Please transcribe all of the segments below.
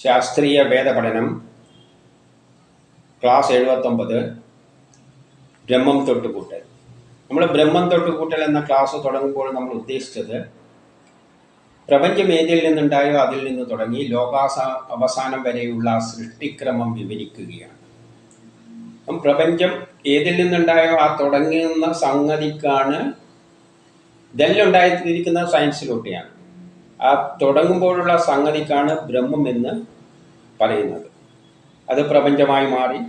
ശാസ്ത്രീയ വേദപഠനം ക്ലാസ് 79 ബ്രഹ്മം തൊട്ടുകൂട്ടൽ. നമ്മൾ ബ്രഹ്മം തൊട്ടുകൂട്ടൽ എന്ന ക്ലാസ് തുടങ്ങുമ്പോൾ നമ്മൾ ഉദ്ദേശിച്ചത് പ്രപഞ്ചം ഏതിൽ നിന്നുണ്ടായോ അതിൽ നിന്ന് തുടങ്ങി അവസാനം വരെയുള്ള സൃഷ്ടിക്രമം വിവരിക്കുകയാണ്. പ്രപഞ്ചം ഏതിൽ നിന്നുണ്ടായോ ആ തുടങ്ങുന്ന സംഗതിക്കാണ് ഇതെല്ലാം ഉണ്ടായിരിക്കുന്നത് സയൻസിലൂടെയാണ്. ആ തുടങ്ങുമ്പോഴുള്ള സംഗതിക്കാണ് ബ്രഹ്മം എന്ന് പറയുന്നത്. അത് പ്രപഞ്ചമായി മാറി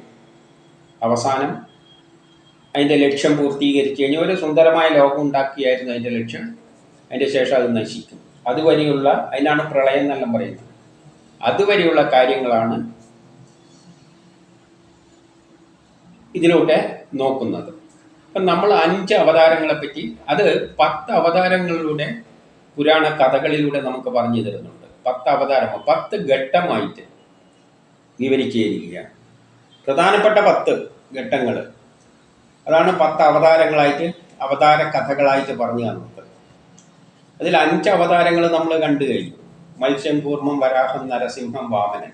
അവസാനം അതിൻ്റെ ലക്ഷ്യം പൂർത്തീകരിച്ച് കഴിഞ്ഞാൽ ഒരു സുന്ദരമായ ലോകം ഉണ്ടാക്കിയായിരുന്നു അതിൻ്റെ ലക്ഷ്യം. അതിൻ്റെ ശേഷം അത് നശിക്കും. അതുവരെയുള്ള അതിനാണ് പ്രളയം എന്നെല്ലാം പറയുന്നത്. അതുവരെയുള്ള കാര്യങ്ങളാണ് ഇതിലൂടെ നോക്കുന്നത്. അപ്പം നമ്മൾ 5 അവതാരങ്ങളെപ്പറ്റി, അത് 10 അവതാരങ്ങളിലൂടെ പുരാണ കഥകളിലൂടെ നമുക്ക് പറഞ്ഞു തരുന്നുണ്ട്. 10 അവതാരം 10 ഘട്ടമായിട്ട് വിവരിച്ചിരിക്കുകയാണ്. പ്രധാനപ്പെട്ട 10 ഘട്ടങ്ങൾ, അതാണ് 10 അവതാരങ്ങളായിട്ട് അവതാര കഥകളായിട്ട് പറഞ്ഞു തന്നത്. അതിൽ 5 അവതാരങ്ങൾ നമ്മൾ കണ്ടു കഴിഞ്ഞു. മത്സ്യം, കൂർമ്മം, വരാഹം, നരസിംഹം, വാമനൻ.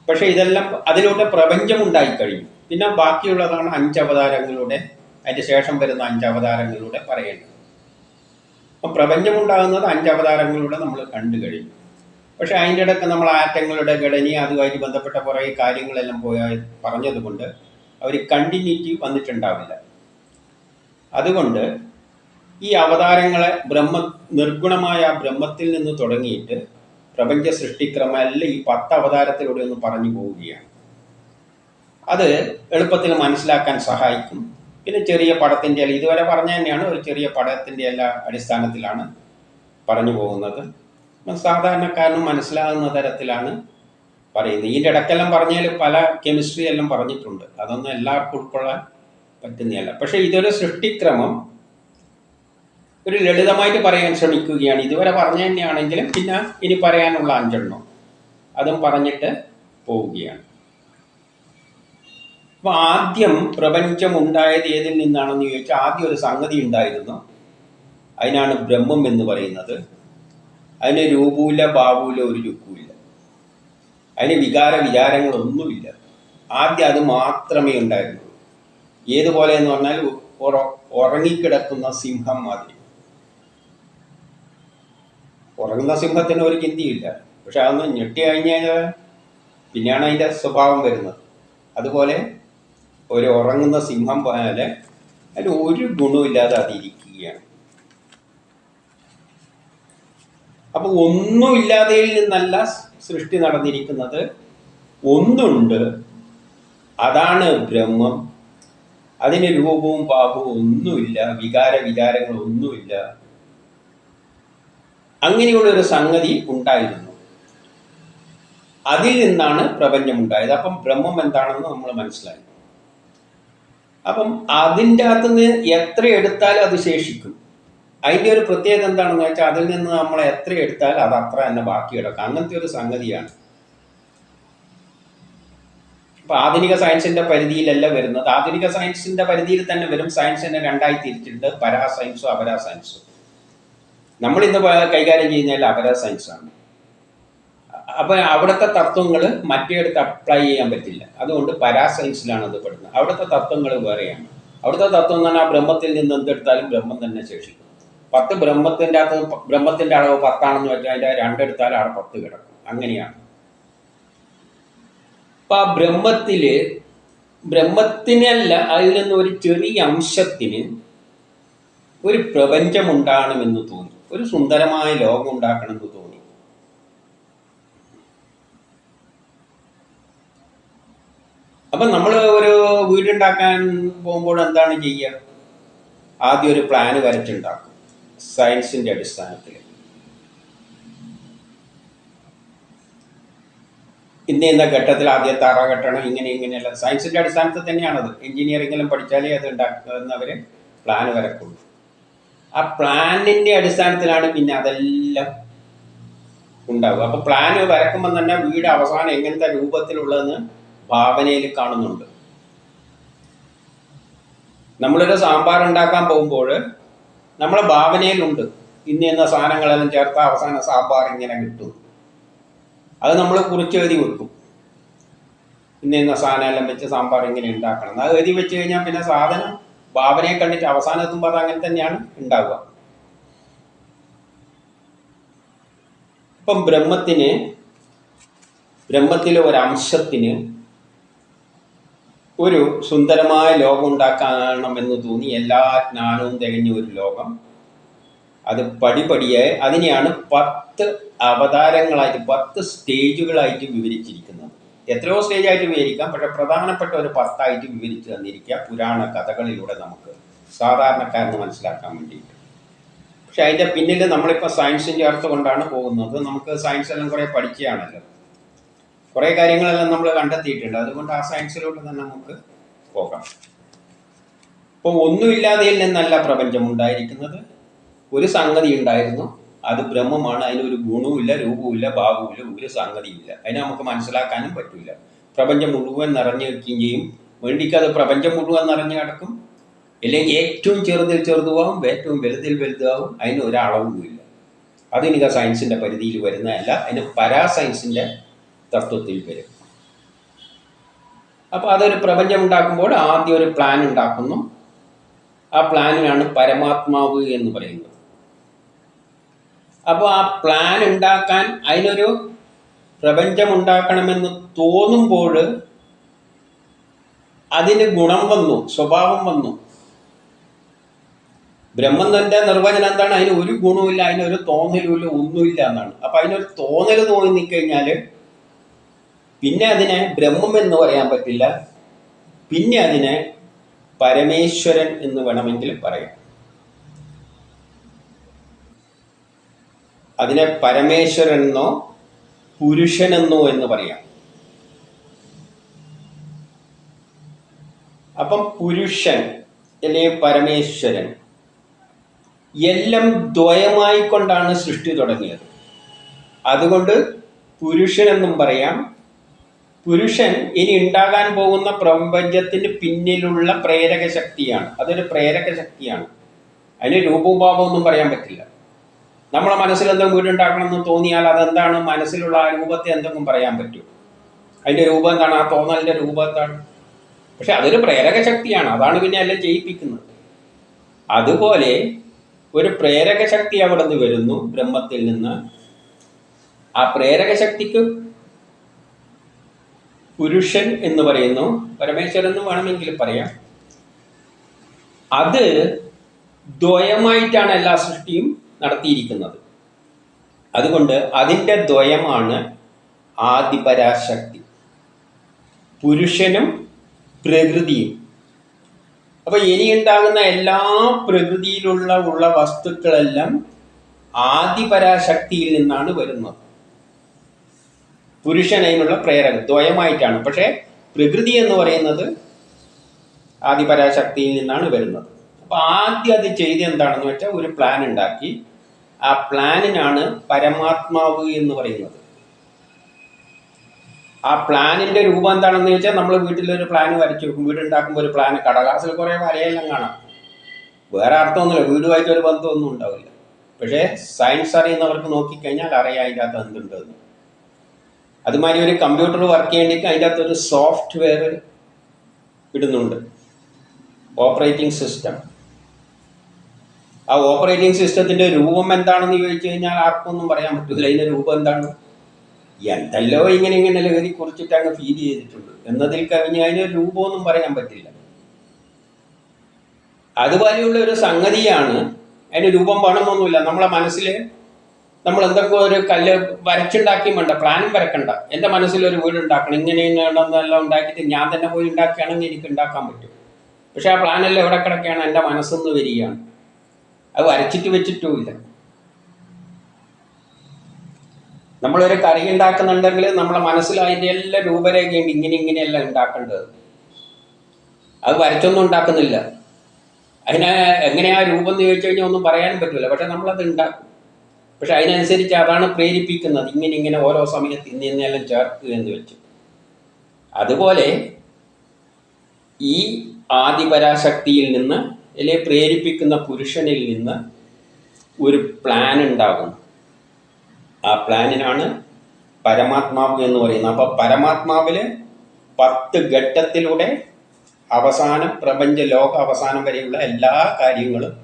പക്ഷെ ഇതെല്ലാം അതിലൂടെ പ്രപഞ്ചം ഉണ്ടായിക്കഴിഞ്ഞു. പിന്നെ ബാക്കിയുള്ളതാണ് 5 അവതാരങ്ങളിലൂടെ, അതിൻ്റെ ശേഷം വരുന്ന 5 അവതാരങ്ങളിലൂടെ പറയേണ്ടത്. അപ്പം പ്രപഞ്ചമുണ്ടാകുന്നത് 5 അവതാരങ്ങളിലൂടെ നമ്മൾ കണ്ടു കഴിഞ്ഞു. പക്ഷെ അതിൻ്റെ ഇടയ്ക്ക് നമ്മൾ ആറ്റങ്ങളുടെ ഘടനയും അതുമായിട്ട് ബന്ധപ്പെട്ട കുറേ കാര്യങ്ങളെല്ലാം പറഞ്ഞതുകൊണ്ട് അവർ കണ്ടിന്യൂറ്റി വന്നിട്ടുണ്ടാവില്ല. അതുകൊണ്ട് ഈ അവതാരങ്ങളെ നിർഗുണമായ ബ്രഹ്മത്തിൽ നിന്ന് തുടങ്ങിയിട്ട് പ്രപഞ്ച സൃഷ്ടിക്രമം എല്ലാം ഈ 10 അവതാരത്തിലൂടെ ഒന്ന് പറഞ്ഞു പോവുകയാണ്. അത് എളുപ്പത്തിൽ മനസ്സിലാക്കാൻ സഹായിക്കും. പിന്നെ ചെറിയ പടത്തിൻ്റെ എല്ലാം ഇതുവരെ പറഞ്ഞ തന്നെയാണ്, ഒരു ചെറിയ പടത്തിൻ്റെ എല്ലാ അടിസ്ഥാനത്തിലാണ് പറഞ്ഞു പോകുന്നത്. സാധാരണക്കാരനും മനസ്സിലാകുന്ന തരത്തിലാണ് പറയുന്നത്. ഇതിൻ്റെ ഇടയ്ക്കെല്ലാം പറഞ്ഞാൽ പല കെമിസ്ട്രി എല്ലാം പറഞ്ഞിട്ടുണ്ട്. അതൊന്നും എല്ലാവർക്കും ഉൾക്കൊള്ളാൻ പറ്റുന്നതല്ല. പക്ഷേ ഇതൊരു സൃഷ്ടിക്രമം ഒരു ലളിതമായിട്ട് പറയാൻ ശ്രമിക്കുകയാണ്. ഇതുവരെ പറഞ്ഞു തന്നെയാണെങ്കിലും പിന്നെ ഇനി പറയാനുള്ള 5 എണ്ണം അതും പറഞ്ഞിട്ട് പോവുകയാണ്. അപ്പോൾ ആദ്യം പ്രപഞ്ചം ഉണ്ടായത് ഏതിൽ നിന്നാണെന്ന് ചോദിച്ചാൽ ആദ്യം ഒരു സംഗതി ഉണ്ടായിരുന്നു. അതിനാണ് ബ്രഹ്മം എന്ന് പറയുന്നത്. അതിന് രൂപൂല, ഭാവൂല, ഒരു രുക്കുമില്ല. അതിന് വിചാരങ്ങളൊന്നുമില്ല. ആദ്യം അത് മാത്രമേ ഉണ്ടായിരുന്നുള്ളൂ. ഏതുപോലെ എന്ന് പറഞ്ഞാൽ ഉറങ്ങിക്കിടക്കുന്ന സിംഹം മാതിരി. ഉറങ്ങുന്ന സിംഹത്തിന് ഒരു ചിന്തയില്ല. പക്ഷെ അതൊന്ന് ഞെട്ടി കഴിഞ്ഞാൽ പിന്നെയാണ് അതിൻ്റെ സ്വഭാവം വരുന്നത്. അതുപോലെ ഒരു ഉറങ്ങുന്ന സിംഹം പോലെ അതിന് ഒരു ഗുണമില്ലാതെ അതിരിക്കുകയാണ്. അപ്പോൾ ഒന്നുമില്ലാതെയിൽ നിന്നല്ല സൃഷ്ടി നടന്നിരിക്കുന്നത്. ഒന്നുണ്ട്, അതാണ് ബ്രഹ്മം. അതിന് രൂപവും ഭാവവും ഒന്നുമില്ല, വിചാരങ്ങളൊന്നുമില്ല. അങ്ങനെയുള്ളൊരു സംഗതി ഉണ്ടായിരുന്നു. അതിൽ നിന്നാണ് പ്രപഞ്ചം ഉണ്ടായത്. അപ്പം ബ്രഹ്മം എന്താണെന്ന് നമ്മൾ മനസ്സിലായി. അപ്പം അതിൻ്റെ അകത്തുനിന്ന് എത്ര എടുത്താലും അത് ശേഷിക്കും. അതിൻ്റെ ഒരു പ്രത്യേകത എന്താണെന്ന് വെച്ചാൽ അതിൽ നിന്ന് നമ്മൾ എത്ര എടുത്താൽ അത് അത്ര തന്നെ ബാക്കി കിടക്കും. അങ്ങനത്തെ ഒരു സംഗതിയാണ്. ഇപ്പം ആധുനിക സയൻസിൻ്റെ പരിധിയിലല്ല വരുന്നത്. ആധുനിക സയൻസിൻ്റെ പരിധിയിൽ തന്നെ വരും. സയൻസിനെ 2ആയി തിരിച്ചിട്ടുണ്ട്, പരാ സയൻസും അപരാ സയൻസും. നമ്മളിന്ന് കൈകാര്യം ചെയ്യുന്നതിൽ അപരാ സയൻസാണ്. അപ്പം അവിടുത്തെ തത്വങ്ങൾ മറ്റേടത്ത് അപ്ലൈ ചെയ്യാൻ പറ്റില്ല. അതുകൊണ്ട് പരാ സയൻസിലാണ് അത് പെടുന്നത്. അവിടുത്തെ തത്വങ്ങൾ വേറെയാണ്. അവിടുത്തെ തത്വം എന്ന് പറഞ്ഞാൽ ബ്രഹ്മത്തിൽ നിന്ന് എന്തെടുത്താലും ബ്രഹ്മം തന്നെ ശേഷിക്കും. 10 ബ്രഹ്മത്തിൻ്റെ അകത്ത് ബ്രഹ്മത്തിൻ്റെ അളവ് 10 ആണെന്ന് വെച്ചാൽ അതിൻ്റെ 2 എടുത്താൽ അവിടെ 10 കിടക്കും. അങ്ങനെയാണ്. അപ്പം ആ ബ്രഹ്മത്തിനല്ല, അതിൽ നിന്ന് ഒരു ചെറിയ അംശത്തിന് ഒരു പ്രപഞ്ചം ഉണ്ടാകണമെന്ന് തോന്നി. ഒരു സുന്ദരമായ ലോകം ഉണ്ടാക്കണമെന്ന് തോന്നി. അപ്പം നമ്മൾ ഒരു വീടുണ്ടാക്കാൻ പോകുമ്പോൾ എന്താണ് ചെയ്യുക? ആദ്യം ഒരു പ്ലാന് വരച്ചുണ്ടാക്കും സയൻസിൻ്റെ അടിസ്ഥാനത്തിൽ. ഇന്ന ഘട്ടത്തിൽ ആദ്യം തറ കെട്ടണം, ഇങ്ങനെയല്ല. സയൻസിൻ്റെ അടിസ്ഥാനത്തിൽ തന്നെയാണത്. എഞ്ചിനീയറിംഗെല്ലാം പഠിച്ചാലേ അത് ഉണ്ടാക്കുന്നവർ പ്ലാന് വരക്കുള്ളൂ. ആ പ്ലാനിൻ്റെ അടിസ്ഥാനത്തിലാണ് പിന്നെ അതെല്ലാം ഉണ്ടാവുക. അപ്പോൾ പ്ലാന് വരക്കുമ്പോൾ തന്നെ വീട് അവസാനം എങ്ങനത്തെ രൂപത്തിലുള്ളതെന്ന് ഭാവനയിൽ കാണുന്നുണ്ട്. നമ്മളൊരു സാമ്പാർ ഉണ്ടാക്കാൻ പോകുമ്പോൾ നമ്മളെ ഭാവനയിലുണ്ട് ഇന്ന സാധനങ്ങളെല്ലാം ചേർത്ത് അവസാനം സാമ്പാർ ഇങ്ങനെ കിട്ടും. അത് നമ്മൾ കുറിച്ച് എഴുതി വെക്കും. ഇന്ന സാധനം എല്ലാം വെച്ച് സാമ്പാർ ഇങ്ങനെ ഉണ്ടാക്കണം. അത് എഴുതി വെച്ച് കഴിഞ്ഞാൽ പിന്നെ സാധനം ഭാവനയെ കണ്ടിട്ട് അവസാനം എത്തുമ്പോൾ അത് അങ്ങനെ തന്നെയാണ് ഉണ്ടാവുക. ഇപ്പം ബ്രഹ്മത്തിലെ ഒരംശത്തിന് ഒരു സുന്ദരമായ ലോകം ഉണ്ടാക്കണമെന്ന് തോന്നി എല്ലാ ജ്ഞാനവും തികഞ്ഞ ഒരു ലോകം, അത് പടിപടിയായി അതിനെയാണ് 10 അവതാരങ്ങളായിട്ട് 10 സ്റ്റേജുകളായിട്ട് വിവരിച്ചിരിക്കുന്നത്. എത്രയോ സ്റ്റേജായിട്ട് വിവരിക്കാം, പക്ഷെ പ്രധാനപ്പെട്ട ഒരു 10ആയിട്ട് വിവരിച്ചു തന്നിരിക്കുക പുരാണ കഥകളിലൂടെ നമുക്ക് സാധാരണക്കാരന് മനസ്സിലാക്കാൻ വേണ്ടിയിട്ട്. പക്ഷെ അതിൻ്റെ പിന്നിൽ നമ്മളിപ്പോൾ സയൻസിൻ്റെ ചേർത്ത് കൊണ്ടാണ് പോകുന്നത്. നമുക്ക് സയൻസ് എല്ലാം കുറേ പഠിക്കുകയാണല്ലോ, കുറേ കാര്യങ്ങളെല്ലാം നമ്മൾ കണ്ടെത്തിയിട്ടുണ്ട്. അതുകൊണ്ട് ആ സയൻസിലോട്ട് തന്നെ നമുക്ക് പോകാം. ഇപ്പോൾ ഒന്നുമില്ലാതെയിൽ നിന്നല്ല പ്രപഞ്ചം ഉണ്ടായിരിക്കുന്നത്. ഒരു സംഗതി ഉണ്ടായിരുന്നു, അത് ബ്രഹ്മമാണ്. അതിനൊരു ഗുണവുമില്ല, രൂപവുമില്ല, ഭാവവുമില്ല, ഒരു സംഗതിയില്ല. അതിനെ നമുക്ക് മനസ്സിലാക്കാനും പറ്റില്ല. പ്രപഞ്ചം മുഴുവൻ നിറഞ്ഞു വയ്ക്കുകയും ചെയ്യും. വേണ്ടിക്കത് പ്രപഞ്ചം മുഴുവൻ നിറഞ്ഞു കിടക്കും, അല്ലെങ്കിൽ ഏറ്റവും ചെറുതിൽ ചെറുതുമാവും, ഏറ്റവും വലുതിൽ വലുതാവും. അതിന് ഒരളവുമില്ല. അതെനിക്ക് സയൻസിൻ്റെ പരിധിയിൽ വരുന്നതല്ല, അതിന് പരാസയൻസിൻ്റെ തത്വത്തിൽ വരും. അപ്പോൾ അതൊരു പ്രപഞ്ചം ഉണ്ടാക്കുമ്പോൾ ആദ്യം ഒരു പ്ലാൻ ഉണ്ടാക്കുന്നു. ആ പ്ലാനിനാണ് പരമാത്മാവ് എന്ന് പറയുന്നത്. അപ്പോൾ ആ പ്ലാൻ ഉണ്ടാക്കാൻ, അതിനൊരു പ്രപഞ്ചം ഉണ്ടാക്കണമെന്ന് തോന്നുമ്പോൾ അതിന് ഗുണം വന്നു, സ്വഭാവം വന്നു. ബ്രഹ്മന്റെ നിർവചനം എന്താണ്? അതിന് ഒരു ഗുണവുമില്ല, അതിനൊരു തോന്നലുമില്ല, ഒന്നുമില്ല എന്നാണ്. അപ്പം അതിനൊരു തോന്നൽ തോന്നിക്കഴിഞ്ഞാൽ പിന്നെ അതിനെ ബ്രഹ്മം എന്ന് പറയാൻ പറ്റില്ല, പിന്നെ അതിനെ പരമേശ്വരൻ എന്ന് വേണമെങ്കിൽ പറയാം. അതിനെ പരമേശ്വരനെന്നോ പുരുഷനെന്നോ എന്ന് പറയാം. അപ്പം പുരുഷൻ അല്ലെങ്കിൽ പരമേശ്വരൻ എല്ലാം ദ്വയമായിക്കൊണ്ടാണ് സൃഷ്ടി തുടങ്ങിയത്. അതുകൊണ്ട് പുരുഷനെന്നും പറയാം. പുരുഷൻ ഇനി ഉണ്ടാകാൻ പോകുന്ന പ്രപഞ്ചത്തിന് പിന്നിലുള്ള പ്രേരക ശക്തിയാണ്. അതൊരു പ്രേരക ശക്തിയാണ്. അതിന് രൂപവും ഭാവവും ഒന്നും പറയാൻ പറ്റില്ല. നമ്മളെ മനസ്സിൽ എന്തെങ്കിലും വീടുണ്ടാക്കണമെന്ന് തോന്നിയാൽ അതെന്താണ്? മനസ്സിലുള്ള ആ രൂപത്തെ എന്തെങ്കിലും പറയാൻ പറ്റും. അതിൻ്റെ രൂപം എന്താണ്? ആ തോന്നലിൻ്റെ രൂപം എന്താണ്? പക്ഷെ അതൊരു പ്രേരക ശക്തിയാണ്. അതാണ് പിന്നെ എല്ലാം ചെയ്യിപ്പിക്കുന്നത്. അതുപോലെ ഒരു പ്രേരക ശക്തി അവിടെ നിന്ന് വരുന്നു, ബ്രഹ്മത്തിൽ നിന്ന്. ആ പ്രേരക ശക്തിക്ക് പുരുഷൻ എന്ന് പറയുന്നു, പരമേശ്വരൻ എന്ന് വേണമെങ്കിൽ പറയാം. അത് ദ്വയമായിട്ടാണ് എല്ലാ സൃഷ്ടിയും നടത്തിയിരിക്കുന്നത്. അതുകൊണ്ട് അതിൻ്റെ ദ്വയമാണ് ആദിപരാശക്തി, പുരുഷനും പ്രകൃതിയും. അപ്പൊ ഇനി ഉണ്ടാകുന്ന എല്ലാ പ്രകൃതിയിലുള്ള വസ്തുക്കളെല്ലാം ആദിപരാശക്തിയിൽ നിന്നാണ് വരുന്നത്. പുരുഷനതിനുള്ള പ്രേരക ദ്വയമായിട്ടാണ്. പക്ഷേ പ്രകൃതി എന്ന് പറയുന്നത് ആദിപരാശക്തിയിൽ നിന്നാണ് വരുന്നത്. അപ്പൊ ആദ്യം അത് ചെയ്ത് എന്താണെന്ന് വെച്ചാൽ ഒരു പ്ലാൻ ഉണ്ടാക്കി. ആ പ്ലാനിനാണ് പരമാത്മാവ് എന്ന് പറയുന്നത്. ആ പ്ലാനിന്റെ രൂപം എന്താണെന്ന് വെച്ചാൽ നമ്മൾ വീട്ടിലൊരു പ്ലാൻ വരച്ചു വെക്കും. വീടുണ്ടാക്കുമ്പോൾ ഒരു പ്ലാൻ കടലാസിൽ കുറേ വരയെല്ലാം കാണാം. വേറെ അർത്ഥമൊന്നുമില്ല, വീടുമായിട്ടൊരു ബന്ധമൊന്നും ഉണ്ടാവില്ല. പക്ഷേ സയൻസ് അറിയുന്നവർക്ക് നോക്കിക്കഴിഞ്ഞാൽ അറിയാം അതിൻ്റെ അകത്ത് എന്തുണ്ടെന്ന്. അതുമാതിരി ഒരു കമ്പ്യൂട്ടർ വർക്ക് ചെയ്യണമെങ്കിൽ അതിൻ്റെ അകത്തൊരു സോഫ്റ്റ്വെയർ ഇടുന്നുണ്ട്, ഓപ്പറേറ്റിംഗ് സിസ്റ്റം. ആ ഓപ്പറേറ്റിംഗ് സിസ്റ്റത്തിൻ്റെ രൂപം എന്താണെന്ന് ചോദിച്ചു കഴിഞ്ഞാൽ ആർക്കൊന്നും പറയാൻ പറ്റില്ല. അതിൻ്റെ രൂപം എന്താണ്? എന്തല്ലോ ഇങ്ങനെ എഴുതി കുറിച്ചിട്ട് അങ്ങ് ഫീൽ ചെയ്തിട്ടുണ്ട് എന്നതിൽ കവിഞ്ഞ് അതിന് രൂപമൊന്നും പറയാൻ പറ്റില്ല. അതുപോലെയുള്ള ഒരു സംഗതിയാണ്. അതിന് രൂപം വേണമെന്നൊന്നുമില്ല. നമ്മളെ മനസ്സിൽ നമ്മൾ എന്തൊക്കെ ഒരു കല്ല് വരച്ചുണ്ടാക്കി വേണ്ട, പ്ലാനും വരക്കണ്ട. എൻ്റെ മനസ്സിലൊരു വീട് ഉണ്ടാക്കണം, ഇങ്ങനെയെല്ലാം ഉണ്ടാക്കിയിട്ട് ഞാൻ തന്നെ പോയി ഉണ്ടാക്കുകയാണെങ്കിൽ എനിക്ക് ഉണ്ടാക്കാൻ പറ്റും. പക്ഷെ ആ പ്ലാനെല്ലാം എവിടെ കിടക്കുകയാണ്? എൻ്റെ മനസ്സെന്ന് വരികയാണ്. അത് വരച്ചിട്ട് വെച്ചിട്ടുമില്ല. നമ്മളൊരു കറി ഉണ്ടാക്കുന്നുണ്ടെങ്കിൽ നമ്മളെ മനസ്സിൽ അതിൻ്റെ എല്ലാ രൂപരേഖയുണ്ട്, ഇങ്ങനെയെല്ലാം ഉണ്ടാക്കേണ്ടത്. അത് വരച്ചൊന്നും ഉണ്ടാക്കുന്നില്ല. അതിനെ എങ്ങനെയാ രൂപം എന്ന് ചോദിച്ചു കഴിഞ്ഞാൽ ഒന്നും പറയാനും പറ്റില്ല. പക്ഷെ നമ്മളത് ഉണ്ടാക്കും. പക്ഷെ അതിനനുസരിച്ച് അതാണ് പ്രേരിപ്പിക്കുന്നത്, ഇങ്ങനെ ഓരോ സമയത്ത് ഇന്നെല്ലാം ചേർക്കുക എന്ന് വെച്ച്. അതുപോലെ ഈ ആദിപരാശക്തിയിൽ നിന്ന് അല്ലെ പ്രേരിപ്പിക്കുന്ന പുരുഷനിൽ നിന്ന് ഒരു പ്ലാൻ ഉണ്ടാകും. ആ പ്ലാനിനാണ് പരമാത്മാവ് എന്ന് പറയുന്നത്. അപ്പോൾ പരമാത്മാവിൽ 10 ഘട്ടത്തിലൂടെ അവസാനം പ്രപഞ്ച ലോക അവസാനം വരെയുള്ള എല്ലാ കാര്യങ്ങളും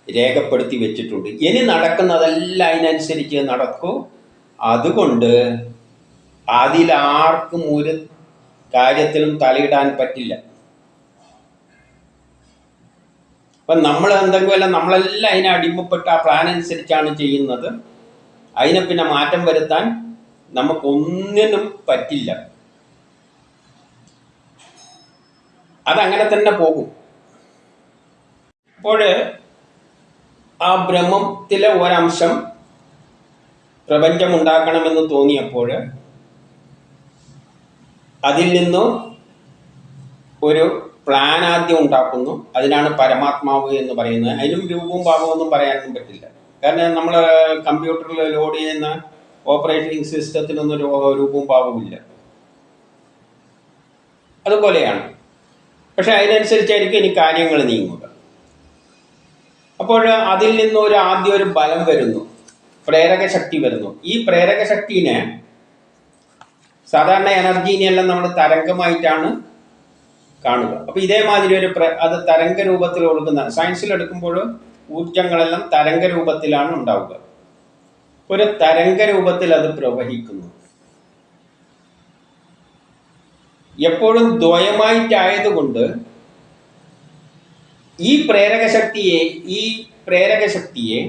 രേഖപ്പെടുത്തി വെച്ചിട്ടുണ്ട്. ഇനി നടക്കുന്നതെല്ലാം അതിനനുസരിച്ച് നടക്കൂ. അതുകൊണ്ട് അതിലാർക്കും ഒരു കാര്യത്തിലും തലയിടാൻ പറ്റില്ല. അപ്പം നമ്മൾ എന്തെങ്കിലും നമ്മളെല്ലാം അതിനെ അടിമപ്പെട്ട് ആ പ്ലാൻ അനുസരിച്ചാണ് ചെയ്യുന്നത്. അതിനെ പിന്നെ മാറ്റം വരുത്താൻ നമുക്കൊന്നിനും പറ്റില്ല. അതങ്ങനെ തന്നെ പോകും. അപ്പോൾ ആ ബ്രഹ്മത്തിലെ ഒരംശം പ്രപഞ്ചമുണ്ടാക്കണമെന്ന് തോന്നിയപ്പോൾ അതിൽ നിന്ന് ഒരു പ്ലാൻ ആദ്യം ഉണ്ടാക്കുന്നു. അതിനാണ് പരമാത്മാവ് എന്ന് പറയുന്നത്. അതിനും രൂപവും ഭാവവും ഒന്നും പറയാനൊന്നും പറ്റില്ല. കാരണം നമ്മൾ കമ്പ്യൂട്ടറിൽ ലോഡ് ചെയ്യുന്ന ഓപ്പറേറ്റിംഗ് സിസ്റ്റത്തിനൊന്നും രൂപവും ഭാവവും ഇല്ല. അതുപോലെയാണ്. പക്ഷെ അതിനനുസരിച്ചായിരിക്കും ഇനി കാര്യങ്ങൾ നീങ്ങുക. അപ്പോൾ അതിൽ നിന്ന് ആദ്യം ഒരു ബലം വരുന്നു, പ്രേരക ശക്തി വരുന്നു. ഈ പ്രേരക ശക്തിനെ സാധാരണ എനർജീനെല്ലാം നമ്മൾ തരംഗമായിട്ടാണ് കാണുക. അപ്പോൾ ഇതേമാതിരി അത് തരംഗ രൂപത്തിൽ കൊടുക്കുന്ന, സയൻസിൽ എടുക്കുമ്പോൾ ഊർജങ്ങളെല്ലാം തരംഗ രൂപത്തിലാണ് ഉണ്ടാവുക. ഒരു തരംഗ രൂപത്തിൽ അത് പ്രവഹിക്കുന്നു. എപ്പോഴും ദ്വയമായിട്ടായതുകൊണ്ട് ഈ പ്രേരക ശക്തിയെ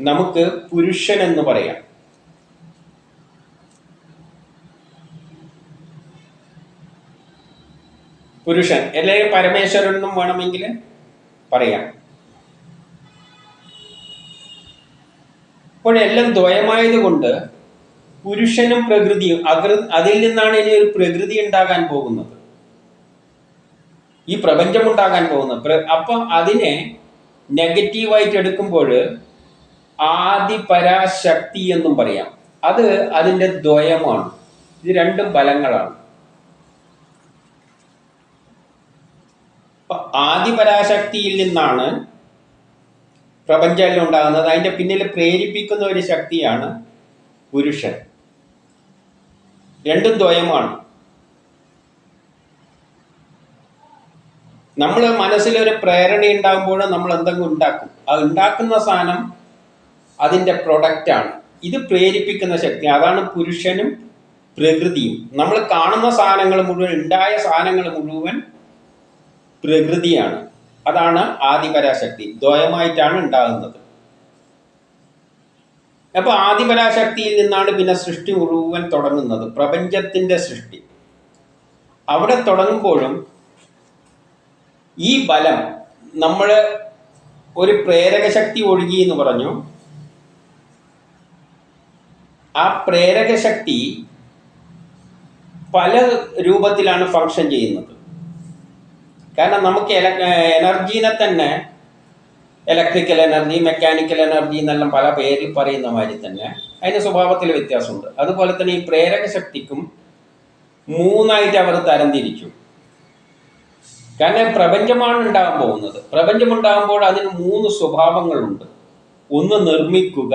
നമുക്ക് പുരുഷൻ എന്ന് പറയാം. പുരുഷൻ അല്ലെങ്കിൽ പരമേശ്വരൻ എന്നും വേണമെങ്കിൽ പറയാം. അപ്പോഴെല്ലാം ദ്വയമായതുകൊണ്ട് പുരുഷനും പ്രകൃതിയും അതിൽ നിന്നാണ് ഇനി ഒരു പ്രകൃതി ഉണ്ടാകാൻ പോകുന്നത്, ഈ പ്രപഞ്ചം ഉണ്ടാകാൻ പോകുന്നത്. അപ്പൊ അതിനെ നെഗറ്റീവായിട്ട് എടുക്കുമ്പോൾ ആദിപരാശക്തി എന്നും പറയാം. അത് അതിൻ്റെ ദ്വയമാണ്. ഇത് രണ്ടും ബലങ്ങളാണ്. ആദിപരാശക്തിയിൽ നിന്നാണ് പ്രപഞ്ചം ഉണ്ടാകുന്നത്. അതിൻ്റെ പിന്നിൽ പ്രേരിപ്പിക്കുന്ന ഒരു ശക്തിയാണ് പുരുഷൻ. രണ്ടും ദ്വയമാണ്. നമ്മൾ മനസ്സിലൊരു പ്രേരണ ഉണ്ടാകുമ്പോൾ നമ്മൾ എന്തെങ്കിലും ഉണ്ടാക്കും. ആ ഉണ്ടാക്കുന്ന സാധനം അതിൻ്റെ പ്രൊഡക്റ്റാണ്. ഇത് പ്രേരിപ്പിക്കുന്ന ശക്തി. അതാണ് പുരുഷനും പ്രകൃതിയും. നമ്മൾ കാണുന്ന സാധനങ്ങൾ മുഴുവൻ, ഉണ്ടായ സാധനങ്ങൾ മുഴുവൻ പ്രകൃതിയാണ്. അതാണ് ആദിപരാശക്തി. ദ്വയമായിട്ടാണ് ഉണ്ടാകുന്നത്. അപ്പോൾ ആദിപരാശക്തിയിൽ നിന്നാണ് പിന്നെ സൃഷ്ടി മുഴുവൻ തുടങ്ങുന്നത്, പ്രപഞ്ചത്തിൻ്റെ സൃഷ്ടി. അവിടെ തുടങ്ങുമ്പോഴും ഈ ബലം, നമ്മൾ ഒരു പ്രേരക ശക്തി ഒഴുകി എന്ന് പറഞ്ഞു. ആ പ്രേരക ശക്തി പല രൂപത്തിലാണ് ഫങ്ഷൻ ചെയ്യുന്നത്. കാരണം നമുക്ക് എനർജീനെ തന്നെ ഇലക്ട്രിക്കൽ എനർജി, മെക്കാനിക്കൽ എനർജി എന്നെല്ലാം പല പേരിൽ പറയുന്ന മാതിരി തന്നെ അതിന് സ്വഭാവത്തിൽ വ്യത്യാസമുണ്ട്. അതുപോലെ തന്നെ ഈ പ്രേരക ശക്തിക്കും 3ആയിട്ട് അവർ തരംതിരിച്ചു. കാരണം പ്രപഞ്ചമാണ് ഉണ്ടാകാൻ പോകുന്നത്. പ്രപഞ്ചമുണ്ടാകുമ്പോൾ അതിന് 3 സ്വഭാവങ്ങളുണ്ട്. ഒന്ന് നിർമ്മിക്കുക.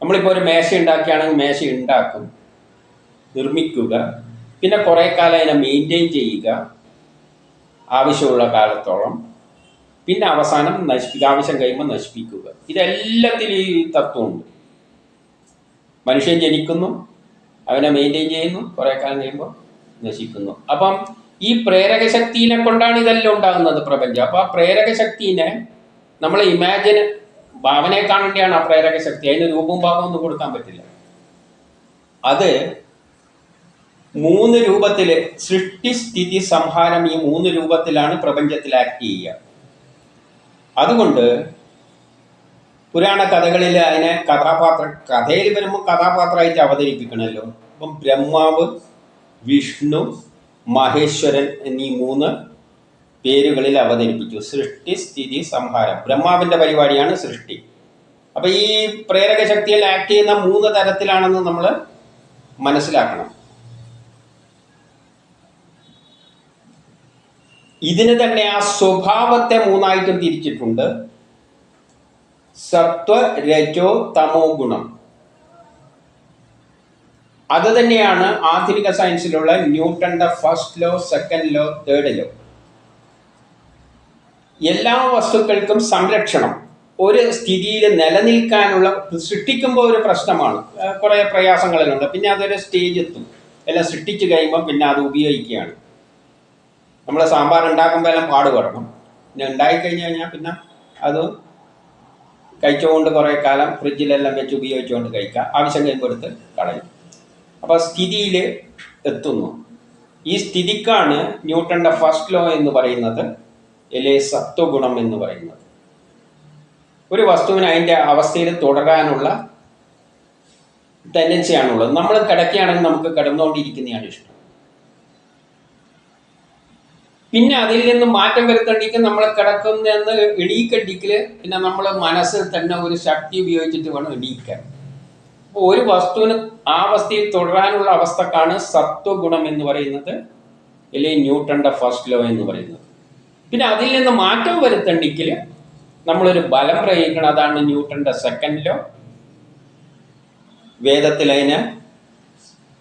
നമ്മളിപ്പോൾ ഒരു മേശ ഉണ്ടാക്കുകയാണെങ്കിൽ മേശ ഉണ്ടാക്കും, നിർമ്മിക്കുക. പിന്നെ കുറേ കാലം അതിനെ മെയിൻറ്റെയിൻ ചെയ്യുക, ആവശ്യമുള്ള കാലത്തോളം. പിന്നെ അവസാനം നശിപ്പിക്കുക, ആവശ്യം കഴിയുമ്പോൾ നശിപ്പിക്കുക. ഇതെല്ലാത്തിലും ഈ തത്വമുണ്ട്. മനുഷ്യൻ ജനിക്കുന്നു, അവനെ മെയിൻറ്റെയിൻ ചെയ്യുന്നു, കുറേ കാലം കഴിയുമ്പോൾ നശിക്കുന്നു. അപ്പം ഈ പ്രേരക ശക്തിനെ കൊണ്ടാണ് ഇതെല്ലാം ഉണ്ടാകുന്നത്, പ്രപഞ്ചം. അപ്പോൾ ആ പ്രേരക ശക്തിനെ നമ്മൾ ഭാവനയെ കാണേണ്ടിയാണ് ആ പ്രേരക ശക്തി. അതിന് രൂപവും ഭാവവും ഒന്നും കൊടുക്കാൻ പറ്റില്ല. അത് 3 രൂപത്തിൽ, സൃഷ്ടി, സ്ഥിതി, സംഹാരം, ഈ 3 രൂപത്തിലാണ് പ്രപഞ്ചത്തിൽ ആക്ട് ചെയ്യുക. അതുകൊണ്ട് പുരാണ കഥകളിൽ അതിനെ കഥയിൽ വരുമ്പോൾ കഥാപാത്രമായിട്ട് അവതരിപ്പിക്കണമല്ലോ. അപ്പം ബ്രഹ്മാവ്, വിഷ്ണു, മഹേശ്വരൻ എന്നീ 3 പേരുകളിൽ അവതരിപ്പിച്ചു. സൃഷ്ടി, സ്ഥിതി, സംഹാരം. ബ്രഹ്മാവിൻ്റെ പരിപാടിയാണ് സൃഷ്ടി. അപ്പം ഈ പ്രേരക ശക്തിയിൽ ആക്ട് ചെയ്യുന്ന 3 തരത്തിലാണെന്ന് നമ്മൾ മനസ്സിലാക്കണം. ഇതിന് തന്നെ ആ സ്വഭാവത്തെ 3ആയിട്ടും തിരിച്ചിട്ടുണ്ട്. സത്വ, രജോ, തമോ ഗുണം. അത് തന്നെയാണ് ആധുനിക സയൻസിലുള്ള ന്യൂട്ടന്റെ first law, second law, third law. എല്ലാ വസ്തുക്കൾക്കും സംരക്ഷണം ഒരു സ്ഥിതിയിൽ നിലനിൽക്കാനുള്ള, സൃഷ്ടിക്കുമ്പോൾ ഒരു പ്രശ്നമാണ്, കുറേ പ്രയാസങ്ങളിലുണ്ട്. പിന്നെ അതൊരു സ്റ്റേജ് എത്തും, എല്ലാം സൃഷ്ടിച്ചു കഴിയുമ്പോൾ പിന്നെ അത് ഉപയോഗിക്കുകയാണ്. നമ്മൾ സാമ്പാർ ഉണ്ടാക്കുമ്പോൾ എല്ലാം പാടുപെടണം. പിന്നെ ഉണ്ടായിക്കഴിഞ്ഞ് കഴിഞ്ഞാൽ പിന്നെ അത് കഴിച്ചുകൊണ്ട് കുറേ കാലം ഫ്രിഡ്ജിലെല്ലാം വെച്ച് ഉപയോഗിച്ചുകൊണ്ട് കഴിക്കുക, ആവശ്യം കഴിയുമ്പോൾ എടുത്ത് കളയും. അപ്പോൾ സ്ഥിതിയിൽ എത്തുന്നു. ഈ സ്ഥിതിക്കാണ് ന്യൂട്ടന്റെ ഫസ്റ്റ് ലോ എന്ന് പറയുന്നത്, അല്ലെ സത്വഗുണം എന്ന് പറയുന്നത്. ഒരു വസ്തുവിന് അതിൻ്റെ അവസ്ഥയിൽ തുടരാനുള്ള ടെൻഡൻസിയാണുള്ളത്. നമ്മൾ കിടക്കുകയാണെങ്കിൽ നമുക്ക് കിടന്നുകൊണ്ടിരിക്കുന്നതാണ് ഇഷ്ടം. പിന്നെ അതിൽ നിന്ന് മാറ്റം വരുത്തേണ്ടിക്ക് നമ്മൾ കിടക്കുന്നതെന്ന് എണീക്കണ്ടിക്കൽ പിന്നെ നമ്മൾ മനസ്സിൽ തന്നെ ഒരു ശക്തി ഉപയോഗിച്ചിട്ട് വേണം എണീക്കാൻ. അപ്പോൾ ഒരു വസ്തുവിന് ആ അവസ്ഥയിൽ തുടരാനുള്ള അവസ്ഥക്കാണ് സത്വഗുണം എന്ന് പറയുന്നത്, അല്ലെങ്കിൽ ന്യൂട്ടന്റെ ഫസ്റ്റ് ലോ എന്ന് പറയുന്നത്. പിന്നെ അതിൽ നിന്ന് മാറ്റം വരുത്തേണ്ടിക്കൽ നമ്മളൊരു ബലം പ്രയോഗിക്കണം. അതാണ് ന്യൂട്ടന്റെ സെക്കൻഡ് ലോ. വേദത്തിൽ അതിന്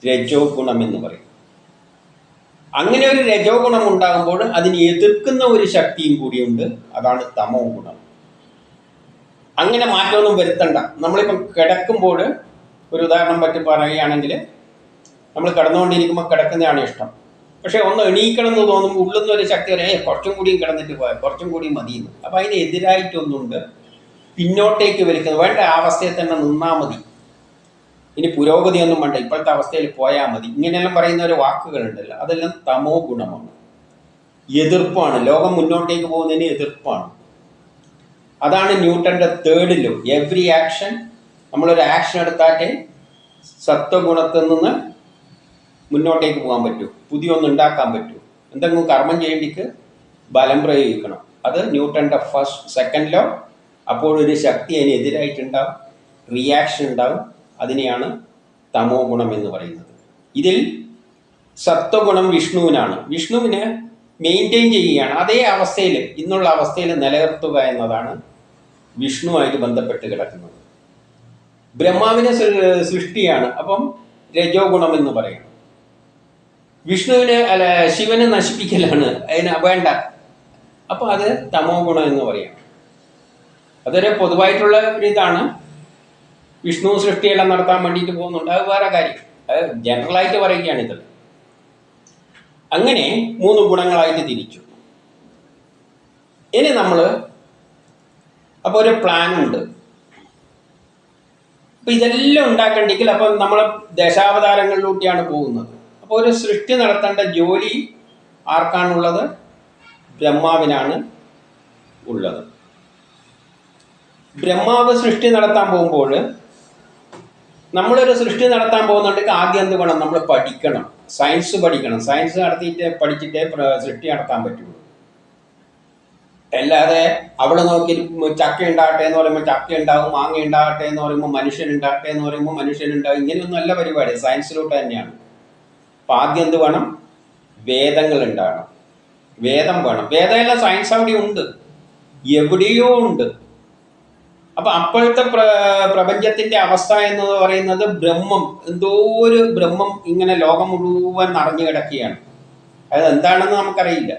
രജോ ഗുണം എന്ന് പറയും. അങ്ങനെ ഒരു രജോ ഗുണം ഉണ്ടാകുമ്പോൾ അതിനെ എതിർക്കുന്ന ഒരു ശക്തിയും കൂടിയുണ്ട്, അതാണ് തമോ ഗുണം. അങ്ങനെ മാറ്റമൊന്നും വരുത്തണ്ട. നമ്മളിപ്പം കിടക്കുമ്പോൾ ഒരു ഉദാഹരണം പറ്റി പറയുകയാണെങ്കിൽ, നമ്മൾ കിടന്നുകൊണ്ടിരിക്കുമ്പോൾ കിടക്കുന്നതാണ് ഇഷ്ടം. പക്ഷെ ഒന്ന് എണീക്കണം എന്ന് തോന്നുമ്പോൾ ഉള്ളുന്ന ഒരു ശക്തി പറയാം, കുറച്ചും കൂടിയും കിടന്നിട്ട് പോയാൽ കുറച്ചും കൂടിയും മതിയെന്ന്. അപ്പം അതിന് എതിരായിട്ടൊന്നുണ്ട്, പിന്നോട്ടേക്ക് വലിക്കുന്നത്. വേണ്ട, ആ അവസ്ഥയിൽ തന്നെ നിന്നാൽ മതി, ഇനി പുരോഗതിയൊന്നും വേണ്ട, ഇപ്പോഴത്തെ അവസ്ഥയിൽ പോയാൽ മതി, ഇങ്ങനെയെല്ലാം പറയുന്ന ഒരു വാക്കുകളുണ്ടല്ലോ, അതെല്ലാം തമോ ഗുണമാണ്, എതിർപ്പാണ്. ലോകം മുന്നോട്ടേക്ക് പോകുന്നതിന് എതിർപ്പാണ്. അതാണ് ന്യൂട്ടന്റെ തേർഡ് ലോ. എവറി ആക്ഷൻ, നമ്മളൊരു ആക്ഷൻ എടുത്താലേ സത്വഗുണത്തിൽ നിന്ന് മുന്നോട്ടേക്ക് പോകാൻ പറ്റൂ, പുതിയൊന്നും ഉണ്ടാക്കാൻ പറ്റൂ. എന്തെങ്കിലും കർമ്മം ചെയ്യേണ്ടിക്ക് ബലം പ്രയോഗിക്കണം. അത് ന്യൂട്ടന്റെ സെക്കൻഡ് ലോ. അപ്പോഴൊരു ശക്തി അതിനെതിരായിട്ടുണ്ടാവും, റിയാക്ഷൻ ഉണ്ടാവും. അതിനെയാണ് തമോ ഗുണം എന്ന് പറയുന്നത്. ഇതിൽ സത്വഗുണം വിഷ്ണുവിനാണ്. വിഷ്ണുവിന് മെയിൻറ്റെയിൻ ചെയ്യുകയാണ്, അതേ അവസ്ഥയിൽ, ഇന്നുള്ള അവസ്ഥയിൽ നിലനിർത്തുക എന്നതാണ് വിഷ്ണുവായിട്ട് ബന്ധപ്പെട്ട് കിടക്കുന്നത്. ബ്രഹ്മാവിനെ സൃഷ്ടിയാണ്, അപ്പം രജോ ഗുണം എന്ന് പറയണം. വിഷ്ണുവിന് ശിവനെ നശിപ്പിക്കലാണ്, അതിന് വേണ്ട, അപ്പോൾ അത് തമോ ഗുണം എന്ന് പറയാം. അതൊരു പൊതുവായിട്ടുള്ള ഒരു ഇതാണ്. വിഷ്ണു സൃഷ്ടിയെല്ലാം നടത്താൻ വേണ്ടിയിട്ട് പോകുന്നുണ്ട്, അത് വേറെ കാര്യം. അത് ജനറലായിട്ട് പറയുകയാണ് ഇത്. അങ്ങനെ 3 ഗുണങ്ങളായിട്ട് തിരിച്ചു. ഇനി നമ്മൾ അപ്പോൾ ഒരു പ്ലാൻ ഉണ്ട്. അപ്പം ഇതെല്ലാം ഉണ്ടാക്കണ്ടെങ്കിൽ അപ്പം നമ്മൾ ദശാവതാരങ്ങളിലൂടെയാണ് പോകുന്നത്. അപ്പോൾ ഒരു സൃഷ്ടി നടത്തേണ്ട ജോലി ആർക്കാണുള്ളത്? ബ്രഹ്മാവിനാണ് ഉള്ളത്. ബ്രഹ്മാവ് സൃഷ്ടി നടത്താൻ പോകുമ്പോൾ, നമ്മളൊരു സൃഷ്ടി നടത്താൻ പോകുന്നുണ്ടെങ്കിൽ ആദ്യം എന്ത് വേണം? നമ്മൾ പഠിക്കണം, സയൻസ് പഠിക്കണം. സയൻസ് പഠിച്ചിട്ടേ സൃഷ്ടി നടത്താൻ പറ്റുള്ളൂ. അല്ലാതെ അവിടെ നോക്കി ചക്ക ഉണ്ടാകട്ടെ എന്ന് പറയുമ്പോൾ ചക്ക ഉണ്ടാവും, മാങ്ങ ഉണ്ടാകട്ടെ എന്ന് പറയുമ്പോൾ മനുഷ്യൻ ഉണ്ടാകട്ടെ എന്ന് പറയുമ്പോൾ മനുഷ്യനുണ്ടാവും. ഇങ്ങനെയൊന്നും അല്ല പരിപാടി, സയൻസിലോട്ട് തന്നെയാണ്. അപ്പം ആദ്യം എന്ത് വേണം? വേദങ്ങൾ ഉണ്ടാകണം, വേദം വേണം. വേദമെല്ലാം സയൻസ് അവിടെ ഉണ്ട്, എവിടെയോ ഉണ്ട്. അപ്പം അപ്പോഴത്തെ പ്രപഞ്ചത്തിൻ്റെ അവസ്ഥ എന്ന് പറയുന്നത് ബ്രഹ്മം, എന്തോ ഒരു ബ്രഹ്മം ഇങ്ങനെ ലോകം മുഴുവൻ നിറഞ്ഞു കിടക്കുകയാണ്. അത് എന്താണെന്ന് നമുക്കറിയില്ല,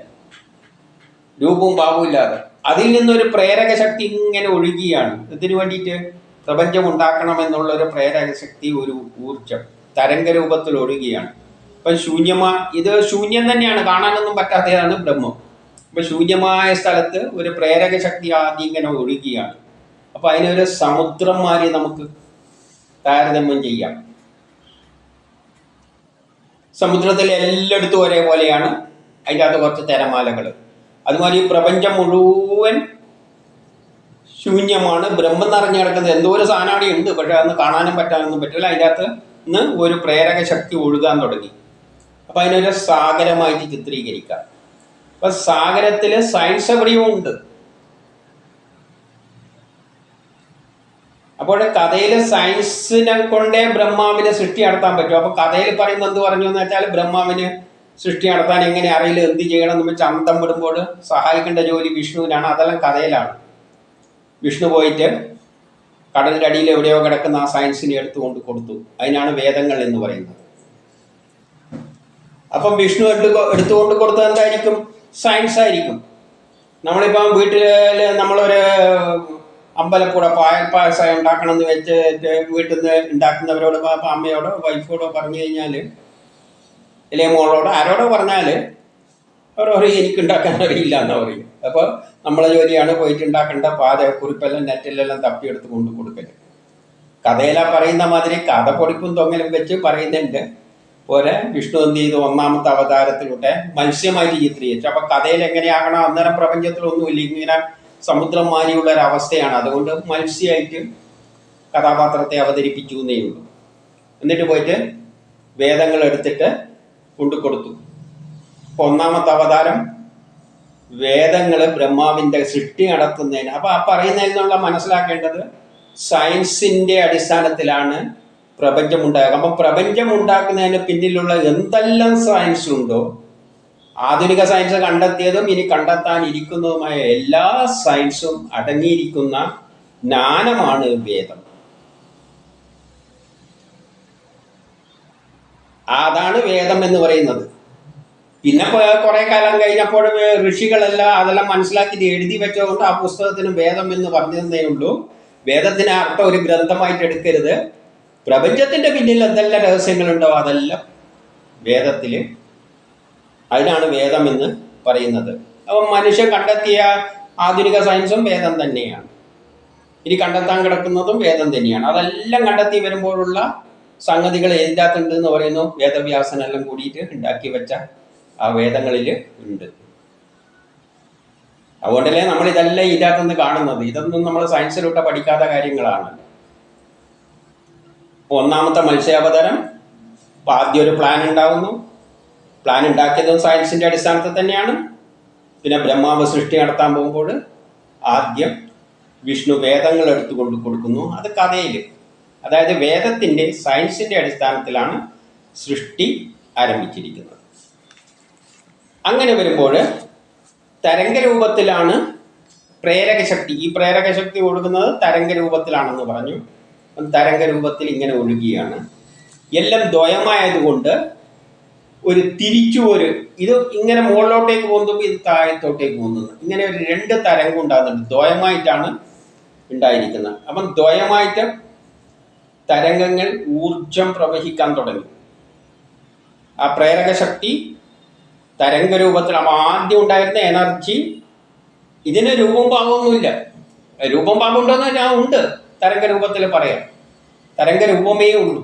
രൂപവും ഭാവവും ഇല്ലാതെ. അതിൽ നിന്നൊരു പ്രേരക ശക്തി ഇങ്ങനെ ഒഴുകിയാണ്. ഇതിനു വേണ്ടിയിട്ട് പ്രപഞ്ചം ഉണ്ടാക്കണമെന്നുള്ളൊരു പ്രേരക ശക്തി, ഒരു ഊർജം തരംഗ രൂപത്തിൽ ഒഴുകിയാണ്. അപ്പം ഇത് ശൂന്യം തന്നെയാണ്, കാണാനൊന്നും പറ്റാത്തതാണ് ബ്രഹ്മം. അപ്പം ശൂന്യമായ സ്ഥലത്ത് ഒരു പ്രേരക ശക്തി ആദ്യം ഇങ്ങനെ ഒഴുകിയാണ്. അപ്പം അതിനൊരു സമുദ്രം മാതിരി നമുക്ക് താരതമ്യം ചെയ്യാം. സമുദ്രത്തിൽ എല്ലായിടത്തും ഒരേപോലെയാണ്, അതിൻ്റെ അകത്ത് കുറച്ച് തിരമാലകൾ. അതുമാതിരി പ്രപഞ്ചം മുഴുവൻ ശൂന്യമാണ്, ബ്രഹ്മം നിറഞ്ഞു കിടക്കുന്നത്. എന്തോ ഒരു സാധനം ഉണ്ട്, പക്ഷെ അതൊന്ന് കാണാനും പറ്റാനൊന്നും പറ്റില്ല. അതിൻ്റെ അകത്ത് നിന്ന് ഒരു പ്രേരക ശക്തി ഒഴുകാൻ തുടങ്ങി. അപ്പം അതിനൊരു സാഗരമായിട്ട് ചിത്രീകരിക്കാം. അപ്പം സാഗരത്തിൽ സയൻസ് എവിടെയും ഉണ്ട്. അപ്പോൾ കഥയിൽ സയൻസിനെ കൊണ്ടേ ബ്രഹ്മാവിനെ സൃഷ്ടി നടത്താൻ പറ്റും. അപ്പോൾ കഥയിൽ പറയുമ്പോൾ എന്ത് പറഞ്ഞു എന്ന് വെച്ചാൽ, ബ്രഹ്മാവിന് സൃഷ്ടി നടത്താൻ എങ്ങനെ അറിയില്ല, എന്ത് ചെയ്യണം എന്ന് വെച്ച് അന്തം വിടുമ്പോൾ സഹായിക്കേണ്ട ജോലി വിഷ്ണുവിനാണ്. അതെല്ലാം കഥയിലാണ്. വിഷ്ണു പോയിട്ട് കടലിൻ്റെ അടിയിൽ എവിടെയോ കിടക്കുന്ന ആ സയൻസിനെ എടുത്തുകൊണ്ട് കൊടുത്തു. അതിനാണ് വേദങ്ങൾ എന്ന് പറയുന്നത്. അപ്പം വിഷ്ണു എടുത്തുകൊണ്ട് കൊടുത്തത് എന്തായിരിക്കും? സയൻസ് ആയിരിക്കും. നമ്മളിപ്പം വീട്ടിൽ നമ്മളൊരു അമ്പലപ്പുഴ പായസം ഉണ്ടാക്കണം എന്ന് വെച്ചിട്ട് വീട്ടിൽ നിന്ന് ഉണ്ടാക്കുന്നവരോട് അമ്മയോടോ വൈഫോടോ പറഞ്ഞു കഴിഞ്ഞാൽ, അല്ലെങ്കിൽ മോളോടോ ആരോടോ പറഞ്ഞാൽ അവർ പറയും എനിക്ക് ഉണ്ടാക്കാൻ അറിയില്ല എന്നാ പറയും. അപ്പോൾ നമ്മളെ ജോലിയാണ് പോയിട്ട് ഉണ്ടാക്കേണ്ട കുറിപ്പെല്ലാം നെറ്റിലെല്ലാം തപ്പിയെടുത്ത് കൊണ്ട് കൊടുക്കല്. കഥയെല്ലാം പറയുന്ന മാതിരി കഥ പൊടിപ്പും തൊങ്ങലും വെച്ച് പറയുന്നുണ്ട് പോലെ വിഷ്ണു എന്ത് ചെയ്തു? ഒന്നാമത്തെ അവതാരത്തിലൂടെ മത്സ്യമായിട്ട് ചിത്രീകരിച്ചു. അപ്പൊ കഥയിൽ എങ്ങനെയാകണം? അന്നേരം പ്രപഞ്ചത്തിലൊന്നുമില്ല, ഇങ്ങനെ സമുദ്രം മാതിരിയുള്ള ഒരു അവസ്ഥയാണ്. അതുകൊണ്ട് മത്സ്യമായിട്ട് കഥാപാത്രത്തെ അവതരിപ്പിച്ചു എന്നേ ഉള്ളൂ. എന്നിട്ട് പോയിട്ട് വേദങ്ങൾ എടുത്തിട്ട് കൊണ്ടുകൊടുത്തു. ഒന്നാമത്തെ അവതാരം വേദങ്ങൾ ബ്രഹ്മാവിന്റെ സൃഷ്ടി നടത്തുന്നതിന്. അപ്പൊ ആ പറയുന്നതിൽ നിന്നുള്ള മനസ്സിലാക്കേണ്ടത് സയൻസിന്റെ അടിസ്ഥാനത്തിലാണ് പ്രപഞ്ചം ഉണ്ടാകുക. അപ്പം പ്രപഞ്ചം ഉണ്ടാക്കുന്നതിന് പിന്നിലുള്ള എന്തെല്ലാം സയൻസ് ഉണ്ടോ, ആധുനിക സയൻസ് കണ്ടെത്തിയതും ഇനി കണ്ടെത്താനിരിക്കുന്നതുമായ എല്ലാ സയൻസും അടങ്ങിയിരിക്കുന്ന ജ്ഞാനമാണ് വേദം. അതാണ് വേദം എന്ന് പറയുന്നത്. പിന്നെ കുറെ കാലം കഴിഞ്ഞപ്പോൾ ഋഷികളെല്ലാം അതെല്ലാം മനസ്സിലാക്കി എഴുതി വെച്ചതുകൊണ്ട് ആ പുസ്തകത്തിന് വേദം എന്ന് പറഞ്ഞതേ ഉള്ളൂ. വേദത്തിന് അർത്ഥം ഒരു ഗ്രന്ഥമായിട്ട് എടുക്കരുത്. പ്രപഞ്ചത്തിന്റെ പിന്നിൽ എന്തെല്ലാം രഹസ്യങ്ങളുണ്ടോ അതെല്ലാം വേദത്തിൽ, അതിനാണ് വേദം എന്ന് പറയുന്നത്. അപ്പം മനുഷ്യൻ കണ്ടെത്തിയ ആധുനിക സയൻസും വേദം തന്നെയാണ്. ഇനി കണ്ടെത്താൻ കിടക്കുന്നതും വേദം തന്നെയാണ്. അതെല്ലാം കണ്ടെത്തി വരുമ്പോഴുള്ള സംഗതികൾ എഴുതാത്തുണ്ട് എന്ന് പറയുന്നു. വേദവ്യാസനെല്ലാം കൂടിയിട്ട് ഉണ്ടാക്കി വെച്ച ആ വേദങ്ങളിൽ ഉണ്ട്. അതുകൊണ്ടല്ലേ നമ്മൾ ഇതെല്ലാം ഇതിനകത്തുനിന്ന് കാണുന്നത്. ഇതൊന്നും നമ്മൾ സയൻസിലൂടെ പഠിക്കാത്ത കാര്യങ്ങളാണ്. ഒന്നാമത്തെ മത്സ്യാവതാരം, ആദ്യം ഒരു പ്ലാൻ ഉണ്ടാവുന്നു. പ്ലാൻ ഉണ്ടാക്കിയതും സയൻസിന്റെ അടിസ്ഥാനത്തിൽ തന്നെയാണ്. പിന്നെ ബ്രഹ്മാവ് സൃഷ്ടി നടത്താൻ പോകുമ്പോൾ ആദ്യം വിഷ്ണു വേദങ്ങൾ എടുത്തുകൊണ്ട് കൊടുക്കുന്നു. അത് കഥയിൽ, അതായത് വേദത്തിന്റെ സയൻസിന്റെ അടിസ്ഥാനത്തിലാണ് സൃഷ്ടി ആരംഭിച്ചിരിക്കുന്നത്. അങ്ങനെ വരുമ്പോൾ തരംഗരൂപത്തിലാണ് പ്രേരകശക്തി. ഈ പ്രേരകശക്തി ഒഴുകുന്നത് തരംഗരൂപത്തിലാണെന്ന് പറഞ്ഞു. തരംഗരൂപത്തിൽ ഇങ്ങനെ ഒഴുകിയാണ്. എല്ലാം ദ്വയമായതുകൊണ്ട് ഒരു ഇത് ഇങ്ങനെ മുകളിലോട്ടേക്ക് പോകുമ്പോൾ ഇത് താഴത്തോട്ടേക്ക് പോകുന്നത്, ഇങ്ങനെ ഒരു രണ്ട് തരംഗം ഉണ്ടാകുന്നുണ്ട്. ദ്വയമായിട്ടാണ് ഉണ്ടായിരിക്കുന്നത്. അപ്പം ദ്വയമായിട്ട് തരംഗങ്ങൾ ഊർജം പ്രവഹിക്കാൻ തുടങ്ങി. ആ പ്രേരകശക്തി തരംഗരൂപത്തിൽ, അപ്പം ആദ്യം ഉണ്ടായിരുന്ന എനർജി, ഇതിന് രൂപം ഭാഗമൊന്നുമില്ല. രൂപം ഭാഗം ഉണ്ടോന്ന് ഞാൻ ഉണ്ട് തരംഗരൂപത്തിൽ പറയാം. തരംഗരൂപമേ ഉള്ളൂ.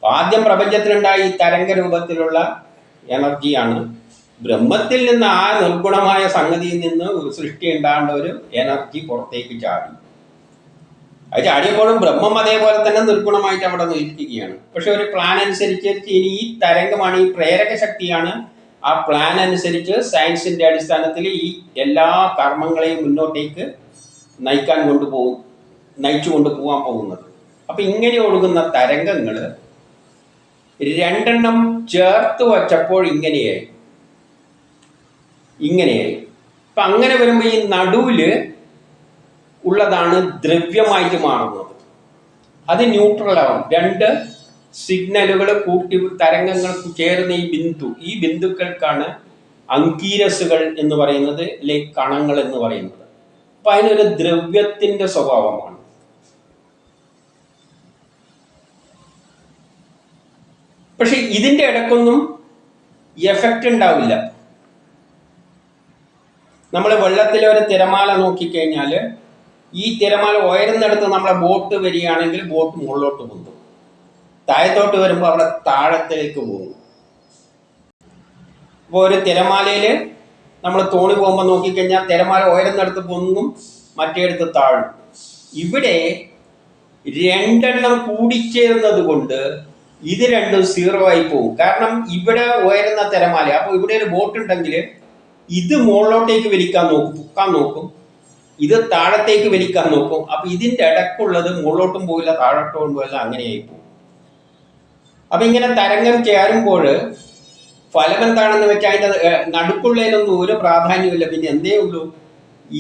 ആദ്യം പ്രപഞ്ചത്തിലുണ്ടായ ഈ തരംഗരൂപത്തിലുള്ള എനർജിയാണ്. ബ്രഹ്മത്തിൽ നിന്ന് ആ നിർഗുണമായ സംഗതിയിൽ നിന്ന് സൃഷ്ടി ഉണ്ടാകേണ്ട ഒരു എനർജി പുറത്തേക്ക് ചാടി. അത് ചാടിയപ്പോഴും ബ്രഹ്മം അതേപോലെ തന്നെ നിർഗുണമായിട്ട് അവിടെ നിൽക്കുകയാണ്. പക്ഷെ ഒരു പ്ലാൻ അനുസരിച്ച് ഇനി ഈ തരംഗമാണ്, ഈ പ്രേരക ശക്തിയാണ്. ആ പ്ലാൻ അനുസരിച്ച് സയൻസിന്റെ അടിസ്ഥാനത്തിൽ ഈ എല്ലാ കർമ്മങ്ങളെയും മുന്നോട്ടേക്ക് നയിച്ചു കൊണ്ടുപോകാൻ പോകുന്നത്. അപ്പൊ ഇങ്ങനെ ഒഴുകുന്ന തരംഗങ്ങൾ രണ്ടെണ്ണം ചേർത്ത് വച്ചപ്പോൾ ഇങ്ങനെയായി. അപ്പൊ അങ്ങനെ വരുമ്പോൾ ഈ നടുവില് ഉള്ളതാണ് ദ്രവ്യമായിട്ട് മാറുന്നത്. അത് ന്യൂട്രൽ ആവും. രണ്ട് സിഗ്നലുകൾ കൂട്ടി തരംഗങ്ങൾക്ക് ചേർന്ന ഈ ബിന്ദുക്കൾക്കാണ് അങ്കീരസുകൾ എന്ന് പറയുന്നത്, അല്ലെങ്കിൽ കണങ്ങൾ എന്ന് പറയുന്നത്. അപ്പൊ അതിനൊരു ദ്രവ്യത്തിന്റെ സ്വഭാവമാണ്. പക്ഷെ ഇതിന്റെ ഇടയ്ക്കൊന്നും എഫക്റ്റ് ഉണ്ടാവില്ല. നമ്മൾ വെള്ളത്തിലെ ഒരു തിരമാല നോക്കിക്കഴിഞ്ഞാൽ ഈ തിരമാല ഉയരുന്നിടത്ത് നമ്മളെ ബോട്ട് വരികയാണെങ്കിൽ ബോട്ട് മുകളിലോട്ട് പൊന്തും. താഴത്തോട്ട് വരുമ്പോൾ അവിടെ താഴത്തേക്ക് പോകും. ഇപ്പോൾ ഒരു തിരമാലയിൽ നമ്മൾ തോണി പോകുമ്പോൾ നോക്കിക്കഴിഞ്ഞാൽ തിരമാല ഉയരുന്നിടത്ത് പൊങ്ങും, മറ്റേടത്ത് താഴും. ഇവിടെ രണ്ടെണ്ണം കൂടിച്ചേരുന്നത് കൊണ്ട് ഇത് രണ്ടും സീറോ ആയി പോകും. കാരണം ഇവിടെ ഉയരുന്ന തിരമാല, അപ്പോൾ ഇവിടെ ഒരു ബോട്ട് ഉണ്ടെങ്കിൽ ഇത് മുകളിലോട്ടേക്ക് വലിക്കാൻ നോക്കും, പൊക്കാൻ നോക്കും. ഇത് താഴത്തേക്ക് വലിക്കാൻ നോക്കും. അപ്പൊ ഇതിന്റെ ഇടക്കുള്ളത് മുകളിലോട്ടും പോയില്ല, താഴോട്ടും പോയില്ല, അങ്ങനെയായി പോകും. അപ്പൊ ഇങ്ങനെ തരംഗം ചേരുമ്പോൾ ഫലം എന്താണെന്ന് വെച്ചാൽ അതിൻ്റെ നടുക്കുള്ളതിനൊന്നും ഒരു പ്രാധാന്യമില്ല. പിന്നെ എന്തേ ഉള്ളൂ,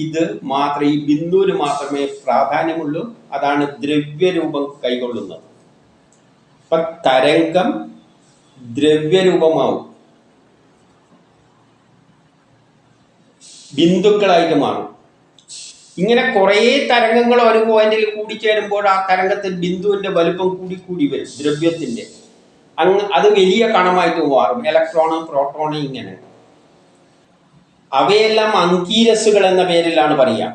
ഇത് മാത്രം, ഈ ബിന്ദുവിന് മാത്രമേ പ്രാധാന്യമുള്ളൂ. അതാണ് ദ്രവ്യരൂപം കൈകൊള്ളുന്നത്. അപ്പൊ തരംഗം ദ്രവ്യരൂപമാവും, ബിന്ദുക്കളായിട്ട് മാറും. ഇങ്ങനെ കുറേ തരംഗങ്ങൾ ഒരു പോയിന്റിൽ കൂടിച്ചേരുമ്പോൾ ആ തരംഗത്തിൽ ബിന്ദുവിന്റെ വലുപ്പം കൂടി കൂടി വരും, ദ്രവ്യത്തിന്റെ. അത് വലിയ കണമായിട്ട് മാറും. ഇലക്ട്രോണ്, പ്രോട്ടോണ്, ഇങ്ങനെ. അവയെല്ലാം അങ്കീരസുകൾ എന്ന പേരിലാണ് പറയുക.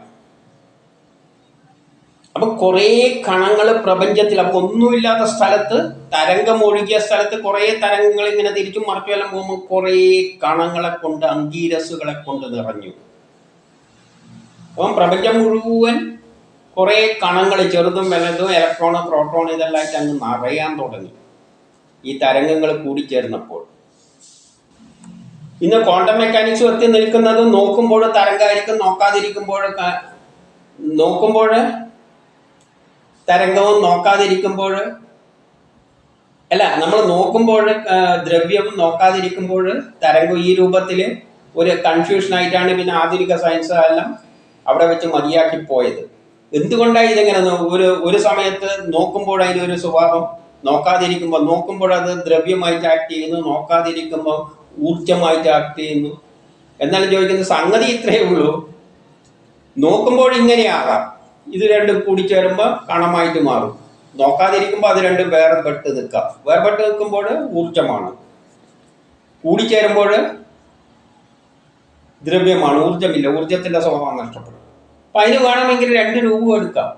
അപ്പൊ കുറേ കണങ്ങൾ പ്രപഞ്ചത്തിൽ, അപ്പൊ ഒന്നുമില്ലാത്ത സ്ഥലത്ത്, തരംഗം ഒഴുകിയ സ്ഥലത്ത് കുറേ തരംഗങ്ങൾ ഇങ്ങനെ തിരിച്ചും മറിച്ചുമെല്ലാം പോകുമ്പോൾ കുറേ കണങ്ങളെ കൊണ്ട്, അങ്കീരസുകളെ കൊണ്ട് നിറഞ്ഞു. അപ്പം പ്രപഞ്ചം മുഴുവൻ കുറേ കണങ്ങൾ, ചെറുതും വലുതും, ഇലക്ട്രോണ്, പ്രോട്ടോൺ, ഇതെല്ലാം അങ്ങ് നിറയാൻ തുടങ്ങി ഈ തരംഗങ്ങൾ കൂടിച്ചേർന്നപ്പോൾ. ഇന്ന് ക്വാണ്ടം മെക്കാനിക്സ് എത്തി നിൽക്കുന്നത് നോക്കുമ്പോൾ തരംഗമായിരിക്കും, നോക്കുമ്പോൾ തരംഗവും, നോക്കാതിരിക്കുമ്പോൾ അല്ല, നമ്മൾ നോക്കുമ്പോൾ ദ്രവ്യവും, നോക്കാതിരിക്കുമ്പോൾ തരംഗം. ഈ രൂപത്തിൽ ഒരു കൺഫ്യൂഷനായിട്ടാണ് പിന്നെ ആധുനിക സയൻസ് എല്ലാം അവിടെ വെച്ച് മതിയാക്കി പോയത്. എന്തുകൊണ്ടാണ് ഇതെങ്ങനെ? ഒരു സമയത്ത് നോക്കുമ്പോൾ അതിനൊരു സ്വഭാവം, നോക്കുമ്പോൾ അത് ദ്രവ്യമായിട്ട് ആക്ട് ചെയ്യുന്നു, നോക്കാതിരിക്കുമ്പോൾ ഊർജമായിട്ട് ആക്ട് ചെയ്യുന്നു. എന്നാലും ചോദിക്കുന്നത് സംഗതി ഇത്രയേ ഉള്ളൂ. നോക്കുമ്പോൾ ഇങ്ങനെയാകാം, ഇത് രണ്ടും കൂടിച്ചേരുമ്പോൾ കണമായിട്ട് മാറും. നോക്കാതിരിക്കുമ്പോൾ അത് രണ്ടും വേർപെട്ട് നിൽക്കാം. വേർപെട്ട് നിൽക്കുമ്പോൾ ഊർജമാണ്, കൂടിച്ചേരുമ്പോൾ ദ്രവ്യമാണ്, ഊർജമില്ല, ഊർജത്തിന്റെ സ്വഭാവം നഷ്ടപ്പെടും. അപ്പൊ അതിന് വേണമെങ്കിൽ രണ്ട് രൂപം എടുക്കാം.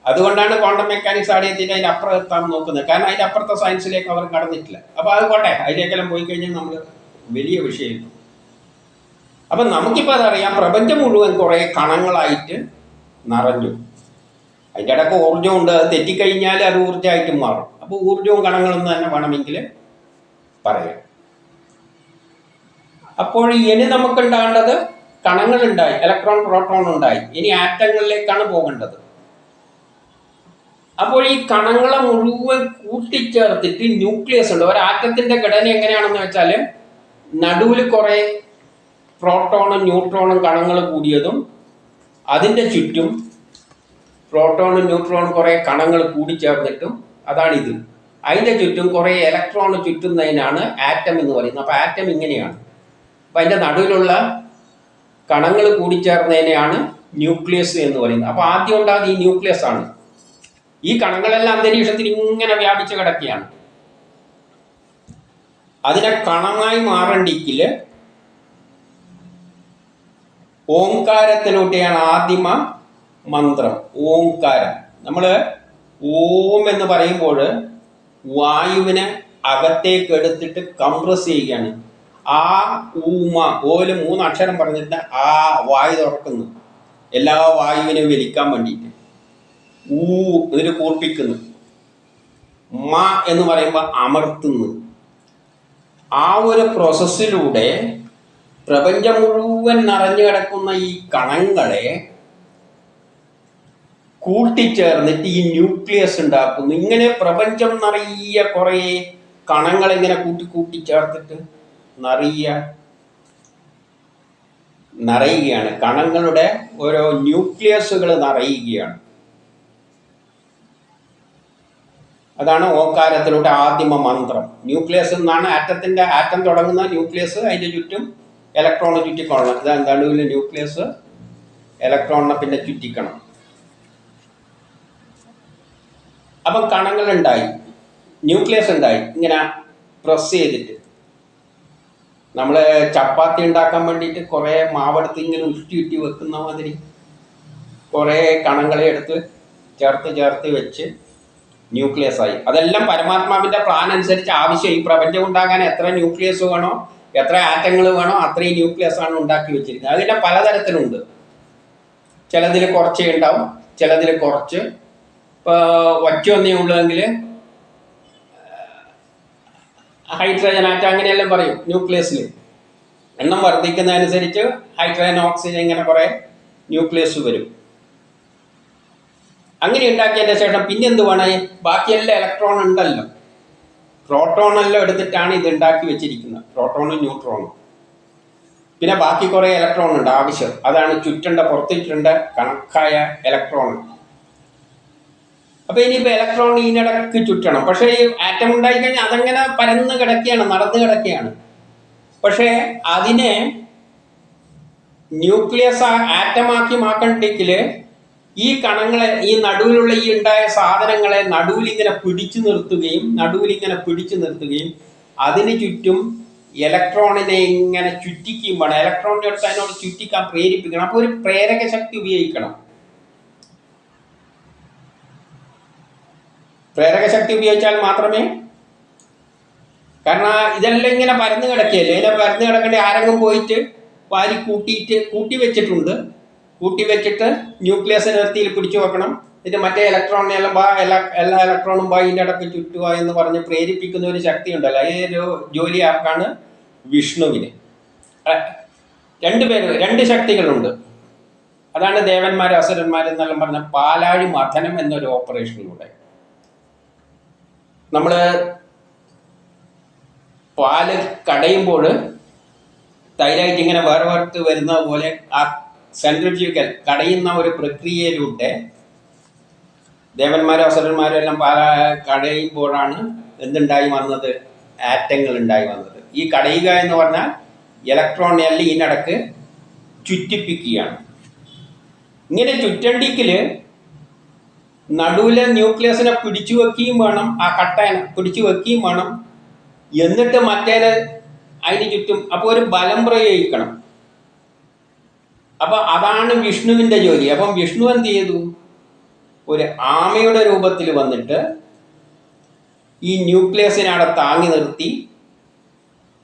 അതുകൊണ്ടാണ് ക്വാണ്ടം മെക്കാനിക്സ് ആടിയത്തിന് അതിൻ്റെ അപ്പുറം എത്താൻ നോക്കുന്നത്. കാരണം അതിൻ്റെ അപ്പുറത്തെ സയൻസിലേക്ക് അവർ കടന്നിട്ടില്ല. അപ്പൊ അത് പോട്ടെ, അതിലേക്കെല്ലാം പോയി കഴിഞ്ഞാൽ നമ്മൾ വലിയ വിഷയം. അപ്പൊ നമുക്കിപ്പോൾ അതറിയാം, പ്രപഞ്ചം മുഴുവൻ കുറേ കണങ്ങളായിട്ട് നിറഞ്ഞു. അതിൻ്റെ ഇടയ്ക്ക് ഊർജ്ജമുണ്ട്. അത് തെറ്റിക്കഴിഞ്ഞാൽ അത് ഊർജ്ജമായിട്ട് മാറും. അപ്പോൾ ഊർജ്ജവും കണങ്ങളെന്ന് തന്നെ വേണമെങ്കിൽ പറയാം. അപ്പോൾ ഇനി നമുക്കുണ്ടാകേണ്ടത്, കണങ്ങളുണ്ടായി, ഇലക്ട്രോൺ, പ്രോട്ടോൺ ഉണ്ടായി, ഇനി ആറ്റങ്ങളിലേക്കാണ് പോകേണ്ടത്. അപ്പോൾ ഈ കണങ്ങളെ മുഴുവൻ കൂട്ടിച്ചേർത്തിട്ട് ന്യൂക്ലിയസ് ഉണ്ട്. ഒരാറ്റത്തിന്റെ ഘടന എങ്ങനെയാണെന്ന് വെച്ചാൽ, നടുവിൽ കുറേ പ്രോട്ടോണും ന്യൂട്രോണും കണങ്ങൾ കൂടിയതും, അതിൻ്റെ ചുറ്റും പ്രോട്ടോണും ന്യൂട്രോണും കുറേ കണങ്ങൾ കൂടിച്ചേർന്നിട്ടും, അതാണിത്. അതിൻ്റെ ചുറ്റും കുറേ ഇലക്ട്രോൺ ചുറ്റുന്നതിനാണ് ആറ്റം എന്ന് പറയുന്നത്. അപ്പോൾ ആറ്റം ഇങ്ങനെയാണ്. അപ്പം അതിൻ്റെ നടുവിലുള്ള കണങ്ങൾ കൂടിച്ചേർന്നതിനെയാണ് ന്യൂക്ലിയസ് എന്ന് പറയുന്നത്. അപ്പോൾ ആദ്യം ഉണ്ടാകുന്നത് ഈ ന്യൂക്ലിയസ് ആണ്. ഈ കണങ്ങളെല്ലാം അന്തരീക്ഷത്തിൽ ഇങ്ങനെ വ്യാപിച്ച് കിടക്കുകയാണ്. അതിനെ കണമായി മാറണ്ടെങ്കിൽ ഓംകാരത്തിലൂടെയാണ് ആദിമ മന്ത്രം. ഓംകാരം. നമ്മൾ ഓം എന്ന് പറയുമ്പോൾ വായുവിനെ അകത്തേക്ക് എടുത്തിട്ട് കംപ്രസ് ചെയ്യുകയാണ്. ആ ഊമ, ഓല് 3 അക്ഷരം പറഞ്ഞിട്ട് ആ വായു തുറക്കുന്നു, എല്ലാ വായുവിനെയും വലിക്കാൻ വേണ്ടിയിട്ട്. ഊ ഇതിൽ കൂർപ്പിക്കുന്നു. മ എന്ന് പറയുമ്പോൾ അമർത്തുന്നു. ആ ഒരു പ്രോസസ്സിലൂടെ പ്രപഞ്ചം മുഴുവൻ നിറഞ്ഞു കിടക്കുന്ന ഈ കണങ്ങളെ കൂട്ടിച്ചേർന്നിട്ട് ഈ ന്യൂക്ലിയസ് ഉണ്ടാക്കുന്നു. ഇങ്ങനെ പ്രപഞ്ചം നിറയെ കുറേ കണങ്ങളിങ്ങനെ കൂട്ടിച്ചേർത്തിട്ട് നിറയുകയാണ്. കണങ്ങളുടെ ഓരോ ന്യൂക്ലിയസുകൾ നിറയുകയാണ്. അതാണ് ഓംകാരത്തിലൂടെ ആദിമ മന്ത്രം. ന്യൂക്ലിയസ് എന്നാണ് ആറ്റം തുടങ്ങുന്ന ന്യൂക്ലിയസ്. അതിൻ്റെ ചുറ്റും ഇലക്ട്രോണ് ചുറ്റിക്കൊള്ളണം. ഇതാണ് നടുവിൽ ന്യൂക്ലിയസ്, ഇലക്ട്രോണിനെ പിന്നെ ചുറ്റിക്കണം. അപ്പം കണങ്ങളുണ്ടായി, ന്യൂക്ലിയസ് ഉണ്ടായി. ഇങ്ങനെ പ്രസ് ചെയ്തിട്ട് നമ്മൾ ചപ്പാത്തി ഉണ്ടാക്കാൻ വേണ്ടിയിട്ട് കുറേ മാവെടുത്ത് ഇങ്ങനെ ഉരുട്ടി വെക്കുന്ന മാതിരി കുറേ കണങ്ങളെ എടുത്ത് ചേർത്ത് വെച്ച് ന്യൂക്ലിയസ് ആയി. അതെല്ലാം പരമാത്മാവിൻ്റെ പ്ലാൻ അനുസരിച്ച് ആവശ്യം. ഈ പ്രപഞ്ചം ഉണ്ടാകാൻ എത്ര ന്യൂക്ലിയസ് വേണോ, എത്ര ആറ്റങ്ങൾ വേണോ, അത്രയും ന്യൂക്ലിയസ് ആണ് ഉണ്ടാക്കി വെച്ചിരിക്കുന്നത്. അതിൻ്റെ പലതരത്തിലുണ്ട്. ചിലതിൽ കുറച്ചേ ഉണ്ടാവും, ചിലതിൽ കുറച്ച്. ഇപ്പോൾ ഒറ്റയൊന്നേ ഉള്ളതെങ്കിൽ ഹൈഡ്രജൻ ആറ്റം അങ്ങനെയെല്ലാം പറയും. ന്യൂക്ലിയസിൽ എണ്ണം വർദ്ധിക്കുന്നതനുസരിച്ച് ഹൈഡ്രജൻ, ഓക്സിജൻ, ഇങ്ങനെ കുറേ ന്യൂക്ലിയസ് വരും. അങ്ങനെ ഉണ്ടാക്കിയതിൻ്റെ ശേഷം പിന്നെ എന്ത് വേണം? ബാക്കിയെല്ലാം ഇലക്ട്രോൺ ഉണ്ടല്ലോ, പ്രോട്ടോണെല്ലാം എടുത്തിട്ടാണ് ഇത് ഉണ്ടാക്കി വെച്ചിരിക്കുന്നത്. പ്രോട്ടോണും ന്യൂട്രോണും. പിന്നെ ബാക്കി കുറേ ഇലക്ട്രോൺ ഉണ്ട് ആവശ്യം, അതാണ് ചുറ്റേണ്ട, പുറത്തിട്ടേണ്ട കണക്കായ ഇലക്ട്രോൺ. അപ്പൊ ഇനിയിപ്പോൾ ഇലക്ട്രോൺ ഇതിനിടക്ക് ചുറ്റണം. പക്ഷേ ഈ ആറ്റം ഉണ്ടായിക്കഴിഞ്ഞാൽ അതങ്ങനെ പരന്ന് കിടക്കുകയാണ്, നടന്നു കിടക്കുകയാണ്. പക്ഷേ അതിനെ ന്യൂക്ലിയസ് ആറ്റമാക്കി മാക്കണ്ടെങ്കിൽ ഈ കണങ്ങളെ, ഈ നടുവിലുള്ള ഈ ഉണ്ടായ സാധനങ്ങളെ നടുവിലിങ്ങനെ പിടിച്ചു നിർത്തുകയും അതിന് ചുറ്റും ഇലക്ട്രോണിനെ ഇങ്ങനെ ചുറ്റിക്കുമ്പോൾ, ഇലക്ട്രോണിന്റെ അടുത്ത് അതിനോട് ചുറ്റിക്കാൻ പ്രേരിപ്പിക്കണം. അപ്പോൾ ഒരു പ്രേരക ശക്തി ഉപയോഗിക്കണം. പ്രേരക ശക്തി ഉപയോഗിച്ചാൽ മാത്രമേ, കാരണം ഇതെല്ലാം ഇങ്ങനെ പരന്നു കിടക്കുകയല്ലേ, ഇതിനെ പരന്നു കിടക്കേണ്ട ആരെങ്കിലും പോയിട്ട് വാരി കൂട്ടി വെച്ചിട്ട് ന്യൂക്ലിയസ് നിർത്തിയിൽ പിടിച്ചു വെക്കണം. എന്നിട്ട് മറ്റേ ഇലക്ട്രോണിനെ എല്ലാ ഇലക്ട്രോണും ഇതിൻ്റെ ഇടയ്ക്ക് ചുറ്റുക എന്ന് പറഞ്ഞ് പ്രേരിപ്പിക്കുന്ന ഒരു ശക്തി ഉണ്ടല്ലോ, ഈ ഒരു ജോലി ആർക്കാണ്? വിഷ്ണുവിന്. രണ്ട് ശക്തികളുണ്ട്. അതാണ് ദേവന്മാർ അസുരന്മാർ എന്നെല്ലാം പറഞ്ഞ പാലാഴി മഥനം എന്നൊരു ഓപ്പറേഷനിലൂടെ നമ്മൾ പാല് കടയുമ്പോൾ തൈരായിട്ട് ഇങ്ങനെ വേറെ വരുന്നത് പോലെ ആ സെൻട്രിഫ്യൂഗൽ കടയുന്ന ഒരു പ്രക്രിയയിലൂടെ ദേവന്മാരും അസുരന്മാരും എല്ലാം കടയുമ്പോഴാണ് എന്തുണ്ടായി വന്നത്? ആറ്റങ്ങൾ ഉണ്ടായി വന്നത്. ഈ കടയുക എന്ന് പറഞ്ഞാൽ ഇലക്ട്രോണെല്ലാം ഇതിനിടക്ക് ചുറ്റിപ്പിക്കുകയാണ്. ഇങ്ങനെ ചുറ്റണ്ടിക്കൽ നടുവിലെ ന്യൂക്ലിയസിനെ പിടിച്ചു വെക്കുകയും വേണം, ആ കട്ടേനെ പിടിച്ചു വെക്കുകയും വേണം. എന്നിട്ട് മറ്റേനെ അതിന് ചുറ്റും അപ്പോൾ ഒരു ബലം പ്രയോഗിക്കണം. അപ്പം അതാണ് വിഷ്ണുവിൻ്റെ ജോലി. അപ്പം വിഷ്ണു എന്ത് ചെയ്തു? ഒരു ആമയുടെ രൂപത്തിൽ വന്നിട്ട് ഈ ന്യൂക്ലിയസിനെ അവിടെ താങ്ങി നിർത്തി.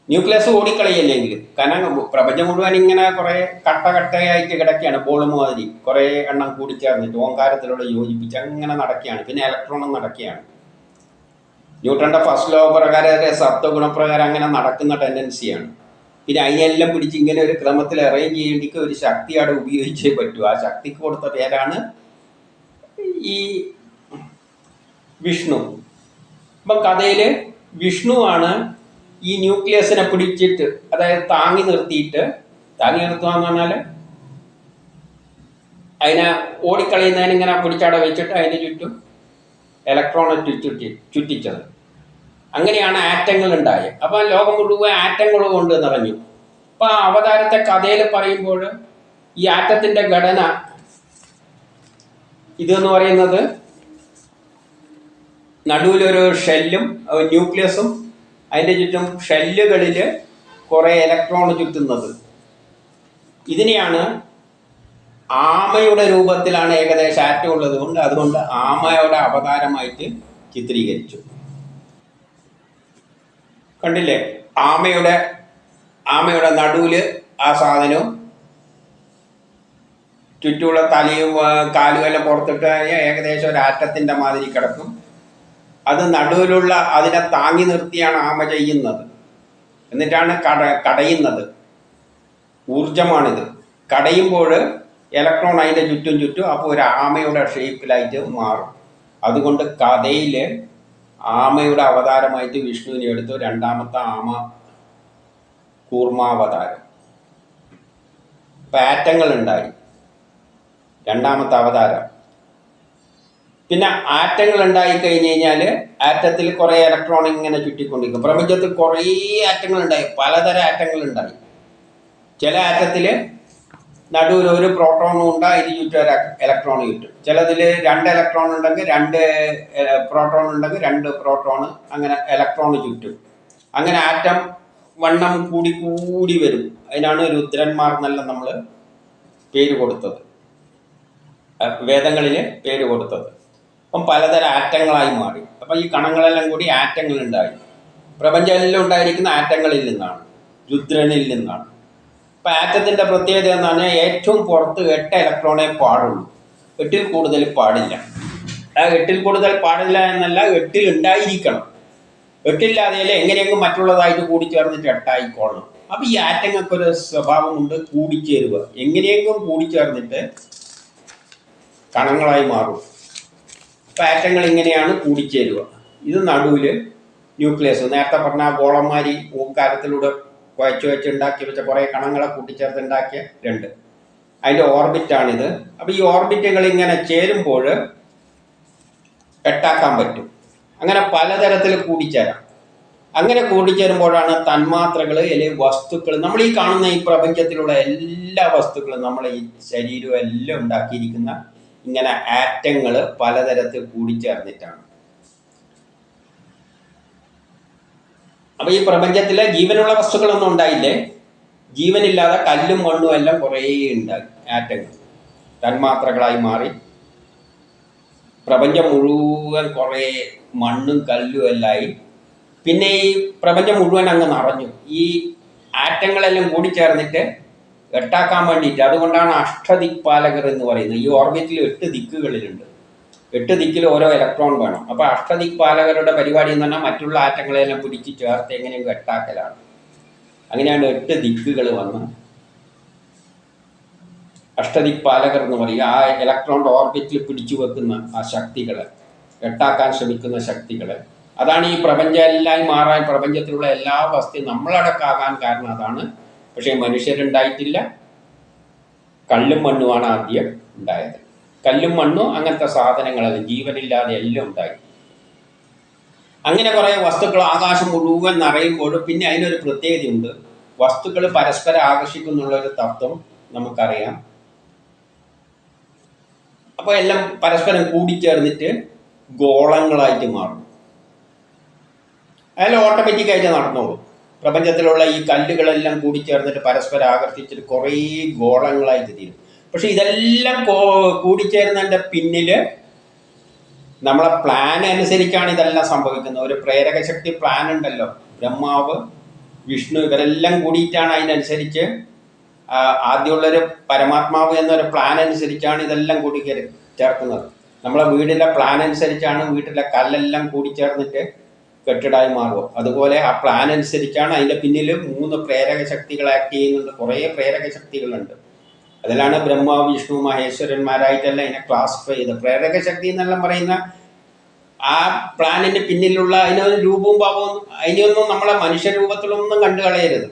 ന്യൂക്ലിയസ് ഓടിക്കളയല്ലെങ്കിൽ, കാരണം പ്രപഞ്ചം മുഴുവൻ ഇങ്ങനെ കുറേ കട്ടയായിട്ട് കിടക്കുകയാണ്, ബോൾ മാതിരി കുറേ എണ്ണം കൂടിച്ചേർന്നിട്ട് ഓങ്കാരത്തിലൂടെ യോജിപ്പിച്ച് അങ്ങനെ നടക്കുകയാണ്. പിന്നെ ഇലക്ട്രോണും നടക്കുകയാണ്. ന്യൂട്ടന്റെ ഫസ്റ്റ് ലോ പ്രകാരം, സത്വഗുണപ്രകാരം അങ്ങനെ നടക്കുന്ന ടെൻഡൻസിയാണ്. പിന്നെ അതിനെല്ലാം പിടിച്ച് ഇങ്ങനെ ഒരു ക്രമത്തിൽ അറേഞ്ച് ചെയ്യേണ്ടിക്ക് ഒരു ശക്തി അവിടെ ഉപയോഗിച്ചേ പറ്റൂ. ആ ശക്തിക്ക് കൊടുത്ത പേരാണ് ഈ വിഷ്ണു. അപ്പം കഥയിൽ വിഷ്ണുവാണ് ഈ ന്യൂക്ലിയസിനെ പിടിച്ചിട്ട്, അതായത് താങ്ങി നിർത്തുക എന്ന് പറഞ്ഞാൽ അതിനെ ഓടിക്കളയുന്നതിനിങ്ങനെ പിടിച്ചവിടെ വെച്ചിട്ട് അതിന് ചുറ്റും ഇലക്ട്രോണെ ചുറ്റിച്ചത്. അങ്ങനെയാണ് ആറ്റങ്ങൾ ഉണ്ടായത്. അപ്പം ലോകം മുഴുവൻ ആറ്റങ്ങൾ കൊണ്ട് നിറഞ്ഞു. അപ്പം ആ അവതാരത്തെ കഥയിൽ പറയുമ്പോൾ ഈ ആറ്റത്തിൻ്റെ ഘടന ഇതെന്ന് പറയുന്നത് നടുവിലൊരു ഷെല്ലും ന്യൂക്ലിയസും അതിൻ്റെ ചുറ്റും ഷെല്ലുകളിൽ കുറേ ഇലക്ട്രോൺ ചുറ്റുന്നത്. ഇതിനെയാണ് ആമയുടെ രൂപത്തിലാണ് ഏകദേശം ആറ്റം ഉള്ളത് കൊണ്ട് അതുകൊണ്ട് ആമയുടെ അവതാരമായിട്ട് ചിത്രീകരിച്ചു. കണ്ടില്ലേ? ആമയുടെ നടുവിൽ ആ സാധനവും ചുറ്റുമുള്ള തലയും കാലും എല്ലാം പുറത്തിട്ട് ഏകദേശം ഒരു ആറ്റത്തിൻ്റെ മാതിരി കിടക്കും. അത് നടുവിലുള്ള അതിനെ താങ്ങി നിർത്തിയാണ് ആമ ചെയ്യുന്നത്. എന്നിട്ടാണ് കടയുന്നത്. ഊർജമാണിത്. കടയുമ്പോൾ ഇലക്ട്രോൺ അതിൻ്റെ ചുറ്റും അപ്പോൾ ഒരു ആമയുടെ ഷേപ്പിലായിട്ട് മാറും. അതുകൊണ്ട് കഥയിൽ ആമയുടെ അവതാരമായിട്ട് വിഷ്ണുവിനെ എടുത്തു. രണ്ടാമത്തെ ആമ കൂർമാവതാരം. ആറ്റങ്ങൾ ഉണ്ടായി, രണ്ടാമത്തെ അവതാരം. പിന്നെ ആറ്റങ്ങൾ ഉണ്ടായി കഴിഞ്ഞ് കഴിഞ്ഞാൽ ആറ്റത്തിൽ കുറേ ഇലക്ട്രോൺ ഇങ്ങനെ ചുറ്റിക്കൊണ്ടിരിക്കും. പ്രപഞ്ചത്തിൽ കുറേ ആറ്റങ്ങൾ ഉണ്ടായി, പലതരം ആറ്റങ്ങൾ ഉണ്ടായി. ചില ആറ്റത്തിൽ നടുവിൽ ഒരു പ്രോട്ടോണും ഉണ്ട്, അതിന് ചുറ്റും ഒരു ഇലക്ട്രോൺ ചുറ്റും. ചിലതിൽ 2 ഇലക്ട്രോൺ ഉണ്ടെങ്കിൽ 2 പ്രോട്ടോൺ ഉണ്ടെങ്കിൽ 2 പ്രോട്ടോൺ, അങ്ങനെ ഇലക്ട്രോൺ ചുറ്റും. അങ്ങനെ ആറ്റം വണ്ണം കൂടി വരും. അതിനാണ് രുദ്രന്മാർ എന്നെല്ലാം നമ്മൾ പേര് കൊടുത്തത്, വേദങ്ങളിൽ പേര് കൊടുത്തത്. അപ്പം പലതരം ആറ്റങ്ങളായി മാറി. അപ്പം ഈ കണങ്ങളെല്ലാം കൂടി ആറ്റങ്ങളുണ്ടായി. പ്രപഞ്ചമെല്ലാം ഉണ്ടായിരിക്കുന്ന ആറ്റങ്ങളിൽ നിന്നാണ്, രുദ്രനിൽ നിന്നാണ്. അപ്പം ആറ്റത്തിൻ്റെ പ്രത്യേകത എന്ന് പറഞ്ഞാൽ ഏറ്റവും പുറത്ത് 8 ഇലക്ട്രോണേ പാടുള്ളൂ, 8-ൽ കൂടുതൽ പാടില്ല. ആ 8-ൽ കൂടുതൽ പാടില്ല എന്നല്ല, 8-ൽ ഉണ്ടായിരിക്കണം. 8-ഇല്ലാതെയല്ലേ എങ്ങനെയെങ്കിലും മറ്റുള്ളതായിട്ട് കൂടിച്ചേർന്നിട്ട് 8 ആയിക്കോളണം. അപ്പം ഈ ആറ്റങ്ങൾക്കൊരു സ്വഭാവമുണ്ട്, കൂടിച്ചേരുക. എങ്ങനെയെങ്കിലും കൂടിച്ചേർന്നിട്ട് കണങ്ങളായി മാറും. അപ്പം ആറ്റങ്ങൾ ഇങ്ങനെയാണ് കൂടിച്ചേരുക. ഇത് നടുവിൽ ന്യൂക്ലിയസ്, നേരത്തെ പറഞ്ഞ ഗോളന്മാരി ഓങ്കാരത്തിലൂടെ കുഴച്ച് വെച്ച് ഉണ്ടാക്കി വെച്ച കുറേ കണങ്ങളെ കൂട്ടിച്ചേർത്ത് ഉണ്ടാക്കിയ രണ്ട്, അതിൻ്റെ ഓർബിറ്റാണിത്. അപ്പോൾ ഈ ഓർബിറ്റുകൾ ഇങ്ങനെ ചേരുമ്പോൾ എട്ടാക്കാൻ പറ്റും. അങ്ങനെ പലതരത്തിൽ കൂടിച്ചേരാം. അങ്ങനെ കൂടിച്ചേരുമ്പോഴാണ് തന്മാത്രകൾ അല്ലെങ്കിൽ വസ്തുക്കൾ, നമ്മൾ ഈ കാണുന്ന ഈ പ്രപഞ്ചത്തിലുള്ള എല്ലാ വസ്തുക്കളും, നമ്മളെ ഈ ശരീരവും എല്ലാം ഉണ്ടാക്കിയിരിക്കുന്ന ഇങ്ങനെ ആറ്റങ്ങൾ പലതരത്തിൽ കൂടിച്ചേർന്നിട്ടാണ്. അപ്പോൾ ഈ പ്രപഞ്ചത്തിലെ ജീവനുള്ള വസ്തുക്കളൊന്നും ഉണ്ടായില്ലേ, ജീവനില്ലാതെ കല്ലും മണ്ണും എല്ലാം കുറേ ഉണ്ടായി, ആറ്റങ്ങൾ തന്മാത്രകളായി മാറി പ്രപഞ്ചം മുഴുവൻ കുറേ മണ്ണും കല്ലും എല്ലായി. പിന്നെ ഈ പ്രപഞ്ചം മുഴുവൻ അങ്ങ് നിറഞ്ഞു. ഈ ആറ്റങ്ങളെല്ലാം കൂടിച്ചേർന്നിട്ട് എട്ടാക്കാൻ വേണ്ടിയിട്ട്, അതുകൊണ്ടാണ് അഷ്ടദിക്പാലകർ എന്ന് പറയുന്നത്. ഈ ഓർബിറ്റിൽ 8 ദിക്കുകളിലുണ്ട്. 8 ദിക്കിൽ ഓരോ ഇലക്ട്രോൺ വേണം. അപ്പോൾ അഷ്ടദിക്പാലകരുടെ പരിപാടി എന്ന് പറഞ്ഞാൽ മറ്റുള്ള ആറ്റങ്ങളെല്ലാം പിടിച്ച് ചേർത്ത് എങ്ങനെയും എട്ടാക്കലാണ്. അങ്ങനെയാണ് 8 ദിക്കുകൾ വന്ന് അഷ്ടദിക്പാലകർ എന്ന് പറയും. ആ ഇലക്ട്രോണിൻ്റെ ഓർബിറ്റിൽ പിടിച്ചു വെക്കുന്ന ആ ശക്തികളെ, എട്ടാക്കാൻ ശ്രമിക്കുന്ന ശക്തികളെ, അതാണ് ഈ പ്രപഞ്ചം എല്ലാം മാറാൻ, പ്രപഞ്ചത്തിലുള്ള എല്ലാ വസ്തുവും നമ്മളടക്കാകാൻ കാരണം അതാണ്. പക്ഷേ മനുഷ്യരുണ്ടായിട്ടില്ല. കല്ലും മണ്ണുമാണ് ആദ്യം ഉണ്ടായത്. കല്ലും മണ്ണും അങ്ങനത്തെ സാധനങ്ങളെല്ലാം ജീവനില്ലാതെ എല്ലാം ഉണ്ടായി. അങ്ങനെ കുറേ വസ്തുക്കൾ ആകാശം മുഴുവൻ നിറയുമ്പോൾ പിന്നെ അതിനൊരു പ്രത്യേകതയുണ്ട്. വസ്തുക്കൾ പരസ്പരം ആകർഷിക്കുന്നുള്ളൊരു തത്വം നമുക്കറിയാം. അപ്പോൾ എല്ലാം പരസ്പരം കൂടിച്ചേർന്നിട്ട് ഗോളങ്ങളായിട്ട് മാറും. അതെല്ലാം ഓട്ടോമാറ്റിക്കായിട്ട് നടന്നോളൂ. പ്രപഞ്ചത്തിലുള്ള ഈ കല്ലുകളെല്ലാം കൂടിച്ചേർന്നിട്ട് പരസ്പരം ആകർഷിച്ചിട്ട് കുറേ ഗോളങ്ങളായിട്ട് തീരും. പക്ഷെ ഇതെല്ലാം കൂടിച്ചേരുന്നതിൻ്റെ പിന്നിൽ നമ്മളെ പ്ലാൻ അനുസരിച്ചാണ് ഇതെല്ലാം സംഭവിക്കുന്നത്. ഒരു പ്രേരക ശക്തി പ്ലാൻ ഉണ്ടല്ലോ, ബ്രഹ്മാവ് വിഷ്ണു ഇവരെല്ലാം കൂടിയിട്ടാണ് അതിനനുസരിച്ച് ആദ്യമുള്ളൊരു പരമാത്മാവ് എന്നൊരു പ്ലാൻ അനുസരിച്ചാണ് ഇതെല്ലാം കൂടി ചേർക്കുന്നത്. നമ്മളെ വീടിലെ പ്ലാൻ അനുസരിച്ചാണ് വീട്ടിലെ കല്ലെല്ലാം കൂടിച്ചേർന്നിട്ട് കെട്ടിടമായി മാറുക. അതുപോലെ ആ പ്ലാൻ അനുസരിച്ചാണ് അതിൻ്റെ പിന്നിൽ 3 പ്രേരക ശക്തികൾ ആക്ട് ചെയ്യുന്നുണ്ട്. കുറേ പ്രേരക ശക്തികളുണ്ട്. അതിലാണ് ബ്രഹ്മാവ് വിഷ്ണു മഹേശ്വരന്മാരായിട്ടെല്ലാം ഇതിനെ ക്ലാസിഫൈ ചെയ്ത്. പ്രേരക ശക്തി എന്നെല്ലാം പറയുന്ന ആ പ്ലാനിന് പിന്നിലുള്ള അതിനൊരു രൂപവും ഭാവവും, അതിനൊന്നും നമ്മളെ മനുഷ്യരൂപത്തിലൊന്നും കണ്ടു കളയരുത്.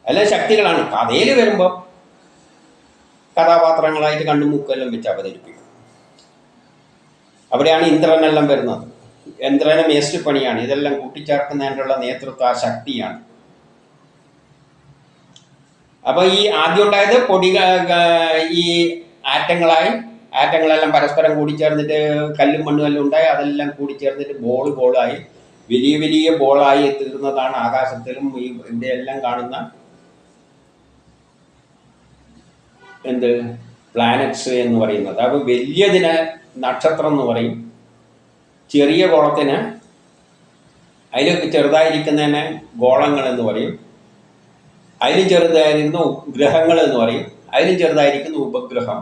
എല്ലാം ശക്തികളാണ്. കഥയിൽ വരുമ്പോൾ കഥാപാത്രങ്ങളായിട്ട് കണ്ണും മൂക്കെല്ലാം വെച്ച് അവതരിപ്പിക്കും. അവിടെയാണ് ഇന്ദ്രനെല്ലാം വരുന്നത്. ഇന്ദ്രന് മേസ്റ്റിപ്പണിയാണ്. ഇതെല്ലാം കൂട്ടിച്ചേർക്കുന്നതിനുള്ള നേതൃത്വ ആ ശക്തിയാണ്. അപ്പോൾ ഈ ആദ്യം ഉണ്ടായത് ഈ ആറ്റങ്ങളെല്ലാം പരസ്പരം കൂടിച്ചേർന്നിട്ട് കല്ലും മണ്ണും എല്ലാം ഉണ്ടായി. അതെല്ലാം കൂടിച്ചേർന്നിട്ട് ബോളായി വലിയ വലിയ ബോളായി തീർന്നതാണ് ആകാശത്തിലും ഇവിടെ എല്ലാം കാണുന്ന പ്ലാനറ്റ്സ് എന്ന് പറയുന്നത്. അപ്പോൾ വലിയതിന് നക്ഷത്രം എന്ന് പറയും, ചെറിയ ഗോളത്തിന് അതിലൊക്കെ ചെറുതായിരിക്കുന്നതിനെ ഗോളങ്ങൾ എന്ന് പറയും, അതിലും ചെറുതായിരിക്കുന്ന ഗ്രഹങ്ങൾ എന്ന് പറയും, അതിലും ചെറുതായിരിക്കുന്ന ഉപഗ്രഹം.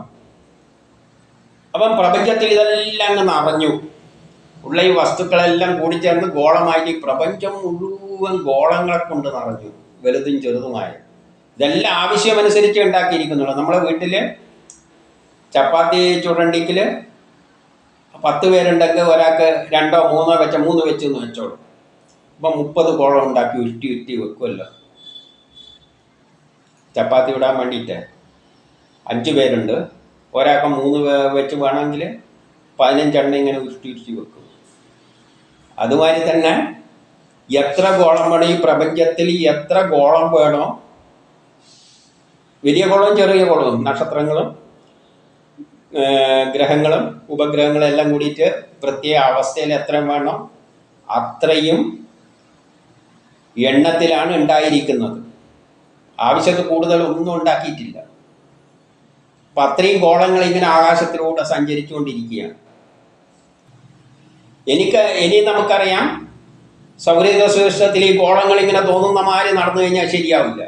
അപ്പം പ്രപഞ്ചത്തിൽ ഇതെല്ലാം അങ്ങ് നിറഞ്ഞു. ഉള്ള ഈ വസ്തുക്കളെല്ലാം കൂടിച്ചേർന്ന് ഗോളമായിട്ട് ഈ പ്രപഞ്ചം മുഴുവൻ ഗോളങ്ങളെ കൊണ്ട് നിറഞ്ഞു, വലുതും ചെറുതുമായ. ഇതെല്ലാം ആവശ്യമനുസരിച്ച് ഉണ്ടാക്കിയിരിക്കുന്നുള്ളൂ. നമ്മളെ വീട്ടിൽ ചപ്പാത്തി ചുടണ്ടിക്കിൽ 10 പേരുണ്ടെങ്കിൽ ഒരാൾക്ക് 2 or 3 വെച്ച 3 വെച്ചെന്ന് വെച്ചോളൂ. അപ്പം 30 ഗോളം ഉണ്ടാക്കി ഉരുട്ടി വെക്കുമല്ലോ. ചപ്പാത്തി ഇടാൻ വേണ്ടിയിട്ട് 5 പേരുണ്ട്, ഒരാൾക്ക് 3 വെച്ച് വേണമെങ്കിൽ 15 എണ്ണം ഇങ്ങനെ ഉരുട്ടി വെക്കും. അതുമാതിരി തന്നെ എത്ര ഗോളം വേണം ഈ പ്രപഞ്ചത്തിൽ, എത്ര ഗോളം വേണോ, വലിയ ഗോളവും ചെറിയ ഗോളവും നക്ഷത്രങ്ങളും ഗ്രഹങ്ങളും ഉപഗ്രഹങ്ങളും എല്ലാം കൂടിയിട്ട് പ്രത്യേക അവസ്ഥയിൽ എത്ര വേണോ അത്രയും എണ്ണത്തിലാണ് ഉണ്ടായിരിക്കുന്നത്. ആവശ്യത്തിൽ കൂടുതൽ ഒന്നും ഉണ്ടാക്കിയിട്ടില്ല. അപ്പം അത്രയും ഗോളങ്ങൾ ഇങ്ങനെ ആകാശത്തിലൂടെ സഞ്ചരിച്ചുകൊണ്ടിരിക്കുകയാണ്. ഇനി നമുക്കറിയാം, സൗരയൂഥ സിസ്റ്റത്തിൽ ഈ ഗോളങ്ങൾ ഇങ്ങനെ തോന്നുന്ന മാതിരി നടന്നു കഴിഞ്ഞാൽ ശരിയാവില്ല.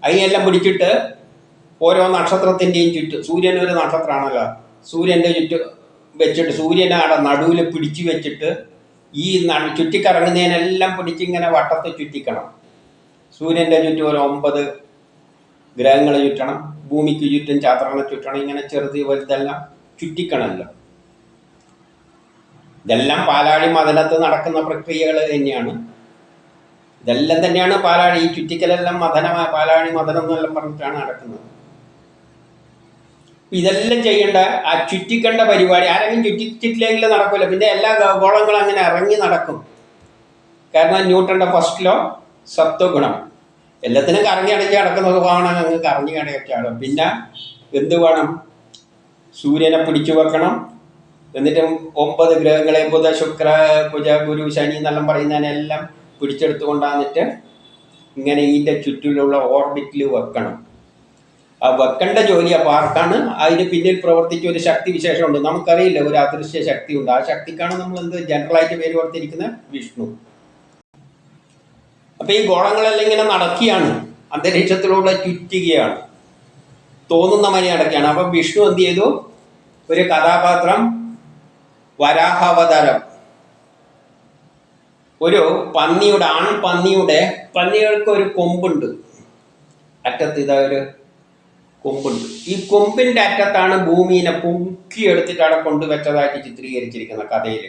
അതിനെല്ലാം പിടിച്ചിട്ട് ഓരോ നക്ഷത്രത്തിൻ്റെയും ചുറ്റും, സൂര്യൻ ഒരു നക്ഷത്രമാണല്ലോ, സൂര്യൻ്റെ ചുറ്റും വെച്ചിട്ട് സൂര്യനെ അവിടെ നടുവിൽ പിടിച്ചു വെച്ചിട്ട് ഈ ചുറ്റിക്കറങ്ങുന്നതിനെല്ലാം പിടിച്ചിങ്ങനെ വട്ടത്ത് ചുറ്റിക്കണം. സൂര്യൻ്റെ ചുറ്റും ഒരു 9 ഗ്രഹങ്ങൾ ചുറ്റണം, ഭൂമിക്ക് ചുറ്റും ചാന്ദ്രനെ ചുറ്റണം. ഇങ്ങനെ ചെറുത് വലുതെല്ലാം ചുറ്റിക്കണമല്ലോ. ഇതെല്ലാം പാലാഴി മദനത്ത് നടക്കുന്ന പ്രക്രിയകൾ തന്നെയാണ്. ഇതെല്ലാം തന്നെയാണ് പാലാഴി. ഈ ചുറ്റിക്കലെല്ലാം മഥനമായ പാലാഴി മഥനം എന്നെല്ലാം പറഞ്ഞിട്ടാണ് നടക്കുന്നത്. ഇതെല്ലാം ചെയ്യേണ്ട ആ ചുറ്റിക്കേണ്ട പരിപാടി ആരെങ്കിലും ചുറ്റിച്ചിട്ടില്ലെങ്കിൽ നടക്കില്ല. പിന്നെ എല്ലാ ഗോളങ്ങളും അങ്ങനെ ഇറങ്ങി നടക്കും. കാരണം ന്യൂട്ടന്റെ ഫസ്റ്റ് ലോ സത്വഗുണം. എല്ലാത്തിനും കറങ്ങി അടക്കി നടക്കുന്ന സ്വഭാവമാണ്. അങ്ങ് കറങ്ങി അടച്ചാണ്. പിന്നെ എന്ത് വേണം? സൂര്യനെ പിടിച്ചു വെക്കണം. എന്നിട്ട് 9 ഗ്രഹങ്ങളെ ബുധ ശുക്ര കുജ ഗുരു ശനി എന്നെല്ലാം പറയുന്നതിനെല്ലാം പിടിച്ചെടുത്തു കൊണ്ടാന്നിട്ട് ഇങ്ങനെ ഇതിൻ്റെ ചുറ്റിലുള്ള ഓർബിറ്റിൽ വെക്കണം. ആ വെക്കേണ്ട ജോലി അപ്പോൾ ആർക്കാണ്? അതിന് പിന്നിൽ പ്രവർത്തിച്ച ഒരു ശക്തി വിശേഷമുണ്ട്. നമുക്കറിയില്ല, ഒരു അദൃശ്യ ശക്തി ഉണ്ട്. ആ ശക്തിക്കാണ് നമ്മൾ ജനറലായിട്ട് പേര് കൊടുത്തിരിക്കുന്ന വിഷ്ണു. അപ്പൊ ഈ ഗോളങ്ങളെല്ലാം ഇങ്ങനെ നടക്കുകയാണ്, അന്തരീക്ഷത്തിലൂടെ ചുറ്റുകയാണ്, തോന്നുന്ന മതി നടക്കുകയാണ്. അപ്പൊ വിഷ്ണു എന്ത് ചെയ്തു? ഒരു കഥാപാത്രം വരാഹാവതാരം, ഒരു പന്നിയുടെ പന്നികൾക്ക് ഒരു കൊമ്പുണ്ട്, അറ്റത്ത് ഇതാ ഒരു കൊമ്പുണ്ട്. ഈ കൊമ്പിന്റെ അറ്റത്താണ് ഭൂമിനെ പൊക്കിയെടുത്തിട്ട് അവിടെ കൊണ്ടുവച്ചതായിട്ട് ചിത്രീകരിച്ചിരിക്കുന്ന കഥയിൽ.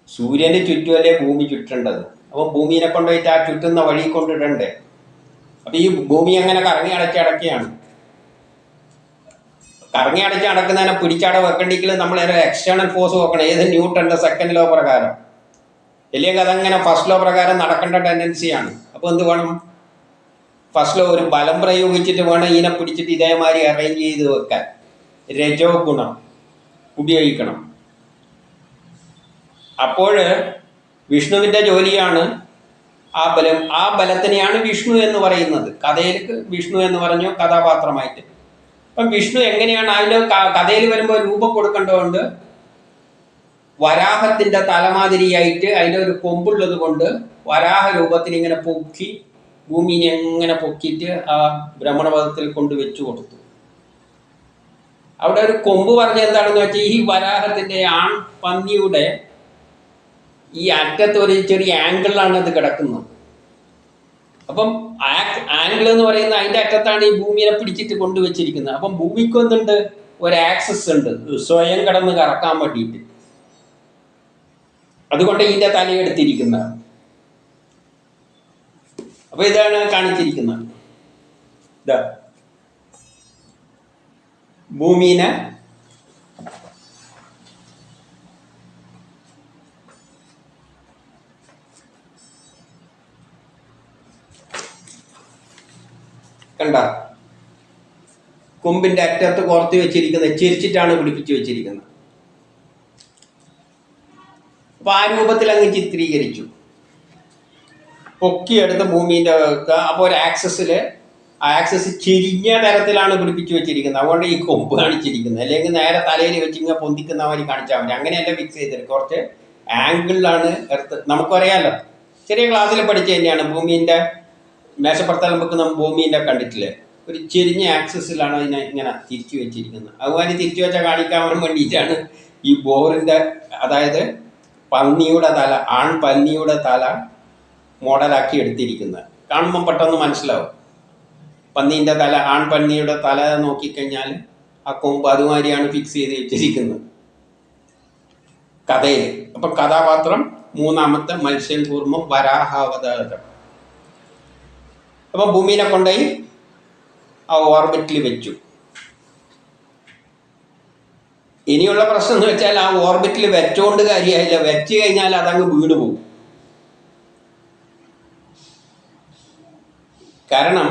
സൂര്യന് ചുറ്റുമല്ലേ ഭൂമി ചുറ്റേണ്ടത്. അപ്പം ഭൂമിനെ കൊണ്ടുപോയിട്ട് ആ ചുറ്റുന്ന വഴി കൊണ്ടിടണ്ടേ. അപ്പൊ ഈ ഭൂമി അങ്ങനെ കറങ്ങി അടച്ചടക്കുകയാണ്. കറങ്ങി അടച്ച് അടക്കുന്നതിനെ പിടിച്ചവിടെ വെക്കണ്ടെങ്കിൽ നമ്മൾ എക്സ്റ്റേണൽ ഫോഴ്സ് വെക്കണം. ഏത്? ന്യൂട്ടന്റെ സെക്കൻഡ് ലോ പ്രകാരം. ഇല്ലെങ്കിൽ അതങ്ങനെ ഫസ്റ്റ് ലോ പ്രകാരം നടക്കേണ്ട ടെൻഡൻസിയാണ്. അപ്പൊ എന്ത് വേണം? ഫസ്റ്റ് ലോ ഒരു ബലം പ്രയോഗിച്ചിട്ട് വേണം ഇതിനെ പിടിച്ചിട്ട് ഇതേമാതിരി അറേഞ്ച് ചെയ്ത് വെക്കാൻ. രജോ ഗുണം ഉപയോഗിക്കണം. അപ്പോൾ വിഷ്ണുവിന്റെ ജോലിയാണ് ആ ബലം. ആ ബലത്തിനെയാണ് വിഷ്ണു എന്ന് പറയുന്നത്. കഥയിൽ വിഷ്ണു എന്ന് പറഞ്ഞു കഥാപാത്രമായിട്ട്. അപ്പം വിഷ്ണു എങ്ങനെയാണ് അതിൽ കഥയിൽ വരുമ്പോൾ രൂപം കൊടുക്കേണ്ടതുകൊണ്ട് വരാഹത്തിന്റെ തലമാതിരിയായിട്ട് അതിലൊരു കൊമ്പുള്ളത് കൊണ്ട് വരാഹ രൂപത്തിൽ ഇങ്ങനെ പൊക്കി ഭൂമിനെ എങ്ങനെ പൊക്കിയിട്ട് ആ ഭ്രമണപഥത്തിൽ കൊണ്ട് വെച്ചു കൊടുത്തു. അവിടെ ഒരു കൊമ്പ് പറഞ്ഞ എന്താണെന്ന് വെച്ചാൽ ഈ വരാഹത്തിന്റെ പന്നിയുടെ ഈ അറ്റത്ത് ഒരു ചെറിയ ആംഗിളിലാണ് അത് കിടക്കുന്നത്. അപ്പം ആംഗിൾ എന്ന് പറയുന്ന അതിന്റെ അറ്റത്താണ് ഈ ഭൂമിയെ പിടിച്ചിട്ട് കൊണ്ടുവച്ചിരിക്കുന്നത്. അപ്പം ഭൂമിക്ക് എന്തുണ്ട്? ഒരു ആക്സസ് ഉണ്ട് സ്വയം കിടന്ന് കറക്കാൻ വേണ്ടിയിട്ട്. അതുകൊണ്ട് ഇതിന്റെ തലയെടുത്തിരിക്കുന്നതാണ്. അപ്പൊ ഇതാണ് കാണിച്ചിരിക്കുന്നത്. ഇതാ ഭൂമിനെ കണ്ട, കൊമ്പിന്റെ അറ്റത്ത് കോർത്തി വെച്ചിരിക്കുന്നത്, ചിരിച്ചിട്ടാണ് പിടിപ്പിച്ചു വെച്ചിരിക്കുന്നത്. അപ്പൊ ആ രൂപത്തിൽ അങ്ങ് ചിത്രീകരിച്ചു, പൊക്കിയെടുത്ത് ഭൂമിന്റെ. അപ്പോൾ ഒരു ആക്സസ് ചെരിഞ്ഞ തരത്തിലാണ് പിടിപ്പിച്ചു വെച്ചിരിക്കുന്നത്. അതുകൊണ്ട് ഈ കൊമ്പ് കാണിച്ചിരിക്കുന്നത്. അല്ലെങ്കിൽ നേരെ തലയിൽ വെച്ച് ഇങ്ങനെ പൊന്തിക്കുന്ന മാതിരി കാണിച്ചാൽ മതി. അങ്ങനെയല്ല ഫിക്സ് ചെയ്തത്. കുറച്ച് ആംഗിളിലാണ് എർത്ത്. നമുക്കറിയാലോ, ചെറിയ ക്ലാസ്സിൽ പഠിച്ചു തന്നെയാണ്. ഭൂമിന്റെ മേശപ്പുറത്തെല്ലാം വെക്കുന്ന ഭൂമിന്റെ കണ്ടിട്ടില്ലേ? ഒരു ചെരിഞ്ഞ ആക്സസിലാണ് അതിനെ ഇങ്ങനെ തിരിച്ചു വെച്ചിരിക്കുന്നത്. അതുപോലെ തിരിച്ചു വെച്ചാൽ കാണിക്കാൻ വേണ്ടിയിട്ടാണ് ഈ ബോറിന്റെ, അതായത് പന്നിയുടെ തല, പന്നിയുടെ തല മോഡലാക്കി എടുത്തിരിക്കുന്നത്. കാണുമ്പം പെട്ടെന്ന് മനസ്സിലാവും. പന്നീൻ്റെ തല, പന്നിയുടെ തല നോക്കിക്കഴിഞ്ഞാൽ ആ കൊമ്പ് അതുമാതിരിയാണ് ഫിക്സ് ചെയ്ത് വെച്ചിരിക്കുന്നത് കഥയിൽ. അപ്പം കഥാപാത്രം മൂന്നാമത്തെ മത്സ്യം കൂർമ്മം വരാഹാവതാരം. അപ്പം ഭൂമിനെ കൊണ്ടുപോയി ആ ഓർബിറ്റിൽ വെച്ചു. ഇനിയുള്ള പ്രശ്നം എന്ന് വെച്ചാൽ ആ ഓർബിറ്റിൽ വെച്ചുകൊണ്ട് കാര്യമായില്ല. വെച്ച് കഴിഞ്ഞാൽ അതങ്ങ് വീണ് പോകും. കാരണം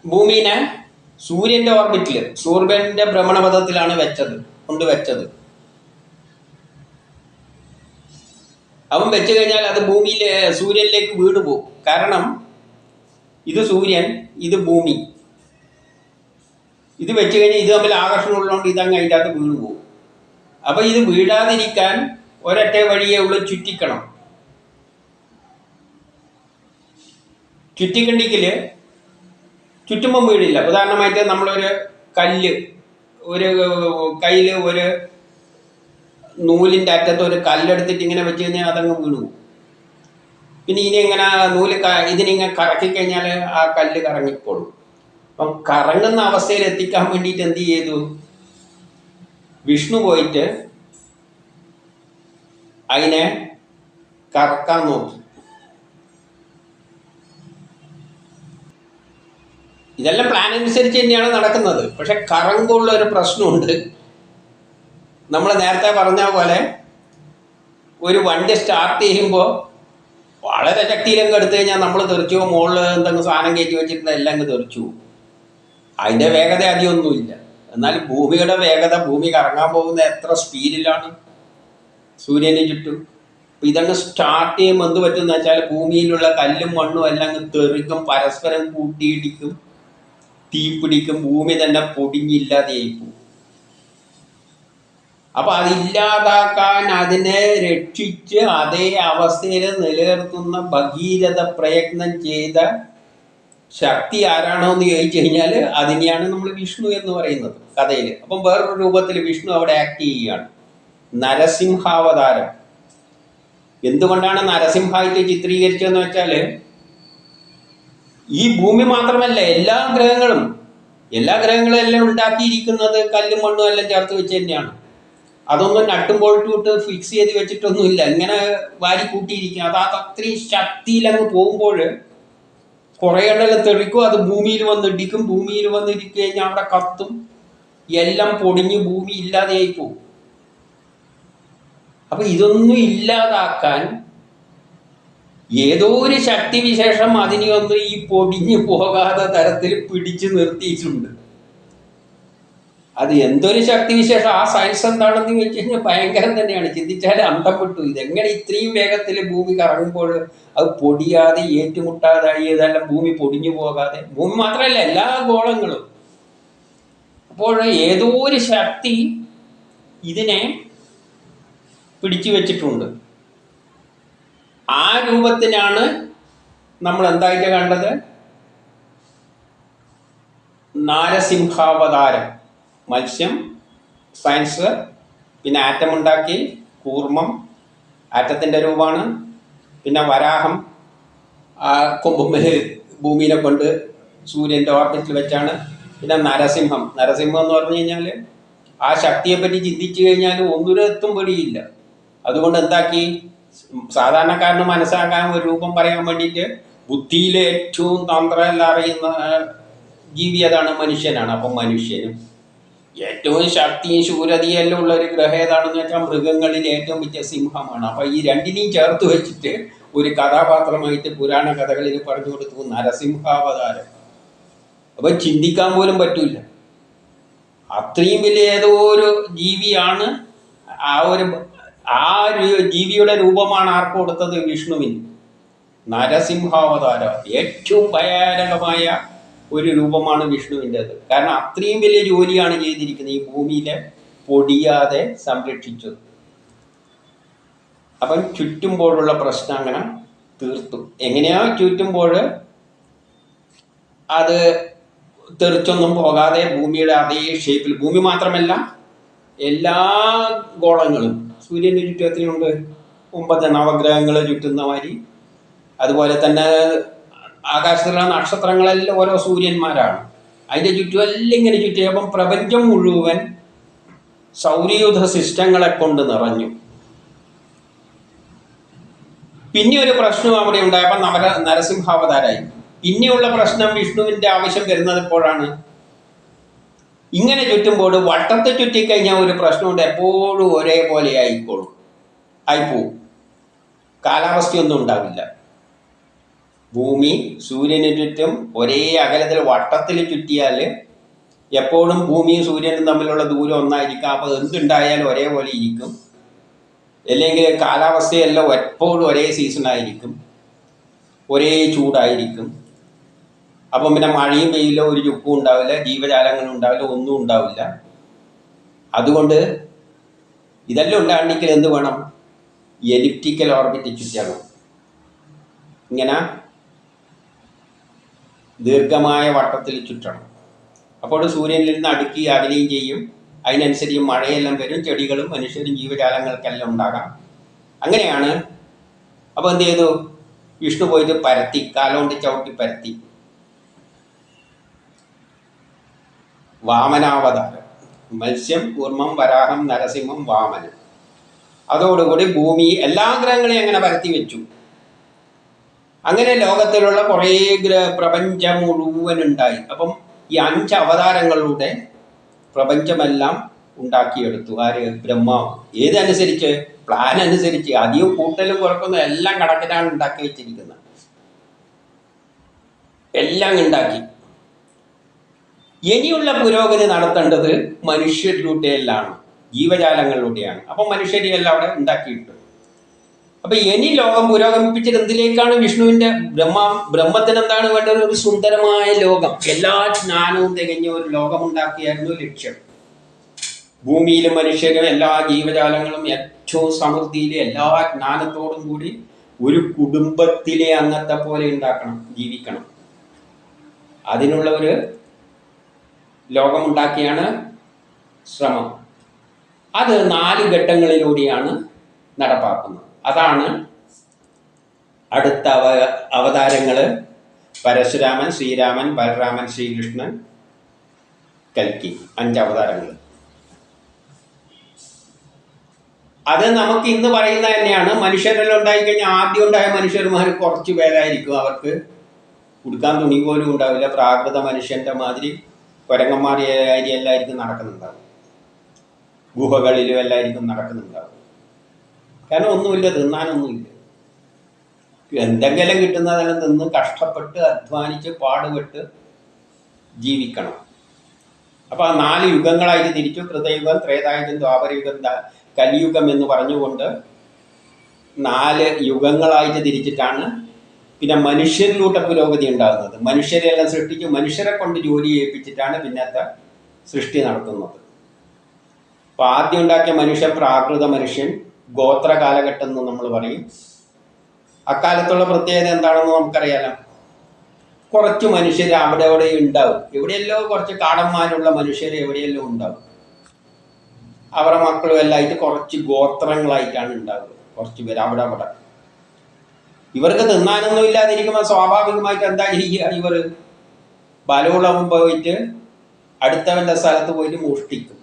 ഭൂമിനെ സൂര്യന്റെ ഓർബിറ്റിൽ, സൂര്യന്റെ ഭ്രമണപഥത്തിലാണ് കൊണ്ടുവച്ചത്. അവൻ വെച്ചു കഴിഞ്ഞാൽ അത് സൂര്യനിലേക്ക് വീണ് പോകും. കാരണം ഇത് സൂര്യൻ, ഇത് ഭൂമി. ഇത് വെച്ച് കഴിഞ്ഞാൽ ഇത് തമ്മിൽ ആകർഷണം ഉള്ളതുകൊണ്ട് ഇതങ്ങ് അതിൻ്റെ അകത്ത് വീണ് പോകും. അപ്പൊ ഇത് വീഴാതിരിക്കാൻ ഒരൊറ്റ വഴിയേ ഉള്ളൂ, ചുറ്റിക്കണം. ചുറ്റിക്കണ്ടിക്കല് ചുറ്റുമ്പം വീടില്ല. ഉദാഹരണമായിട്ട് നമ്മളൊരു കയ്യിൽ ഒരു നൂലിൻ്റെ അറ്റത്ത് ഒരു കല്ലെടുത്തിട്ട് ഇങ്ങനെ വെച്ച് കഴിഞ്ഞാൽ അതങ്ങ് വീണു പോകും. പിന്നെ ഇതിനെങ്ങനെ ഇതിനിങ്ങനെ കറക്കി കഴിഞ്ഞാൽ ആ കല്ല് കറങ്ങിക്കോളും. അപ്പം കറങ്ങുന്ന അവസ്ഥയിൽ എത്തിക്കാൻ വേണ്ടിയിട്ട് എന്ത് ചെയ്തു? വിഷ്ണു പോയിട്ട് അതിനെ കറക്കാൻ നോക്കി. ഇതെല്ലാം പ്ലാൻ അനുസരിച്ച് തന്നെയാണ് നടക്കുന്നത്. പക്ഷെ കറങ്ങുള്ള ഒരു പ്രശ്നമുണ്ട്. നമ്മൾ നേരത്തെ പറഞ്ഞ പോലെ ഒരു വണ്ടി സ്റ്റാർട്ട് ചെയ്യുമ്പോൾ വളരെ ശക്തിയിലങ്ങ് എടുത്തു കഴിഞ്ഞാൽ നമ്മൾ തെറിച്ചു, മുകളിൽ എന്തെങ്കിലും സാധനം കയറ്റി വെച്ചിട്ടുണ്ട് എല്ലാം അങ്ങ് തെറിച്ചു. അതിൻ്റെ വേഗത അധികമൊന്നുമില്ല. എന്നാൽ ഭൂമിയുടെ വേഗത, ഭൂമി കറങ്ങാൻ പോകുന്ന എത്ര സ്പീഡിലാണ് സൂര്യന് ചുറ്റും. അപ്പം ഇതങ്ങ് സ്റ്റാർട്ട് ചെയ്യുമ്പോൾ എന്ത് പറ്റുമെന്ന് വെച്ചാൽ ഭൂമിയിലുള്ള കല്ലും മണ്ണും എല്ലാം അങ്ങ് തെറിക്കും, പരസ്പരം കൂട്ടിയിടിക്കും, തീപിടിക്കും, ഭൂമി തന്നെ പൊടിഞ്ഞില്ലാതെയായിപ്പോവും. അപ്പൊ അതില്ലാതാക്കാൻ, അതിനെ രക്ഷിച്ച് അതേ അവസ്ഥയിൽ നിലനിർത്തുന്ന ഭഗീരഥ പ്രയത്നം ചെയ്ത ശക്തി ആരാണോ എന്ന് ചോദിച്ചു കഴിഞ്ഞാൽ അതിനെയാണ് നമ്മൾ വിഷ്ണു എന്ന് പറയുന്നത് കഥയിൽ. അപ്പം വേറൊരു രൂപത്തിൽ വിഷ്ണു അവിടെ ആക്ട് ചെയ്യുകയാണ്. നരസിംഹാവതാരം. എന്തുകൊണ്ടാണ് നരസിംഹായിട്ട് ചിത്രീകരിച്ചതെന്ന് വെച്ചാൽ ഈ ഭൂമി മാത്രമല്ല, എല്ലാ ഗ്രഹങ്ങളും എല്ലാം ഉണ്ടാക്കിയിരിക്കുന്നത് കല്ലും മണ്ണും എല്ലാം ചേർത്ത് വെച്ച് തന്നെയാണ്. അതൊന്നും നട്ടും ബോൾട്ടും ഇട്ട് ഫിക്സ് ചെയ്ത് വെച്ചിട്ടൊന്നുമില്ല, ഇങ്ങനെ വാരി കൂട്ടിയിരിക്കുക. അത് അത്രയും ശക്തിയിലങ്ങ് പോകുമ്പോൾ കുറേ എണ്ണം തെറിക്കും, അത് ഭൂമിയിൽ വന്നിടിക്കും. ഭൂമിയിൽ വന്നിരിക്കുക കഴിഞ്ഞാൽ അവിടെ കത്തും, എല്ലാം പൊടിഞ്ഞ് ഭൂമി ഇല്ലാതെയായി പോകും. അപ്പൊ ഇതൊന്നും ഇല്ലാതാക്കാൻ ഏതോ ഒരു ശക്തിവിശേഷം അതിനെയൊന്നും ഈ പൊടിഞ്ഞു പോകാതെ തരത്തിൽ പിടിച്ചു നിർത്തിയിട്ടുണ്ട്. അത് എന്തൊരു ശക്തിവിശേഷം, ആ സയൻസ് എന്താണെന്ന് ചോദിച്ചു കഴിഞ്ഞാൽ ഭയങ്കരം തന്നെയാണ്. ചിന്തിച്ചാൽ അന്തം വിട്ടു. ഇതെങ്ങനെ ഇത്രയും വേഗത്തിൽ ഭൂമി കറങ്ങുമ്പോൾ അത് പൊടിയാതെ ഏറ്റുമുട്ടാതായി, ഇതെല്ലാം ഭൂമി പൊടിഞ്ഞു പോകാതെ, ഭൂമി മാത്രമല്ല എല്ലാ ഗോളങ്ങളും. അപ്പോൾ ഏതോ ഒരു ശക്തി ഇതിനെ പിടിച്ചു വെച്ചിട്ടുണ്ട്. ആ രൂപത്തിനാണ് നമ്മൾ എന്തായിട്ട് കണ്ടത്? നാരസിംഹാവതാരം. മത്സ്യം, സയൻസ്, പിന്നെ ആറ്റം ഉണ്ടാക്കി, കൂർമ്മം ആറ്റത്തിൻ്റെ രൂപമാണ്. പിന്നെ വരാഹം കൊമ്പുമ്മൽ ഭൂമിയിലെ കൊണ്ട് സൂര്യൻ്റെ ഓർബിറ്റിൽ വെച്ചാണ്. പിന്നെ നരസിംഹം എന്ന് പറഞ്ഞു കഴിഞ്ഞാൽ ആ ശക്തിയെപ്പറ്റി ചിന്തിച്ചു കഴിഞ്ഞാൽ ഒന്നിനെത്തും പിടിയില്ല. അതുകൊണ്ട് എന്താക്കി, സാധാരണക്കാരന് മനസ്സിലാക്കാൻ ഒരു രൂപം പറയാൻ വേണ്ടിയിട്ട് ബുദ്ധിയിലെ ഏറ്റവും തന്ത്രമെല്ലാം അറിയുന്ന ജീവി അതാണ്, മനുഷ്യനാണ്. അപ്പം മനുഷ്യനും ഏറ്റവും ശക്തിയും ശൂരതയും എല്ലാം ഉള്ള ഒരു ഗ്രഹം ഏതാണെന്ന് വെച്ചാൽ മൃഗങ്ങളിൽ ഏറ്റവും വലിയ സിംഹമാണ്. അപ്പം ഈ രണ്ടിനെയും ചേർത്ത് വെച്ചിട്ട് ഒരു കഥാപാത്രമായിട്ട് പുരാണ കഥകളിൽ പറഞ്ഞു കൊടുത്തു നരസിംഹാവതാരം. അപ്പം ചിന്തിക്കാൻ പോലും പറ്റൂല, അത്രയും വലിയ ഏതോ ഒരു ജീവിയാണ്. ആ ഒരു ജീവിയുടെ രൂപമാണ് ആർക്ക് കൊടുത്തത്? വിഷ്ണുവിന്. നരസിംഹാവതാരം ഏറ്റവും ഭയാനകമായ ഒരു രൂപമാണ് വിഷ്ണുവിൻ്റെത്. കാരണം അത്രയും വലിയ ജോലിയാണ് ചെയ്തിരിക്കുന്നത്, ഈ ഭൂമിയിലെ പൊടിയാതെ സംരക്ഷിച്ചത്. അപ്പം ചുറ്റുമ്പോഴുള്ള പ്രശ്നം അങ്ങനെ തീർത്തു. എങ്ങനെയാ ചുറ്റുമ്പോൾ അത് തെറിച്ചൊന്നും പോകാതെ ഭൂമിയുടെ അതേ ഷേപ്പിൽ, ഭൂമി മാത്രമല്ല എല്ലാ ഗോളങ്ങളും സൂര്യന് ചുറ്റുമുണ്ട്, 9 നവഗ്രഹങ്ങൾ ചുറ്റുന്ന മാതിരി. അതുപോലെ തന്നെ ആകാശത്തിലുള്ള നക്ഷത്രങ്ങളെല്ലാം ഓരോ സൂര്യന്മാരാണ്, അതിൻ്റെ ചുറ്റുമെല്ലാം ഇങ്ങനെ ചുറ്റി. അപ്പം പ്രപഞ്ചം മുഴുവൻ സൗരയൂഥ സിസ്റ്റങ്ങളെ കൊണ്ട് നിറഞ്ഞു. പിന്നെ ഒരു പ്രശ്നം അവിടെ ഉണ്ടായപ്പോൾ നരസിംഹാവതാരായി. പിന്നെയുള്ള പ്രശ്നം വിഷ്ണുവിൻ്റെ ആവശ്യം വരുന്നത് എപ്പോഴാണ്? ഇങ്ങനെ ചുറ്റുമ്പോൾ വട്ടത്തെ ചുറ്റിക്കഴിഞ്ഞാൽ ഒരു പ്രശ്നമുണ്ട്, എപ്പോഴും ഒരേപോലെ ആയിപ്പോവും, കാലാവസ്ഥയൊന്നും ഉണ്ടാവില്ല. ഭൂമി സൂര്യന് ചുറ്റും ഒരേ അകലത്തിൽ വട്ടത്തിൽ ചുറ്റിയാൽ എപ്പോഴും ഭൂമിയും സൂര്യനും തമ്മിലുള്ള ദൂരം ഒന്നായിരിക്കും. അപ്പോൾ എന്തുണ്ടായാലും ഒരേപോലെ ഇരിക്കും. അല്ലെങ്കിൽ കാലാവസ്ഥയെല്ലാം എപ്പോഴും ഒരേ സീസണായിരിക്കും, ഒരേ ചൂടായിരിക്കും. അപ്പം പിന്നെ മഴയും വെയിലോ ഒരു ചുക്കും ഉണ്ടാവില്ല, ജീവജാലങ്ങളും ഉണ്ടാവില്ല, ഒന്നും ഉണ്ടാവില്ല. അതുകൊണ്ട് ഇതെല്ലാം ഉണ്ടാകണമെങ്കിൽ എന്ത് വേണം? എലിപ്റ്റിക്കൽ ഓർബിറ്റ് ചുറ്റണം. ഇങ്ങനെ ദീർഘമായ വട്ടത്തിൽ ചുറ്റണം. അപ്പോൾ സൂര്യനിൽ നിന്ന് അടുക്കി അകലുകയും ചെയ്യും. അതിനനുസരിച്ച് മഴയെല്ലാം വരും, ചെടികളും മനുഷ്യരും ജീവജാലങ്ങൾക്കെല്ലാം ഉണ്ടാകാം. അങ്ങനെയാണ്. അപ്പോൾ എന്ത് ചെയ്തു? വിഷ്ണു പോയിട്ട് പരത്തി, കാലുകൊണ്ട് ചവിട്ടി പരത്തി. വാമനാവതാരം. മത്സ്യം, കൂർമ്മം, വരാഹം, നരസിംഹം, വാമനം. അതോടുകൂടി ഭൂമി എല്ലാ ഗ്രഹങ്ങളെയും അങ്ങനെ പരത്തി വെച്ചു. അങ്ങനെ ലോകത്തിലുള്ള കുറേ പ്രപഞ്ചം മുഴുവൻ ഉണ്ടായി. അപ്പം ഈ 5 അവതാരങ്ങളിലൂടെ പ്രപഞ്ചമെല്ലാം ഉണ്ടാക്കിയെടുത്തു. ആര്? ബ്രഹ്മാവ്. ഏതനുസരിച്ച്? പ്ലാൻ അനുസരിച്ച്. അധികം കൂട്ടലും കുറക്കൊന്നും എല്ലാം കണക്കിനാണ് ഉണ്ടാക്കി വെച്ചിരിക്കുന്നത്. എല്ലാം ഉണ്ടാക്കി. ഇനിയുള്ള പുരോഗതി നടത്തേണ്ടത് മനുഷ്യരിലൂടെയെല്ലാം, ജീവജാലങ്ങളിലൂടെയാണ്. അപ്പം മനുഷ്യരെല്ലാം അവിടെ ഉണ്ടാക്കിയിട്ടു. അപ്പൊ ഇനി ലോകം പുരോഗമിപ്പിച്ചത് എന്തിലേക്കാണ്? വിഷ്ണുവിന്റെ ബ്രഹ്മത്തിന് എന്താണ് വേണ്ടത്? ഒരു സുന്ദരമായ ലോകം, എല്ലാ ജ്ഞാനവും തികഞ്ഞ ഒരു ലോകമുണ്ടാക്കിയായിരുന്നു ലക്ഷ്യം. ഭൂമിയിലും മനുഷ്യരും എല്ലാ ജീവജാലങ്ങളും ഏറ്റവും സമൃദ്ധിയിലെ എല്ലാ ജ്ഞാനത്തോടും കൂടി ഒരു കുടുംബത്തിലെ അംഗത്തെ പോലെ ഉണ്ടാക്കണം, ജീവിക്കണം. അതിനുള്ള ഒരു ലോകമുണ്ടാക്കിയാണ് ശ്രമം. അത് 4 ഘട്ടങ്ങളിലൂടെയാണ് നടപ്പാക്കുന്നത്. അതാണ് അടുത്ത അവതാരങ്ങള്: പരശുരാമൻ, ശ്രീരാമൻ, ബലരാമൻ, ശ്രീകൃഷ്ണൻ, കൽക്കി. 5 അവതാരങ്ങൾ. അത് നമുക്ക് ഇന്ന് പറയുന്ന തന്നെയാണ്. മനുഷ്യരെല്ലാം ഉണ്ടായിക്കഴിഞ്ഞാൽ ആദ്യം ഉണ്ടായ മനുഷ്യന്മാർ കുറച്ച് പേരായിരിക്കും. അവർക്ക് കൊടുക്കാൻ തുണി പോലും ഉണ്ടാവില്ല. പ്രാകൃത മനുഷ്യന്റെ മാതിരി കുരങ്ങന്മാരെ എല്ലായിരിക്കും നടക്കുന്നുണ്ടാവും. ഗുഹകളിലും എല്ലായിരിക്കും നടക്കുന്നുണ്ടാവും. കാരണം ഒന്നുമില്ല, തിന്നാനൊന്നുമില്ല. എന്തെങ്കിലും കിട്ടുന്നതെല്ലാം തിന്ന് കഷ്ടപ്പെട്ട് അധ്വാനിച്ച് പാടുപെട്ട് ജീവിക്കണം. അപ്പൊ 4 യുഗങ്ങളായിട്ട് തിരിച്ചു. കൃതയുഗം, ത്രേതായുഗം, ദ്വാപരയുഗം, കലിയുഗം എന്ന് പറഞ്ഞുകൊണ്ട് 4 യുഗങ്ങളായിട്ട് തിരിച്ചിട്ടാണ് പിന്നെ മനുഷ്യരിലൂടെ പുരോഗതി ഉണ്ടാകുന്നത്. മനുഷ്യരെല്ലാം സൃഷ്ടിച്ച് മനുഷ്യരെ കൊണ്ട് ജോലി ചെയ്യിപ്പിച്ചിട്ടാണ് പിന്നത്തെ സൃഷ്ടി നടത്തുന്നത്. അപ്പൊ ആദ്യം ഉണ്ടാക്കിയ മനുഷ്യൻ പ്രാകൃത മനുഷ്യൻ, ഗോത്ര കാലഘട്ടം എന്ന് നമ്മൾ പറയും. അക്കാലത്തുള്ള പ്രത്യേകത എന്താണെന്ന് നമുക്കറിയാലോ. കുറച്ച് മനുഷ്യർ അവിടെ ഉണ്ടാവും. എവിടെയല്ലോ കുറച്ച് കാടന്മാരുള്ള മനുഷ്യർ എവിടെയല്ലോ ഉണ്ടാവും. അവരുടെ മക്കളും എല്ലായിട്ട് കുറച്ച് ഗോത്രങ്ങളായിട്ടാണ് ഉണ്ടാവുക. കുറച്ച് പേര് അവിടെ. ഇവർക്ക് തിന്നാനൊന്നും ഇല്ലാതിരിക്കുമ്പോൾ സ്വാഭാവികമായിട്ട് എന്താ ചെയ്യുക? ഇവർ ബലമുള്ളവൻ പോയിട്ട് അടുത്തവന്റെ സ്ഥലത്ത് പോയിട്ട് മോഷ്ടിക്കും.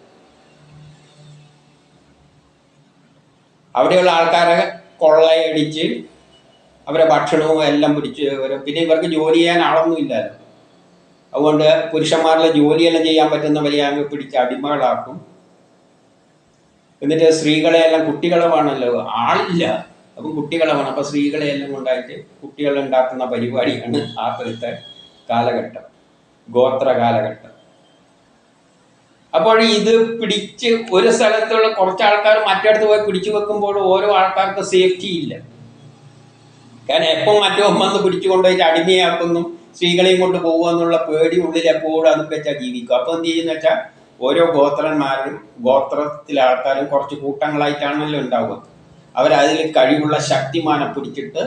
അവിടെയുള്ള ആൾക്കാരെ കൊള്ളയടിച്ച് അവരെ ഭക്ഷണവും എല്ലാം പിടിച്ച്. പിന്നെ ഇവർക്ക് ജോലി ചെയ്യാൻ ആളൊന്നും ഇല്ലല്ലോ. അതുകൊണ്ട് പുരുഷന്മാരുടെ ജോലിയെല്ലാം ചെയ്യാൻ പറ്റുന്നവരെ അങ്ങ് പിടിച്ച് അടിമകളാക്കും. എന്നിട്ട് സ്ത്രീകളെയെല്ലാം, കുട്ടികളെ വേണമല്ലോ, ആളില്ല, അപ്പം കുട്ടികളെ വേണം. അപ്പം സ്ത്രീകളെയെല്ലാം കൊണ്ടായിട്ട് കുട്ടികളെ ഉണ്ടാക്കുന്ന പരിപാടിയാണ് ആദ്യത്തെ കാലഘട്ടം, ഗോത്ര കാലഘട്ടം. അപ്പോൾ ഇത് പിടിച്ച് ഒരു സ്ഥലത്തുള്ള കുറച്ച് ആൾക്കാർ മറ്റിടത്ത് പോയി പിടിച്ചു വെക്കുമ്പോൾ ഓരോ ആൾക്കാർക്ക് സേഫ്റ്റി ഇല്ല. കാരണം എപ്പം മറ്റോ വന്ന് പിടിച്ചു കൊണ്ടുപോയിട്ട് അടിമയാക്കുന്നു, സ്ത്രീകളെയും കൊണ്ട് പോകുക എന്നുള്ള പേടി ഉള്ളിൽ എപ്പോഴും അത് വെച്ചാൽ ജീവിക്കും. അപ്പം എന്ത് ചെയ്യുന്ന വെച്ചാൽ ഓരോ ഗോത്രന്മാരും ഗോത്രത്തിലെ ആൾക്കാരും കുറച്ച് കൂട്ടങ്ങളായിട്ടാണല്ലോ ഉണ്ടാവുക. അവരതിൽ കഴിവുള്ള ശക്തിമാനെ പിടിച്ചിട്ട്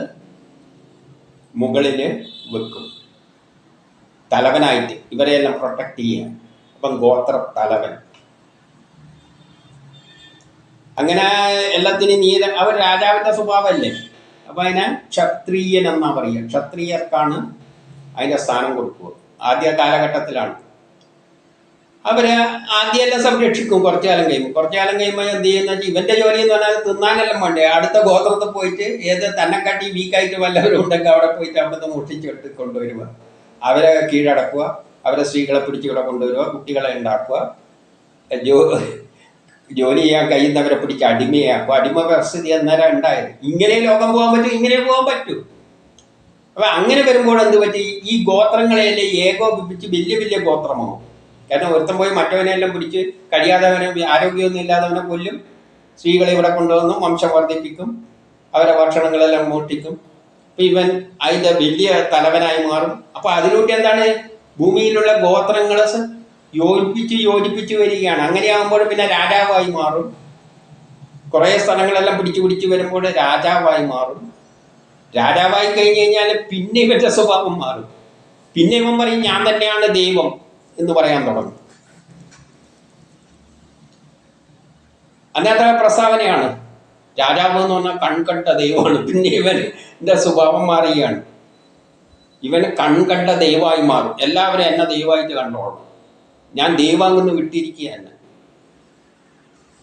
മുകളിൽ വെക്കും തലവനായിട്ട്, ഇവരെയെല്ലാം പ്രൊട്ടക്ട് ചെയ്യാൻ. അപ്പം ഗോത്ര തലവൻ. അങ്ങനെ എല്ലാത്തിനും അവർ രാജാവിന്റെ സ്വഭാവമല്ലേ. അപ്പൊ അതിനെ ക്ഷത്രിയൻ എന്നാ പറയുക. ക്ഷത്രിയർക്കാണ് അതിന്റെ സ്ഥാനം കൊടുക്കുക. ആദ്യ കാലഘട്ടത്തിലാണ് അവര് ആദ്യമെല്ലാം സംരക്ഷിക്കും. കുറച്ചു കാലം കഴിയുമ്പോൾ എന്ത് ചെയ്യുന്ന വെച്ചാൽ ഇവന്റെ ജോലി എന്ന് പറഞ്ഞാൽ തിന്നാനെല്ലാം വേണ്ടേ. അടുത്ത ഗോത്രത്തിൽ പോയിട്ട് ഏത് തന്നെക്കാട്ടി വീക്കായിട്ട് വല്ലവരും ഉണ്ടെങ്കിൽ അവിടെ പോയിട്ട് അവിടുന്ന് മോഷ്ടിച്ചെടുത്ത് കൊണ്ടുവരിക, അവരെ കീഴടക്കുക, അവരെ സ്ത്രീകളെ പിടിച്ചുകൂടെ കൊണ്ടുവരിക, കുട്ടികളെ ഉണ്ടാക്കുക, ജോലി ചെയ്യാൻ കഴിയുന്നവരെ പിടിച്ച് അടിമയാക്കുക. അടിമ പരിസ്ഥിതി അന്നേരം ഉണ്ടായത്. ഇങ്ങനെ ലോകം പോകാൻ പറ്റും, ഇങ്ങനെ പോകാൻ പറ്റും. അപ്പൊ അങ്ങനെ വരുമ്പോൾ എന്ത് പറ്റി? ഈ ഗോത്രങ്ങളെല്ലാം ഏകോപിപ്പിച്ച് വലിയ വലിയ ഗോത്രമാവും. കാരണം ഒരുത്തം പോയി മറ്റവനെല്ലാം പിടിച്ച് കഴിയാത്തവനെ, ആരോഗ്യമൊന്നും ഇല്ലാത്തവനെ കൊല്ലും, സ്ത്രീകളെ ഇവിടെ കൊണ്ടുവന്ന് വംശം വർദ്ധിപ്പിക്കും, അവരെ ഭക്ഷണങ്ങളെല്ലാം മോഷ്ടിക്കും. അപ്പൊ ഇവൻ അതിന്റെ വലിയ തലവനായി മാറും. അപ്പൊ അതിലൂടെ എന്താണ്? ഭൂമിയിലുള്ള ഗോത്രങ്ങളെ യോജിപ്പിച്ച് വരികയാണ്. അങ്ങനെയാകുമ്പോൾ പിന്നെ രാജാവായി മാറും. കുറേ സ്ഥലങ്ങളെല്ലാം പിടിച്ചു വരുമ്പോൾ രാജാവായി മാറും. രാജാവായി കഴിഞ്ഞു കഴിഞ്ഞാൽ പിന്നെ ഇവന്റെ സ്വഭാവം മാറും. പിന്നെ ഇവൻ പറയും ഞാൻ തന്നെയാണ് ദൈവം എന്ന് പറയാൻ തുടങ്ങും. അന്നത്തെ പ്രസ്താവനയാണ്. രാജാവ് എന്ന് പറഞ്ഞാൽ കൺകണ്ട ദൈവമാണ്. പിന്നെ ഇവന്റെ സ്വഭാവം മാറുകയാണ്. ഇവന് കൺകണ്ട ദൈവമായി മാറും. എല്ലാവരും എന്നെ ദൈവമായിട്ട് കണ്ടോളണം. ഞാൻ ദൈവം അങ്ങ് വിട്ടിരിക്കുക തന്നെ,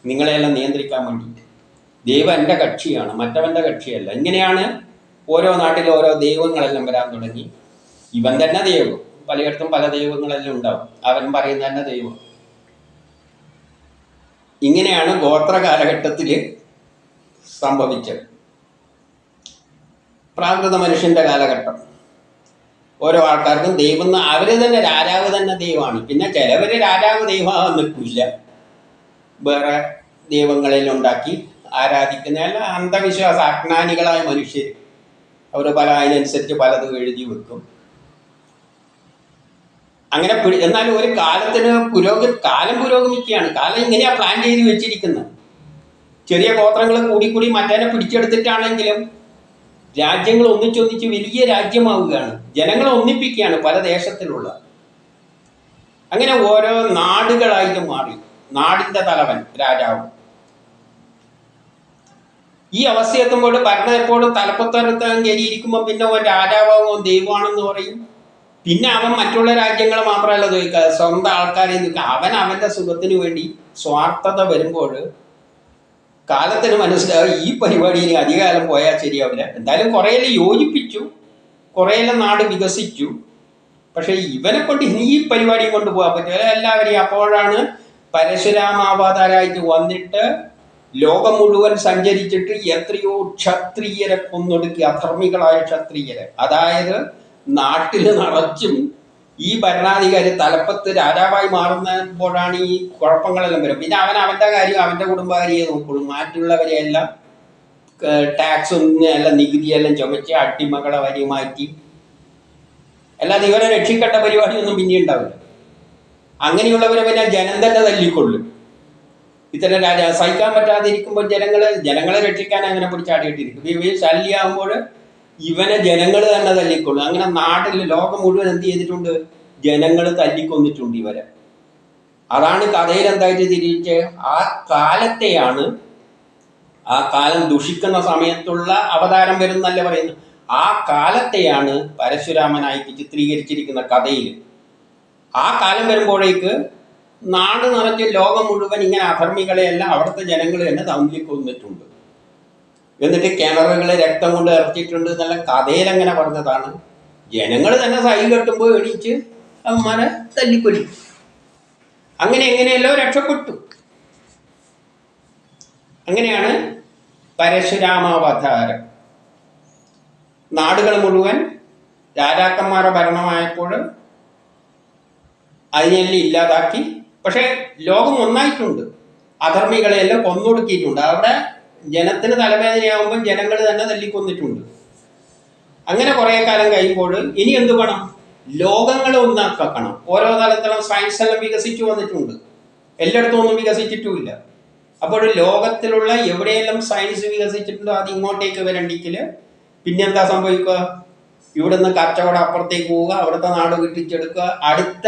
നിങ്ങളെല്ലാം നിയന്ത്രിക്കാൻ വേണ്ടിയിട്ട്. ദൈവം എൻ്റെ കക്ഷിയാണ്, മറ്റവൻ്റെ കക്ഷിയല്ല. ഇങ്ങനെയാണ് ഓരോ നാട്ടിലും ഓരോ ദൈവങ്ങളെല്ലാം വരാൻ തുടങ്ങി. ഇവൻ തന്നെ ദൈവം, പലയിടത്തും പല ദൈവങ്ങളെല്ലാം ഉണ്ടാവും, അവൻ പറയുന്ന തന്നെ ദൈവം. ഇങ്ങനെയാണ് ഗോത്ര കാലഘട്ടത്തിൽ സംഭവിച്ചത്. പ്രാകൃത മനുഷ്യന്റെ കാലഘട്ടം. ഓരോ ആൾക്കാർക്കും ദൈവം, അവര് തന്നെ രാജാവ് തന്നെ ദൈവമാണ്. പിന്നെ ചിലവര് രാജാവ് ദൈവമാകാൻ നിൽക്കില്ല, വേറെ ദൈവങ്ങളെല്ലാം ഉണ്ടാക്കി ആരാധിക്കുന്ന അന്ധവിശ്വാസ അജ്ഞാനികളായ മനുഷ്യർ. അവർ അതിനനുസരിച്ച് പലതും എഴുതി വെക്കും. അങ്ങനെ എന്നാലും ഒരു കാലത്തിന് കാലം പുരോഗമിക്കുകയാണ്. കാലം ഇങ്ങനെയാ പ്ലാൻ ചെയ്ത് വെച്ചിരിക്കുന്നത്. ചെറിയ ഗോത്രങ്ങൾ കൂടി മറ്റേനെ പിടിച്ചെടുത്തിട്ടാണെങ്കിലും രാജ്യങ്ങൾ ഒന്നിച്ചൊന്നിച്ച് വലിയ രാജ്യമാവുകയാണ്. ജനങ്ങളെ ഒന്നിപ്പിക്കുകയാണ് പല ദേശത്തിലുള്ള. അങ്ങനെ ഓരോ നാടുകളായിട്ട് മാറി. നാടിന്റെ തലവൻ രാജാവ്. ഈ അവസ്ഥ എത്തുമ്പോൾ ഭരണം എപ്പോഴും തലപ്പത്തരത്താൻ കയറിയിരിക്കുമ്പോൾ പിന്നെ അവൻ രാജാവാകുമോ ദൈവമാണെന്ന് പറയും. പിന്നെ അവൻ മറ്റുള്ള രാജ്യങ്ങളെ മാത്രമല്ല ചോദിക്കുക, സ്വന്തം ആൾക്കാരെ നിൽക്കുക. അവന്റെ സുഖത്തിന് വേണ്ടി സ്വാർത്ഥത വരുമ്പോൾ കാലത്തിന് മനസ്സിലാവും ഈ പരിപാടിയിൽ അധികകാലം പോയാൽ ശരിയാവില്ല. എന്തായാലും കുറേയെല്ലാം യോജിപ്പിച്ചു, കുറേയെല്ലാം നാട് വികസിച്ചു. പക്ഷെ ഇവനെ കൊണ്ട് ഈ പരിപാടി കൊണ്ട് പോകാൻ പറ്റില്ല എല്ലാവരെയും. അപ്പോഴാണ് പരശുരാമാവതാരായിട്ട് വന്നിട്ട് ലോകം മുഴുവൻ സഞ്ചരിച്ചിട്ട് എത്രയോ ക്ഷത്രിയരെ കൊന്നൊടുക്കി, അധർമ്മികളായ ക്ഷത്രിയരെ. അതായത് നാട്ടിൽ നിറച്ചും ഈ ഭരണാധികാരി തലപ്പത്ത് രാജാവായി മാറുന്നപ്പോഴാണ് ഈ കുഴപ്പങ്ങളെല്ലാം വരും. പിന്നെ അവൻ്റെ കാര്യം അവൻ്റെ കുടുംബകാരിയെ നോക്കുള്ളൂ. മറ്റുള്ളവരെയെല്ലാം ടാക്സും എല്ലാം നികുതിയെല്ലാം ചുമച്ച് അട്ടിമകളെ വരി മാറ്റി. അല്ലാതെ ഇവരെ രക്ഷിക്കേണ്ട പരിപാടിയൊന്നും പിന്നെ ഉണ്ടാവില്ല. അങ്ങനെയുള്ളവരെ പിന്നെ ജനം തന്നെ തല്ലിക്കൊള്ളും. ഇത്തരം സഹിക്കാൻ പറ്റാതിരിക്കുമ്പോൾ ജനങ്ങളെ രക്ഷിക്കാൻ അങ്ങനെ പിടിച്ചാടിയിട്ടിരിക്കും. ഈ ശല്യമാകുമ്പോൾ ഇവനെ ജനങ്ങൾ തന്നെ തല്ലിക്കൊള്ളും. അങ്ങനെ നാട്ടിൽ ലോകം മുഴുവൻ എന്ത് ചെയ്തിട്ടുണ്ട്? ജനങ്ങൾ തല്ലിക്കൊന്നിട്ടുണ്ട് ഇവരെ. അതാണ് കഥയിൽ എന്തായിട്ട് തിരിച്ച് ആ കാലത്തെയാണ്, ആ കാലം ദുഷിക്കുന്ന സമയത്തുള്ള അവതാരം വരുന്നല്ല പറയുന്നത്. ആ കാലത്തെയാണ് പരശുരാമനായിട്ട് ചിത്രീകരിച്ചിരിക്കുന്ന കഥയിൽ. ആ കാലം വരുമ്പോഴേക്ക് നാട് നിറച്ച് ലോകം മുഴുവൻ ഇങ്ങനെ അധർമ്മികളെയെല്ലാം അവിടുത്തെ ജനങ്ങൾ തന്നെ തമ്മിക്കൊന്നിട്ടുണ്ട്. എന്നിട്ട് കിണറുകൾ രക്തം കൊണ്ട് ഇറച്ചിട്ടുണ്ട് എന്നുള്ള കഥയിലങ്ങനെ പറഞ്ഞതാണ്. ജനങ്ങൾ തന്നെ സൈ കെട്ടുമ്പോൾ എണീച്ച് അവന്മാരെ തല്ലിക്കൊല്ലി. അങ്ങനെ എങ്ങനെയല്ലോ രക്ഷപ്പെട്ടു. അങ്ങനെയാണ് പരശുരാമാവതാരം. നാടുകൾ മുഴുവൻ രാജാക്കന്മാരുടെ ഭരണമായപ്പോൾ അതിനെല്ലാം ഇല്ലാതാക്കി. പക്ഷെ ലോകം ഒന്നായിട്ടുണ്ട്. അധർമ്മികളെയെല്ലാം കൊന്നൊടുക്കിയിട്ടുണ്ട്. അവിടെ ജനത്തിന് തലവേദനയാകുമ്പോൾ ജനങ്ങൾ തന്നെ തല്ലിക്കൊന്നിട്ടുണ്ട്. അങ്ങനെ കുറേ കാലം കഴിയുമ്പോൾ ഇനി എന്ത് വേണം? ലോകങ്ങളെ ഒന്നാക്കണം. ഓരോ തലത്തിലും സയൻസ് എല്ലാം വികസിച്ചു വന്നിട്ടുണ്ട്. എല്ലായിടത്തും ഒന്നും വികസിച്ചിട്ടുമില്ല. അപ്പോൾ ലോകത്തിലുള്ള എവിടെയെല്ലാം സയൻസ് വികസിച്ചിട്ടുണ്ടോ അത് ഇങ്ങോട്ടേക്ക് വരണ്ടെങ്കിൽ പിന്നെന്താ സംഭവിക്കുക? ഇവിടുന്ന് കച്ചവടം അപ്പുറത്തേക്ക് പോവുക, അവിടുത്തെ നാട് വിട്ടിച്ചെടുക്കുക, അടുത്ത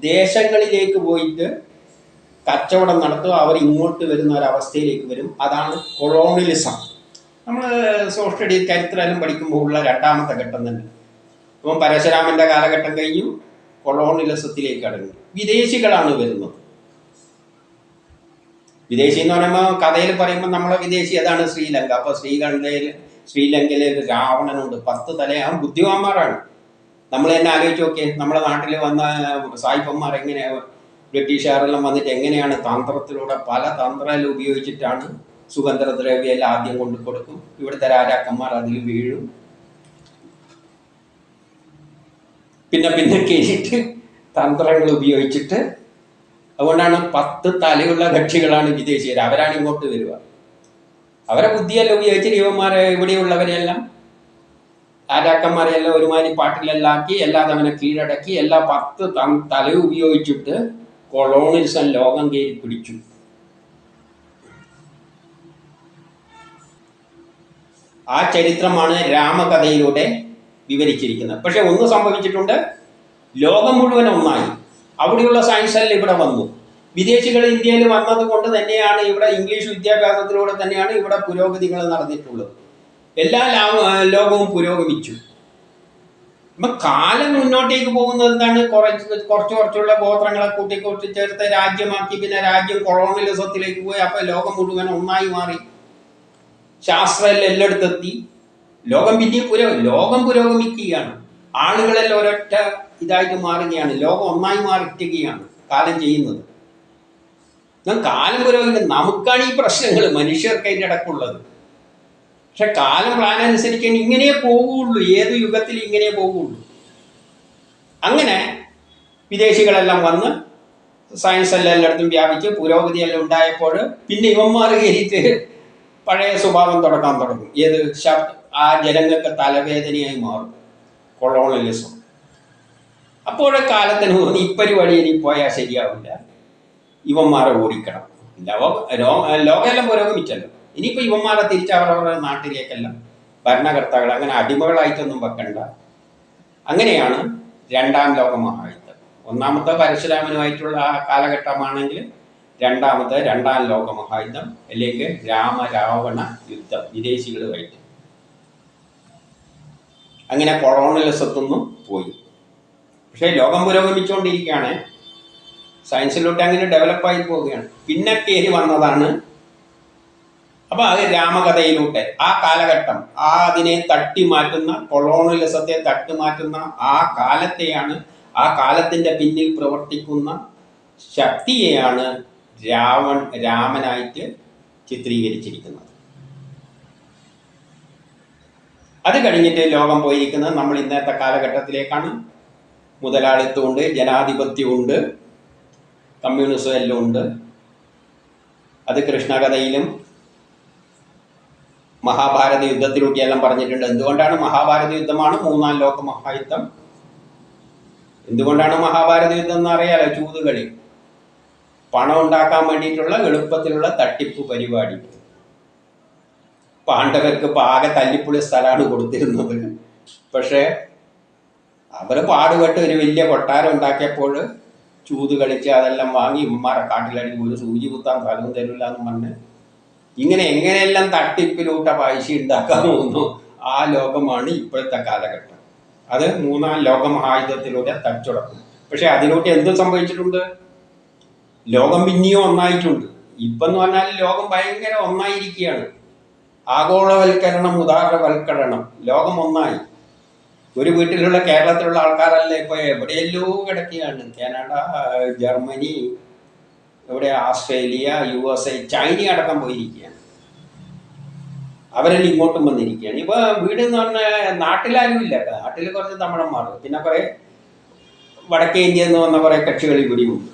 ദേശങ്ങളിലേക്ക് പോയിട്ട് കച്ചവടം നടത്തുക. അവർ ഇങ്ങോട്ട് വരുന്ന ഒരവസ്ഥയിലേക്ക് വരും. അതാണ് കൊളോണിയലിസം. നമ്മൾ സോഷ്യൽ സ്റ്റഡി ചരിത്രമെല്ലാം പഠിക്കുമ്പോൾ ഉള്ള രണ്ടാമത്തെ ഘട്ടം തന്നെ. അപ്പം പരശുരാമൻ്റെ കാലഘട്ടം കഴിഞ്ഞു, കൊളോണിയലിസത്തിലേക്ക് അടങ്ങി. വിദേശികളാണ് വരുന്നത്. വിദേശി എന്ന് പറയുമ്പോൾ കഥയിൽ പറയുമ്പോൾ നമ്മളെ വിദേശി അതാണ് ശ്രീലങ്ക. അപ്പോൾ ശ്രീലങ്കയിൽ രാവണനുണ്ട്, 10 തലയാണ്. ബുദ്ധിമാന്മാരാണ്. നമ്മൾ തന്നെ ആലോചിച്ച് നോക്കിയേ, നമ്മുടെ നാട്ടിൽ വന്ന സായിപ്പന്മാർ എങ്ങനെ, ബ്രിട്ടീഷുകാരെല്ലാം വന്നിട്ട് എങ്ങനെയാണ് തന്ത്രത്തിലൂടെ പല തന്ത്രമെല്ലാം ഉപയോഗിച്ചിട്ടാണ് സുഗന്ധദ്രവ്യെല്ലാം ആദ്യം കൊണ്ടു കൊടുക്കും. ഇവിടുത്തെ രാജാക്കന്മാർ അതിൽ വീഴും. പിന്നെ കേട്ടിട്ട് തന്ത്രങ്ങൾ ഉപയോഗിച്ചിട്ട്. അതുകൊണ്ടാണ് 10 തലയുള്ള കക്ഷികളാണ് വിദേശീയർ. അവരാണ് ഇങ്ങോട്ട് വരിക. അവരെ ബുദ്ധിയെല്ലാം ഉപയോഗിച്ച് ഇവന്മാരെ ഇവിടെയുള്ളവരെല്ലാം രാജാക്കന്മാരെല്ലാം ഒരുമാതിരി പാട്ടിലെല്ലാം ആക്കി എല്ലാതെ അവനെ കീഴടക്കി. എല്ലാ 10 തല ഉപയോഗിച്ചിട്ട് കൊളോണിയലിസം ലോകം കയറി പിടിച്ചു. ആ ചരിത്രമാണ് രാമകഥയിലൂടെ വിവരിച്ചിരിക്കുന്നത്. പക്ഷെ ഒന്ന് സംഭവിച്ചിട്ടുണ്ട്, ലോകം മുഴുവൻ ഒന്നായി. അവിടെയുള്ള സയൻസ് എല്ലാം ഇവിടെ വന്നു. വിദേശികൾ ഇന്ത്യയിൽ വന്നത് കൊണ്ട് തന്നെയാണ് ഇവിടെ ഇംഗ്ലീഷ് വിദ്യാഭ്യാസത്തിലൂടെ തന്നെയാണ് ഇവിടെ പുരോഗതികൾ നടന്നിട്ടുള്ളത്. എല്ലാ ലോകവും പുരോഗമിച്ചു. അപ്പം കാലം മുന്നോട്ടേക്ക് പോകുന്നത് എന്താണ്? കുറച്ചുള്ള ഗോത്രങ്ങളെ കൂട്ടി ചേർത്ത് രാജ്യമാക്കി. പിന്നെ രാജ്യം കൊളോണിയലിസത്തിലേക്ക് പോയി. അപ്പോൾ ലോകം മുഴുവൻ ഒന്നായി മാറി. ശാസ്ത്രമെല്ലാം എല്ലായിടത്തെത്തി. ലോകം പിന്നെയും ലോകം പുരോഗമിക്കുകയാണ്. ആളുകളെല്ലാം ഒരൊറ്റ ഇതായിട്ട് മാറുകയാണ്. ലോകം ഒന്നായി മാറിയിരിക്കുകയാണ് കാലം ചെയ്യുന്നത്. കാലം പുരോഗമിക്കും. നമുക്കാണ് ഈ പ്രശ്നങ്ങൾ മനുഷ്യർക്ക് അതിൻ്റെ ഇടക്കുള്ളത്. പക്ഷെ കാലം പ്ലാൻ അനുസരിക്കാൻ ഇങ്ങനെ പോവുള്ളൂ. ഏത് യുഗത്തിൽ ഇങ്ങനെ പോവുള്ളൂ. അങ്ങനെ വിദേശികളെല്ലാം വന്ന് സയൻസ് എല്ലാം എല്ലായിടത്തും വ്യാപിച്ച് പുരോഗതിയെല്ലാം ഉണ്ടായപ്പോൾ പിന്നെ ഇവന്മാർ കയറിയിട്ട് പഴയ സ്വഭാവം തുടങ്ങും. ഏത് ആ ജനങ്ങൾക്ക് തലവേദനയായി മാറും കൊളോണിയലിസം. അപ്പോഴേ കാലത്തിന് തോന്നി ഇപ്പരിപാടി ഇനി പോയാൽ ശരിയാവില്ല, ഇവന്മാരെ ഓടിക്കണം. ലോകമെല്ലാം പുരോഗമിച്ചല്ലോ. ഇനിയിപ്പോൾ ഇവന്മാരെ തിരിച്ച് അവരവരുടെ നാട്ടിലേക്കെല്ലാം ഭരണകർത്താക്കൾ അങ്ങനെ അടിമകളായിട്ടൊന്നും വെക്കണ്ട. അങ്ങനെയാണ് രണ്ടാം ലോക മഹായുദ്ധം. ഒന്നാമത്തെ പരശുരാമനുമായിട്ടുള്ള ആ കാലഘട്ടമാണെങ്കിൽ രണ്ടാം ലോക മഹായുദ്ധം, അല്ലെങ്കിൽ രാമരാവണ യുദ്ധം വിദേശികളുമായിട്ട്. അങ്ങനെ കൊളോണിയലിസത്തൊന്നും പോയി. പക്ഷേ ലോകം പുരോഗമിച്ചുകൊണ്ടിരിക്കുകയാണ്. സയൻസിലോട്ട് അങ്ങനെ ഡെവലപ്പായി പോവുകയാണ്. പിന്നെ കയറി വന്നതാണ്. അപ്പം അത് രാമകഥയിലൂടെ ആ കാലഘട്ടം, അതിനെ തട്ടിമാറ്റുന്ന, കൊളോണിയലിസത്തെ തട്ടിമാറ്റുന്ന ആ കാലത്തെയാണ്, ആ കാലത്തിൻ്റെ പിന്നിൽ പ്രവർത്തിക്കുന്ന ശക്തിയെയാണ് രാമനായിട്ട് ചിത്രീകരിച്ചിരിക്കുന്നത്. അത് കഴിഞ്ഞിട്ട് ലോകം പോയിരിക്കുന്നത് നമ്മൾ ഇന്നത്തെ കാലഘട്ടത്തിലേക്കാണ്. മുതലാളിത്തമുണ്ട്, ജനാധിപത്യമുണ്ട്, കമ്മ്യൂണിസം എല്ലാം ഉണ്ട്. അത് കൃഷ്ണകഥയിലും മഹാഭാരത യുദ്ധത്തിലൂടെയെല്ലാം പറഞ്ഞിട്ടുണ്ട്. എന്തുകൊണ്ടാണ് മഹാഭാരത യുദ്ധമാണ് മൂന്നാം ലോക മഹായുദ്ധം? എന്തുകൊണ്ടാണ് മഹാഭാരത യുദ്ധം എന്ന് അറിയാലോ? ചൂതുകളി, പണം ഉണ്ടാക്കാൻ വേണ്ടിയിട്ടുള്ള എളുപ്പത്തിലുള്ള തട്ടിപ്പ് പരിപാടി. പാണ്ഡവർക്ക് ആകെ തല്ലിപ്പൊളി സ്ഥലമാണ് കൊടുത്തിരുന്നത്. പക്ഷേ അവർ പാടുപെട്ട് ഒരു വലിയ കൊട്ടാരം ഉണ്ടാക്കിയപ്പോൾ ചൂത് കളിച്ച് അതെല്ലാം വാങ്ങി ഇമ്മമാരെ കാട്ടിലടിക്ക് ഒരു സൂചി കുത്താൻ സ്ഥലവും തരില്ല എന്ന് പറഞ്ഞ് ഇങ്ങനെ എങ്ങനെയെല്ലാം തട്ടിപ്പിലൂട്ട പൈസ ഉണ്ടാക്കാൻ പോകുന്നു. ആ ലോകമാണ് ഇപ്പോഴത്തെ കാലഘട്ടം. അത് മൂന്നാം ലോക മഹായുദ്ധത്തിലൂടെ തച്ചുടക്കും. പക്ഷെ അതിലൂടെ എന്ത് സംഭവിച്ചിട്ടുണ്ട്? ലോകം പിന്നെയും ഒന്നായിട്ടുണ്ട്. ഇപ്പം എന്ന് പറഞ്ഞാൽ ലോകം ഭയങ്കര ഒന്നായിരിക്കുകയാണ്. ആഗോളവൽക്കരണം, ഉദാരവൽക്കരണം, ലോകം ഒന്നായി. ഒരു വീട്ടിലുള്ള കേരളത്തിലുള്ള ആൾക്കാരല്ല ഇപ്പോൾ എവിടെയല്ലോ കിടക്കുകയാണ്. കാനഡ, ജർമ്മനി, എവിടെ ഓസ്ട്രേലിയ, USA, ചൈന അടക്കം പോയിരിക്കുകയാണ്. അവരെല്ലാം ഇങ്ങോട്ടും വന്നിരിക്കുകയാണ്. ഇപ്പോൾ വീട് എന്ന് പറഞ്ഞാൽ നാട്ടിലാരും ഇല്ല. നാട്ടിൽ കുറച്ച് തമിഴന്മാർ, പിന്നെ കുറേ വടക്കേ ഇന്ത്യയിൽ നിന്ന് വന്ന കുറേ കക്ഷികൾ ഇവിടെയുണ്ട്.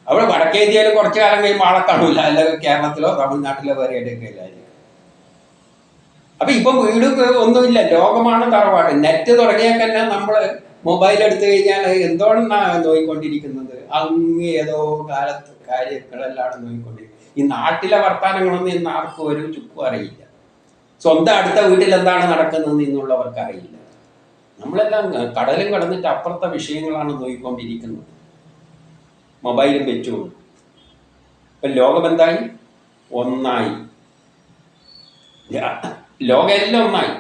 അവിടെ വടക്കേ ഇന്ത്യയിൽ കുറച്ചു കാലം കഴിയുമ്പോൾ ആളെ കാണില്ല. അല്ല കേരളത്തിലോ തമിഴ്നാട്ടിലോ വേറെ എടുക്കില്ലായിരിക്കും. അപ്പം ഇപ്പം വീട് ഒന്നുമില്ല, ലോകമാണ് തറവാട്. നെറ്റ് തുടങ്ങിയാൽ തന്നെ നമ്മൾ മൊബൈൽ എടുത്തു കഴിഞ്ഞാൽ എന്തോന്നാണ് നോയിക്കൊണ്ടിരിക്കുന്നത്? അങ്ങ് ഏതോ കാലത്ത് കാര്യങ്ങളെല്ലാം നോയിക്കൊണ്ടിരിക്കുന്നത്. ഈ നാട്ടിലെ വർത്തമാനങ്ങളൊന്നും ഇന്ന് ആർക്കും ഒരു ചുക്കും അറിയില്ല. സ്വന്തം അടുത്ത വീട്ടിൽ എന്താണ് നടക്കുന്നത് എന്നുള്ളവർക്ക് അറിയില്ല. നമ്മളെല്ലാം കടലും കടന്നിട്ട് അപ്പുറത്തെ വിഷയങ്ങളാണ് നോയിക്കൊണ്ടിരിക്കുന്നത്, മൊബൈലും വെച്ചുകൊണ്ട്. ഇപ്പം ലോകം എന്തായി? ഒന്നായി. ലോകം എല്ലാം ഒന്നായി.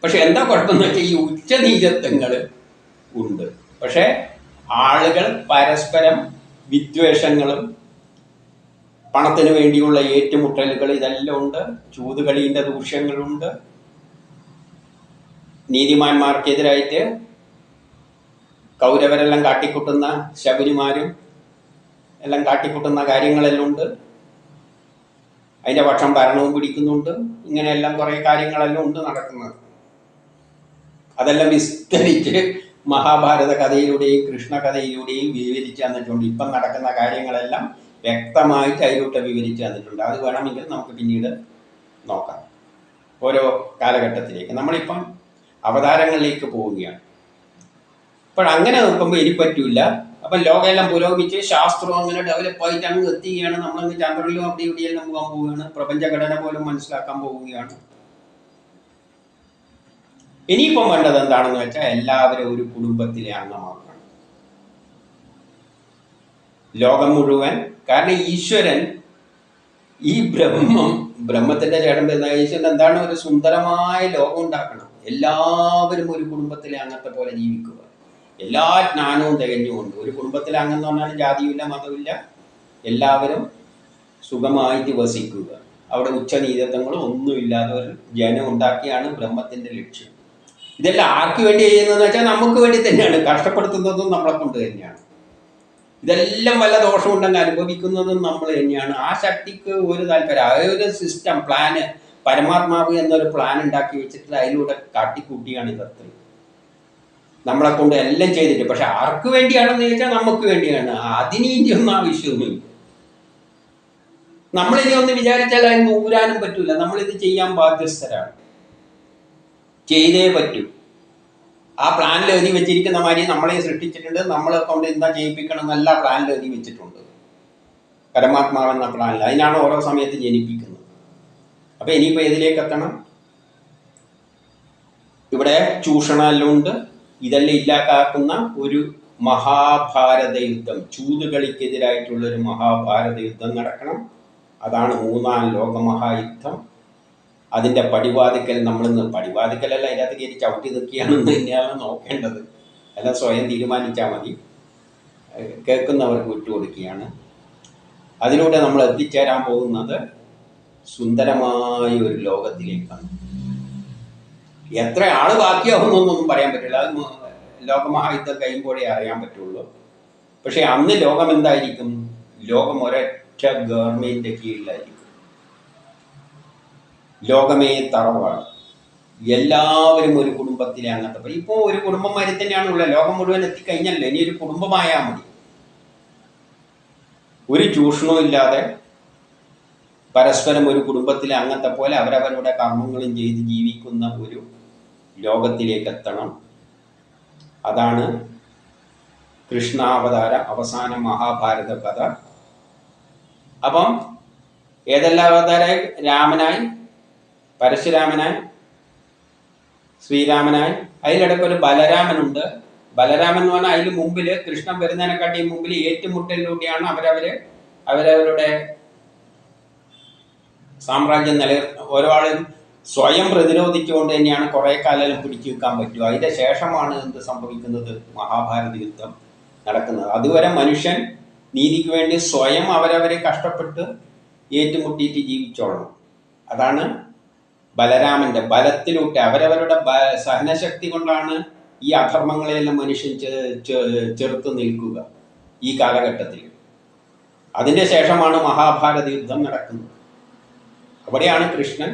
പക്ഷെ എന്താ കുഴപ്പമെന്ന് വെച്ചാൽ ഈ ഉച്ചനീചത്വങ്ങൾ ഉണ്ട്. പക്ഷെ ആളുകൾ പരസ്പരം വിദ്വേഷങ്ങളും പണത്തിന് വേണ്ടിയുള്ള ഏറ്റുമുട്ടലുകൾ ഇതെല്ലാം ഉണ്ട്. ചൂതുകളീൻ്റെ ദൂഷ്യങ്ങളുണ്ട്. നീതിമാന്മാർക്കെതിരായിട്ട് കൗരവരെല്ലാം കാട്ടിക്കൂട്ടുന്ന, ശബരിമാരും എല്ലാം കാട്ടിക്കൂട്ടുന്ന കാര്യങ്ങളെല്ലാം ഉണ്ട്. അതിൻ്റെ പക്ഷം ഭരണവും പിടിക്കുന്നുണ്ട്. ഇങ്ങനെയെല്ലാം കുറേ കാര്യങ്ങളെല്ലാം ഉണ്ട് നടക്കുന്നത്. അതെല്ലാം വിസ്തരിച്ച് മഹാഭാരത കഥയിലൂടെയും കൃഷ്ണകഥയിലൂടെയും വിവരിച്ച് തന്നിട്ടുണ്ട്. ഇപ്പം നടക്കുന്ന കാര്യങ്ങളെല്ലാം വ്യക്തമായിട്ട് അതിലൂടെ വിവരിച്ച് തന്നിട്ടുണ്ട്. അത് വേണമെങ്കിൽ നമുക്ക് പിന്നീട് നോക്കാം. ഓരോ കാലഘട്ടത്തിലേക്ക് നമ്മളിപ്പം അവതാരങ്ങളിലേക്ക് പോവുകയാണ്. അപ്പോൾ അങ്ങനെ നോക്കുമ്പോൾ ഇനി പറ്റൂല. അപ്പം ലോകമെല്ലാം പുരോഗമിച്ച് ശാസ്ത്രം അങ്ങനെ ഡെവലപ്പായിട്ട് അങ്ങ് എത്തുകയാണ്. നമ്മളങ്ങ് ചന്ദ്രനിലും അവിടെ ഇവിടെയെല്ലാം പോകാൻ പോവുകയാണ്. പ്രപഞ്ചഘടന പോലും മനസ്സിലാക്കാൻ പോവുകയാണ്. ഇനിയിപ്പം വേണ്ടത് എന്താണെന്ന് വെച്ചാൽ എല്ലാവരും ഒരു കുടുംബത്തിലെ അംഗമാക്കണം. ലോകം മുഴുവൻ. കാരണം ഈശ്വരൻ ഈ ബ്രഹ്മത്തിന്റെ ചേട്ടൻ ഈശ്വരൻ എന്താണ്? ഒരു സുന്ദരമായ ലോകം ഉണ്ടാക്കണം. എല്ലാവരും ഒരു കുടുംബത്തിലെ അംഗത്തെ പോലെ ജീവിക്കുക. എല്ലാ ജ്ഞാനവും തികഞ്ഞുകൊണ്ട്. ഒരു കുടുംബത്തിലെ അംഗം എന്ന് പറഞ്ഞാൽ ജാതിയില്ല, മതമില്ല, എല്ലാവരും സുഖമായിട്ട് വസിക്കുക, അവിടെ ഉച്ചനീചത്വങ്ങളും ഒന്നുമില്ലാതെ ഒരു ജനം ഉണ്ടാക്കിയാണ് ബ്രഹ്മത്തിൻ്റെ ലക്ഷ്യം. ഇതെല്ലാം ആർക്ക് വേണ്ടി ചെയ്യുന്നതെന്ന് വെച്ചാൽ നമുക്ക് വേണ്ടി തന്നെയാണ്, കഷ്ടപ്പെടുത്തുന്നതും നമ്മളെ കൊണ്ട് തന്നെയാണ്. ഇതെല്ലാം വല്ല ദോഷമുണ്ടെങ്കിൽ അനുഭവിക്കുന്നതും നമ്മൾ തന്നെയാണ്. ആ ശക്തിക്ക് ഒരു താല്പര്യം, ആ ഒരു സിസ്റ്റം പ്ലാന്, പരമാത്മാവ് എന്നൊരു പ്ലാൻ ഉണ്ടാക്കി വെച്ചിട്ട് അതിലൂടെ കാട്ടിക്കൂട്ടിയാണ് ഇതത്രയും നമ്മളെ കൊണ്ട് എല്ലാം ചെയ്തിട്ട്. പക്ഷെ ആർക്ക് വേണ്ടിയാണെന്ന് ചോദിച്ചാൽ നമുക്ക് വേണ്ടിയാണ്. അതിന് ഇനിയൊന്നും ആവശ്യമൊന്നുമില്ല. നമ്മളിനി ഒന്ന് വിചാരിച്ചാൽ അതിന് ഊരാനും പറ്റൂല. നമ്മളിത് ചെയ്യാൻ ബാധ്യസ്ഥരാണ്, ചെയ്തേ പറ്റൂ. ആ പ്ലാനിൽ എഴുതി വെച്ചിരിക്കുന്ന മാതിരി നമ്മളെ സൃഷ്ടിച്ചിട്ടുണ്ട്, നമ്മളെ കൊണ്ട് എന്താ ചെയ്യിപ്പിക്കണം എന്നല്ല പ്ലാനിൽ എഴുതി വെച്ചിട്ടുണ്ട്. പരമാത്മാവെന്ന പ്ലാനിൽ അതിനാണ് ഓരോ സമയത്ത് ജനിപ്പിക്കുന്നത്. അപ്പൊ ഇനിയിപ്പോൾ ഏതിലേക്ക് എത്തണം? ഇവിടെ ചൂഷണമെല്ലാം ഉണ്ട്. ഇതെല്ലാം ഇല്ലാതാക്കുന്ന ഒരു മഹാഭാരത യുദ്ധം, ചൂതുകളിക്കെതിരായിട്ടുള്ളൊരു മഹാഭാരത യുദ്ധം നടക്കണം. അതാണ് മൂന്നാം ലോകമഹായുദ്ധം. അതിൻ്റെ പടിവാതിക്കൽ നമ്മളിന്ന്, പടിവാതിക്കലല്ല, അതിനകത്ത് കയറി ചവിട്ടി നിൽക്കുകയാണെന്ന് തന്നെയാണ് നോക്കേണ്ടത്. എല്ലാം സ്വയം തീരുമാനിച്ചാൽ മതി. കേൾക്കുന്നവർക്ക് വിട്ടുകൊടുക്കുകയാണ്. അതിലൂടെ നമ്മൾ എത്തിച്ചേരാൻ പോകുന്നത് സുന്ദരമായ ഒരു ലോകത്തിലേക്കാണ്. എത്ര ആൾ ബാക്കിയാവുന്നൊന്നും പറയാൻ പറ്റില്ല. അത് ലോകമഹായുദ്ധം കഴിയുമ്പോഴേ അറിയാൻ പറ്റുള്ളൂ. പക്ഷെ അന്ന് ലോകം എന്തായിരിക്കും? ലോകം ഒരൊറ്റ ഗവൺമെൻറ് കീഴിലായിരിക്കും. ലോകമേ തറവാണ്. എല്ലാവരും ഒരു കുടുംബത്തിലെ അങ്ങനത്തെ. ഇപ്പോൾ ഒരു കുടുംബമാരി തന്നെയാണുള്ളത്. ലോകം മുഴുവൻ എത്തിക്കഴിഞ്ഞല്ലോ. ഇനി ഒരു കുടുംബമായാൽ മതി. ഒരു ചൂഷണവും ഇല്ലാതെ പരസ്പരം ഒരു കുടുംബത്തിലെ അങ്ങനത്തെ പോലെ അവരവരുടെ കർമ്മങ്ങളും ചെയ്ത് ജീവിക്കുന്ന ഒരു ലോകത്തിലേക്ക് എത്തണം. അതാണ് കൃഷ്ണാവതാര അവസാന മഹാഭാരത കഥ. അപ്പം ഏതെല്ലാം അവതാരായി? രാമനായി, പരശുരാമനായി, ശ്രീരാമനായി. അതിലിടയ്ക്കൊരു ബലരാമനുണ്ട്. ബലരാമൻ എന്ന് പറഞ്ഞാൽ അതിന് മുമ്പിൽ, കൃഷ്ണൻ വരുന്നതിനെക്കാട്ടിയും മുമ്പിൽ ഏറ്റുമുട്ടലിലൂടെയാണ് അവരവരുടെ സാമ്രാജ്യം ഒരാളും സ്വയം പ്രതിരോധിച്ചുകൊണ്ട് തന്നെയാണ് കുറേ കാലം പിടിച്ചു വെക്കാൻ പറ്റുക. അതിൻ്റെ ശേഷമാണ് എന്ത് സംഭവിക്കുന്നത്? മഹാഭാരത യുദ്ധം നടക്കുന്നത്. അതുവരെ മനുഷ്യൻ നീതിക്ക് വേണ്ടി സ്വയം അവരവരെ കഷ്ടപ്പെട്ട് ഏറ്റുമുട്ടിയിട്ട് ജീവിച്ചോളണം. അതാണ് ബലരാമൻ്റെ ബലത്തിലൂടെ, അവരവരുടെ സഹനശക്തി കൊണ്ടാണ് ഈ അധർമ്മങ്ങളെയെല്ലാം മനുഷ്യൻ ചെറുത്ത് നിൽക്കുക ഈ കാലഘട്ടത്തിൽ. അതിൻ്റെ ശേഷമാണ് മഹാഭാരത യുദ്ധം നടക്കുന്നത്. അവിടെയാണ് കൃഷ്ണൻ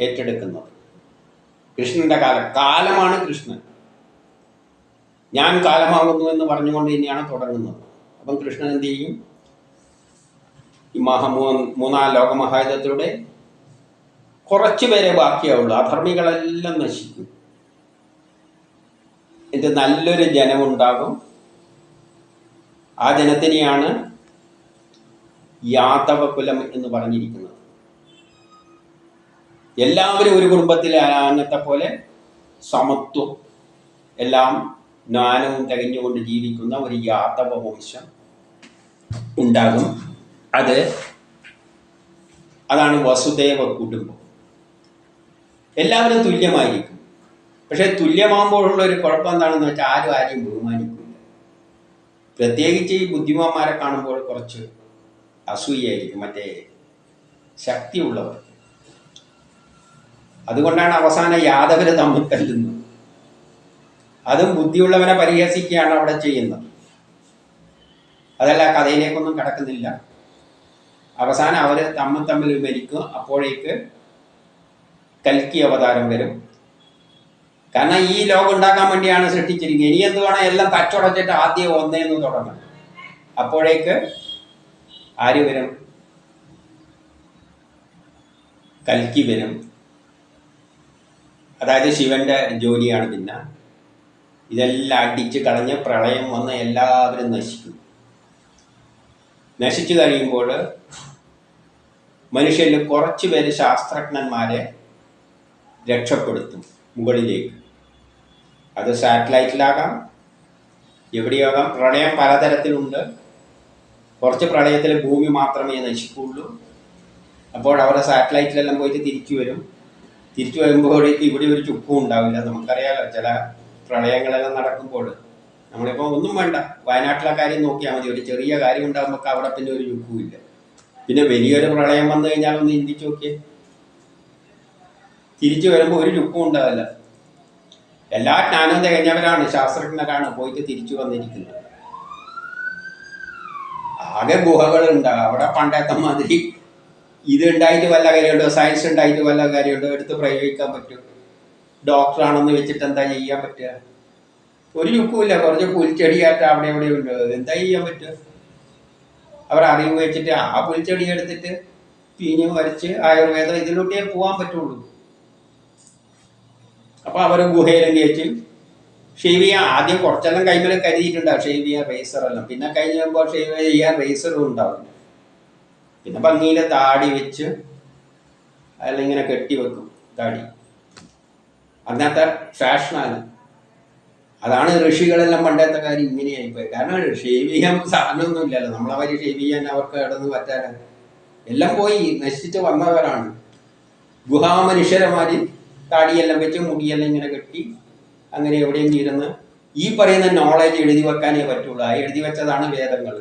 ഏറ്റെടുക്കുന്നത്. കൃഷ്ണന്റെ കാലമാണ് കൃഷ്ണൻ. ഞാൻ കാലമാകുന്നു എന്ന് പറഞ്ഞുകൊണ്ട് തന്നെയാണ് തുടങ്ങുന്നത്. അപ്പം കൃഷ്ണൻ എന്ത് ചെയ്യും? ഈ മൂന്നാം ലോകമഹായുദ്ധത്തിലൂടെ കുറച്ചു പേരെ ബാക്കിയാവുള്ളൂ. അധർമ്മികളെല്ലാം നശിക്കും. ഇത് നല്ലൊരു ജനമുണ്ടാകും. ആ ജനത്തിനെയാണ് യാദവ കുലം എന്ന് പറഞ്ഞിരിക്കുന്നത്. എല്ലാവരും ഒരു കുടുംബത്തിൽ അന്നത്തെ പോലെ സമത്വം, എല്ലാം ജ്ഞാനവും തികഞ്ഞുകൊണ്ട് ജീവിക്കുന്ന ഒരു യാദവ വംശം ഉണ്ടാകും. അതാണ് വസുദേവ കുടുംബം. എല്ലാവരും തുല്യമായിരിക്കും. പക്ഷെ തുല്യമാകുമ്പോഴുള്ള ഒരു കുഴപ്പം എന്താണെന്ന് വെച്ചാൽ ആരും ബഹുമാനിക്കില്ല. പ്രത്യേകിച്ച് ഈ ബുദ്ധിമാന്മാരെ കാണുമ്പോൾ കുറച്ച് അസൂയായിരിക്കും, മറ്റേ ശക്തിയുള്ളവർ. അതുകൊണ്ടാണ് അവസാനം യാദവര് തമ്മിൽ തല്ലുന്നത്. അതും ബുദ്ധിയുള്ളവനെ പരിഹസിക്കുകയാണ് അവിടെ ചെയ്യുന്നത്. അതല്ല, കഥയിലേക്കൊന്നും കടക്കുന്നില്ല. അവസാനം അവർ തമ്മിൽ മരിക്കും. അപ്പോഴേക്ക് കൽക്കി അവതാരം വരും. കാരണം ഈ ലോകം ഉണ്ടാക്കാൻ വേണ്ടിയാണ് സൃഷ്ടിച്ചിരിക്കുന്നത്. ഇനി എന്തുവേണം, എല്ലാം തച്ചുടച്ചിട്ട് ആദ്യം ഒന്നേന്ന് തുടങ്ങണം. അപ്പോഴേക്ക് ആര് വരും? കൽക്കി വരും. അതായത് ശിവന്റെ ജോലിയാണ്. പിന്നെ ഇതെല്ലാം അടിച്ച് കളഞ്ഞ് പ്രളയം വന്ന് എല്ലാവരും നശിക്കും. നശിച്ചു കഴിയുമ്പോൾ മനുഷ്യരിൽ കുറച്ച് പേര് ശാസ്ത്രജ്ഞന്മാരെ രക്ഷപ്പെടുത്തും മുകളിലേക്ക്. അത് സാറ്റലൈറ്റിലാകാം, എവിടെയാകാം. പ്രളയം പലതരത്തിലുണ്ട്. കുറച്ച് പ്രളയത്തിൽ ഭൂമി മാത്രമേ നശിക്കുള്ളൂ. അപ്പോൾ അവരുടെ സാറ്റലൈറ്റിലെല്ലാം പോയിട്ട് തിരിച്ചു വരും. തിരിച്ചു വരുമ്പോഴേക്ക് ഇവിടെ ഒരു ചുക്കും ഉണ്ടാവില്ല. നമുക്കറിയാലോ, ചില പ്രളയങ്ങളെല്ലാം നടക്കുമ്പോൾ നമ്മളിപ്പോൾ ഒന്നും വേണ്ട, വയനാട്ടിലെ കാര്യം നോക്കിയാൽ മതി. ഒരു ചെറിയ കാര്യം ഉണ്ടാകുമ്പോൾ അവിടെ പിന്നെ ഒരു യുദ്ധവും ഇല്ല. പിന്നെ വലിയൊരു പ്രളയം വന്നു കഴിഞ്ഞാൽ ഒന്ന് ചിന്തിച്ചു നോക്കിയേ, തിരിച്ചു വരുമ്പോൾ ഒരു ലുക്കും ഉണ്ടാവില്ല. എല്ലാ ജ്ഞാനം തികഞ്ഞവരാണ്, ശാസ്ത്രജ്ഞരാണ് പോയിട്ട് തിരിച്ചു വന്നിരിക്കുന്നത്. ആകെ ഗുഹകളുണ്ടാകും അവിടെ. പണ്ടത്തെ മാതിരി ഇത് ഉണ്ടായിട്ട് വല്ല കാര്യമുണ്ടോ? സയൻസ് ഉണ്ടായിട്ട് വല്ല കാര്യമുണ്ടോ? എടുത്ത് പ്രയോഗിക്കാൻ പറ്റും? ഡോക്ടറാണെന്ന് വെച്ചിട്ട് എന്താ ചെയ്യാൻ പറ്റുക? ഒരു ലുക്കുമില്ല. കുറച്ച് പുൽച്ചെടിയായിട്ട് അവിടെ എവിടെ ഉണ്ട്, എന്താ ചെയ്യാൻ പറ്റുക? അവർ അറിവ് വെച്ചിട്ട് ആ പുൽച്ചെടി എടുത്തിട്ട് പിഞ്ഞ് വരച്ച് ആയുർവേദം ഇതിലൂട്ടേ പോകാൻ പറ്റുള്ളൂ. അപ്പൊ അവർ ഗുഹയിലും കയറ്റി ഷേവ് ചെയ്യാൻ ആദ്യം കുറച്ചെല്ലാം കൈമേലെ കരുതിയിട്ടുണ്ടാവും, ഷേവ് ചെയ്യാൻ റേസറെല്ലാം. പിന്നെ കഴിഞ്ഞപ്പോൾ ഷേവ് ചെയ്യാൻ റേസറും ഉണ്ടാവും. പിന്നെ ഭംഗിയിലെ താടി വെച്ച് അതെല്ലാം ഇങ്ങനെ കെട്ടി വെക്കും താടി. അങ്ങനത്തെ ഫാഷനാണ്. അതാണ് ഋഷികളെല്ലാം പണ്ടത്തെ കാര്യം ഇങ്ങനെയായിപ്പോയി. കാരണം ഷേവ് ചെയ്യാൻ സാധനമൊന്നും ഇല്ലല്ലോ. നമ്മളവർ ഷേവ് ചെയ്യാൻ അവർക്ക് കിടന്ന് പറ്റാനാണ്. എല്ലാം പോയി നശിച്ചിട്ട് വന്നവരാണ്. ഗുഹാമനുഷ്യരമാര് താടിയെല്ലാം വെച്ച് മുടിയെല്ലാം ഇങ്ങനെ കെട്ടി അങ്ങനെ എവിടെയെങ്കിലും ഇരുന്ന് ഈ പറയുന്ന നോളേജ് എഴുതി വെക്കാനേ പറ്റുള്ളൂ. ആ എഴുതി വെച്ചതാണ് വേദങ്ങൾ.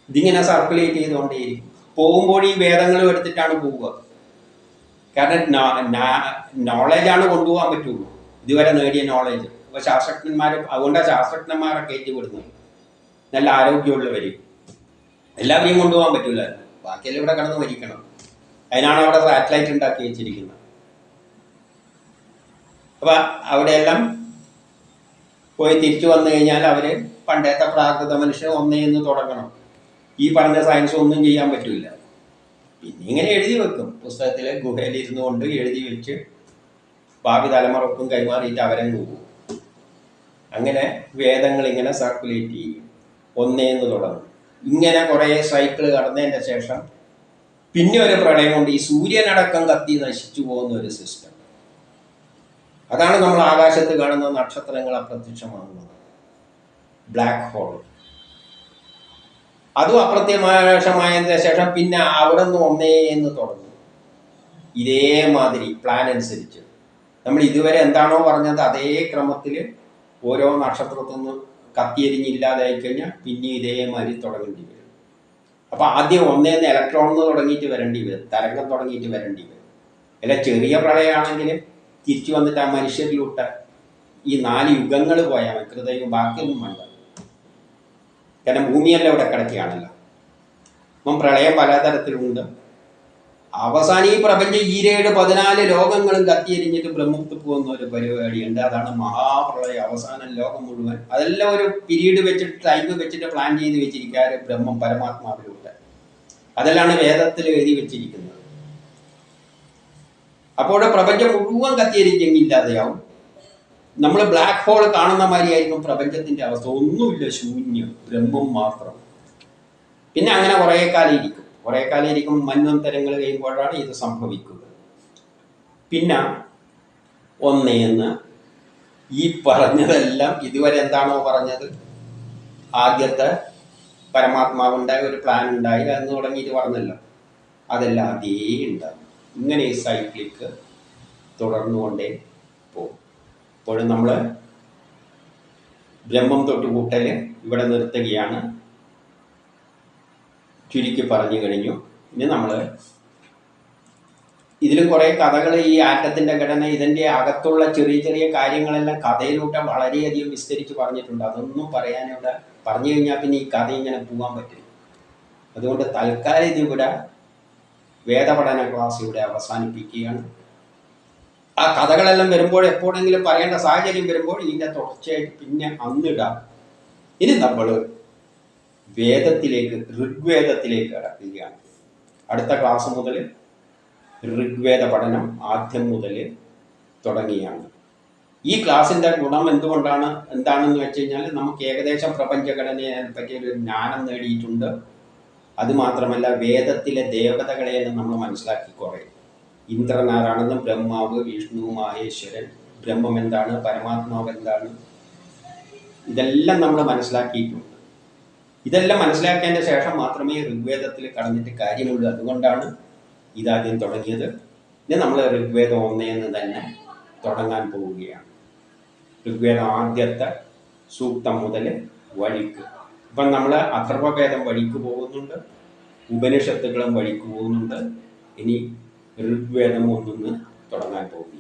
ഇതിങ്ങനെ സർക്കുലേറ്റ് ചെയ്തുകൊണ്ടേയിരിക്കും. പോകുമ്പോൾ ഈ വേദങ്ങൾ എടുത്തിട്ടാണ് പോവുക. കാരണം നോളേജാണ് കൊണ്ടുപോകാൻ പറ്റുള്ളൂ, ഇതുവരെ നേടിയ നോളേജ്. അപ്പോൾ ശാസ്ത്രജ്ഞന്മാരും അതുകൊണ്ടാണ് ശാസ്ത്രജ്ഞന്മാരെ കയറ്റി വിടുന്നത്. നല്ല ആരോഗ്യമുള്ളവർ എല്ലാവരെയും കൊണ്ടുപോകാൻ പറ്റൂല. ബാക്കിയെല്ലാം ഇവിടെ കിടന്ന് മരിക്കണം. അതിനാണ് അവിടെ സാറ്റലൈറ്റ് ഉണ്ടാക്കി വെച്ചിരിക്കുന്നത്. അപ്പം അവിടെയെല്ലാം പോയി തിരിച്ചു വന്നു കഴിഞ്ഞാൽ അവർ പണ്ടത്തെ പ്രാകൃത മനുഷ്യൻ ഒന്നേന്ന് തുടങ്ങണം. ഈ പറഞ്ഞ സയൻസ് ഒന്നും ചെയ്യാൻ പറ്റില്ല. പിന്നെ ഇങ്ങനെ എഴുതി വെക്കും പുസ്തകത്തിൽ. ഗുഹയിൽ ഇരുന്നു കൊണ്ട് എഴുതി വെച്ച് ഭാവി തലമുറക്കും കൈമാറിയിട്ട് അവരെ പോകും. അങ്ങനെ വേദങ്ങൾ ഇങ്ങനെ സർക്കുലേറ്റ് ചെയ്യും, ഒന്നേന്ന് തുടങ്ങും. ഇങ്ങനെ കുറേ സൈക്കിൾ കടന്നതിൻ്റെ ശേഷം പിന്നെ ഒരു പ്രളയം കൊണ്ട് ഈ സൂര്യനടക്കം കത്തി നശിച്ചു പോകുന്ന ഒരു സിസ്റ്റം. അതാണ് നമ്മൾ ആകാശത്ത് കാണുന്ന നക്ഷത്രങ്ങൾ അപ്രത്യക്ഷമാകുന്നത്, ബ്ലാക്ക് ഹോൾ. അതും അപ്രത്യക്ഷമായതിനു ശേഷം പിന്നെ അവിടെ നിന്ന് ഒന്നേന്ന് തുടങ്ങും. ഇതേമാതിരി പ്ലാൻ അനുസരിച്ച് നമ്മൾ ഇതുവരെ എന്താണോ പറഞ്ഞത് അതേ ക്രമത്തിൽ ഓരോ നക്ഷത്രത്തിൽ നിന്ന് കത്തിയെരിഞ്ഞില്ലാതായി കഴിഞ്ഞാൽ പിന്നെ ഇതേമാതിരി തുടങ്ങേണ്ടി വരും. അപ്പം ആദ്യം ഒന്നേന്ന് ഇലക്ട്രോണിൽ തുടങ്ങിയിട്ട് വരേണ്ടി വരും, തരംഗം തുടങ്ങിയിട്ട് വരേണ്ടി വരും. അല്ല ചെറിയ പ്രളയമാണെങ്കിൽ തിരിച്ചു വന്നിട്ട് ആ മനുഷ്യരിലൂട്ട ഈ 4 യുഗങ്ങൾ പോയാൽ കൃതയും ബാക്കിയൊന്നും വേണ്ട. കാരണം ഭൂമിയെല്ലാം ഇവിടെ കിടക്കുകയാണല്ലോ. അപ്പം പ്രളയം പലതരത്തിലുണ്ട്. അവസാനം ഈ പ്രപഞ്ചം 14 ലോകങ്ങളും കത്തിയെരിഞ്ഞിട്ട് ബ്രഹ്മത്തിൽ പോകുന്ന ഒരു പരിപാടിയുണ്ട്. അതാണ് മഹാപ്രളയം, അവസാനം ലോകം മുഴുവൻ. അതെല്ലാം ഒരു പീരീഡ് വെച്ചിട്ട് ടൈം വെച്ചിട്ട് പ്ലാൻ ചെയ്ത് വെച്ചിരിക്കാറ് ബ്രഹ്മം പരമാത്മാവിലൂടെ. അതെല്ലാം വേദത്തിൽ എഴുതി വെച്ചിരിക്കുന്നത്. അപ്പോൾ പ്രപഞ്ചം മുഴുവൻ കത്തിയെരിഞ്ഞെങ്കില്ലാതെയാവും. നമ്മൾ ബ്ലാക്ക് ഹോൾ കാണുന്ന മാതിരിയായിരിക്കും പ്രപഞ്ചത്തിന്റെ അവസ്ഥ. ഒന്നുമില്ല, ശൂന്യം, ബ്രഹ്മം മാത്രം. പിന്നെ അങ്ങനെ കുറേ കാലം ഇരിക്കും. മന്വന്തരങ്ങൾ കഴിയുമ്പോഴാണ് ഇത് സംഭവിക്കുന്നത്. പിന്നെ ഒന്നേന്ന് ഈ പറഞ്ഞതെല്ലാം ഇതുവരെ എന്താണോ പറഞ്ഞത്, ആദ്യത്തെ പരമാത്മാവുണ്ടായി ഒരു പ്ലാൻ ഉണ്ടായി എന്ന് തുടങ്ങിയിട്ട് പറഞ്ഞല്ലോ, അതെല്ലാം അതേ ഉണ്ടാകും. ഇങ്ങനെ ഈ സൈക്ലിക്ക് തുടർന്നുകൊണ്ടേ പോകും. ഇപ്പോഴും നമ്മൾ ബ്രഹ്മം തൊട്ട് കൂട്ടൽ ഇവിടെ നിർത്തുകയാണ്. ചുരുക്കി പറഞ്ഞു കഴിഞ്ഞു. ഇനി നമ്മൾ ഇതിലും കുറേ കഥകൾ, ഈ ആറ്റത്തിൻ്റെ ഘടന, ഇതിൻ്റെ അകത്തുള്ള ചെറിയ ചെറിയ കാര്യങ്ങളെല്ലാം കഥയിലൂടെ വളരെയധികം വിസ്തരിച്ച് പറഞ്ഞിട്ടുണ്ട്. അതൊന്നും പറയാനിവിടെ പറഞ്ഞു കഴിഞ്ഞാൽ പിന്നെ ഈ കഥ ഇങ്ങനെ പോകാൻ പറ്റില്ല. അതുകൊണ്ട് തൽക്കാലം ഇതിവിടെ വേദപഠന ക്ലാസ് ഇവിടെ അവസാനിപ്പിക്കുകയാണ്. ആ കഥകളെല്ലാം വരുമ്പോൾ എപ്പോഴെങ്കിലും പറയേണ്ട സാഹചര്യം വരുമ്പോൾ ഇതിൻ്റെ തുടർച്ചയായിട്ട് പിന്നെ അന്നിടാം. ഇനി നമ്മൾ വേദത്തിലേക്ക്, ഋഗ്വേദത്തിലേക്ക് കടക്കുകയാണ്. അടുത്ത ക്ലാസ് മുതൽ ഋഗ്വേദ പഠനം ആദ്യം മുതൽ തുടങ്ങിയാണ്. ഈ ക്ലാസ്സിൻ്റെ ഗുണം എന്താണെന്ന് വെച്ച് കഴിഞ്ഞാൽ നമുക്ക് ഏകദേശം പ്രപഞ്ചഘടനയെ പറ്റിയൊരു ജ്ഞാനം നേടിയിട്ടുണ്ട്. അതുമാത്രമല്ല വേദത്തിലെ ദേവതകളെയെല്ലാം നമ്മൾ മനസ്സിലാക്കി കുറേ. ഇന്ദ്രൻ ആരാണെന്നും, ബ്രഹ്മാവ്, വിഷ്ണു, മഹേശ്വരൻ, ബ്രഹ്മം എന്താണ്, പരമാത്മാവ് എന്താണ്, ഇതെല്ലാം നമ്മൾ മനസ്സിലാക്കിയിട്ടുണ്ട്. ഇതെല്ലാം മനസ്സിലാക്കിയതിൻ്റെ ശേഷം മാത്രമേ ഋഗ്വേദത്തിൽ കടന്നിട്ട് കാര്യമുള്ളൂ. അതുകൊണ്ടാണ് ഇതാദ്യം തുടങ്ങിയത്. ഇനി നമ്മൾ ഋഗ്വേദം 1 തന്നെ തുടങ്ങാൻ പോവുകയാണ്. ഋഗ്വേദം ആദ്യത്തെ സൂക്തം മുതൽ വഴിക്ക്. ഇപ്പം നമ്മൾ അഥർവവേദം വഴിക്ക് പോകുന്നുണ്ട്, ഉപനിഷത്തുകളും വഴിക്ക് പോകുന്നുണ്ട്. ഇനി ഋഗ്വേദം ഒന്നിന്ന് തുടങ്ങാൻ പോകുന്നു.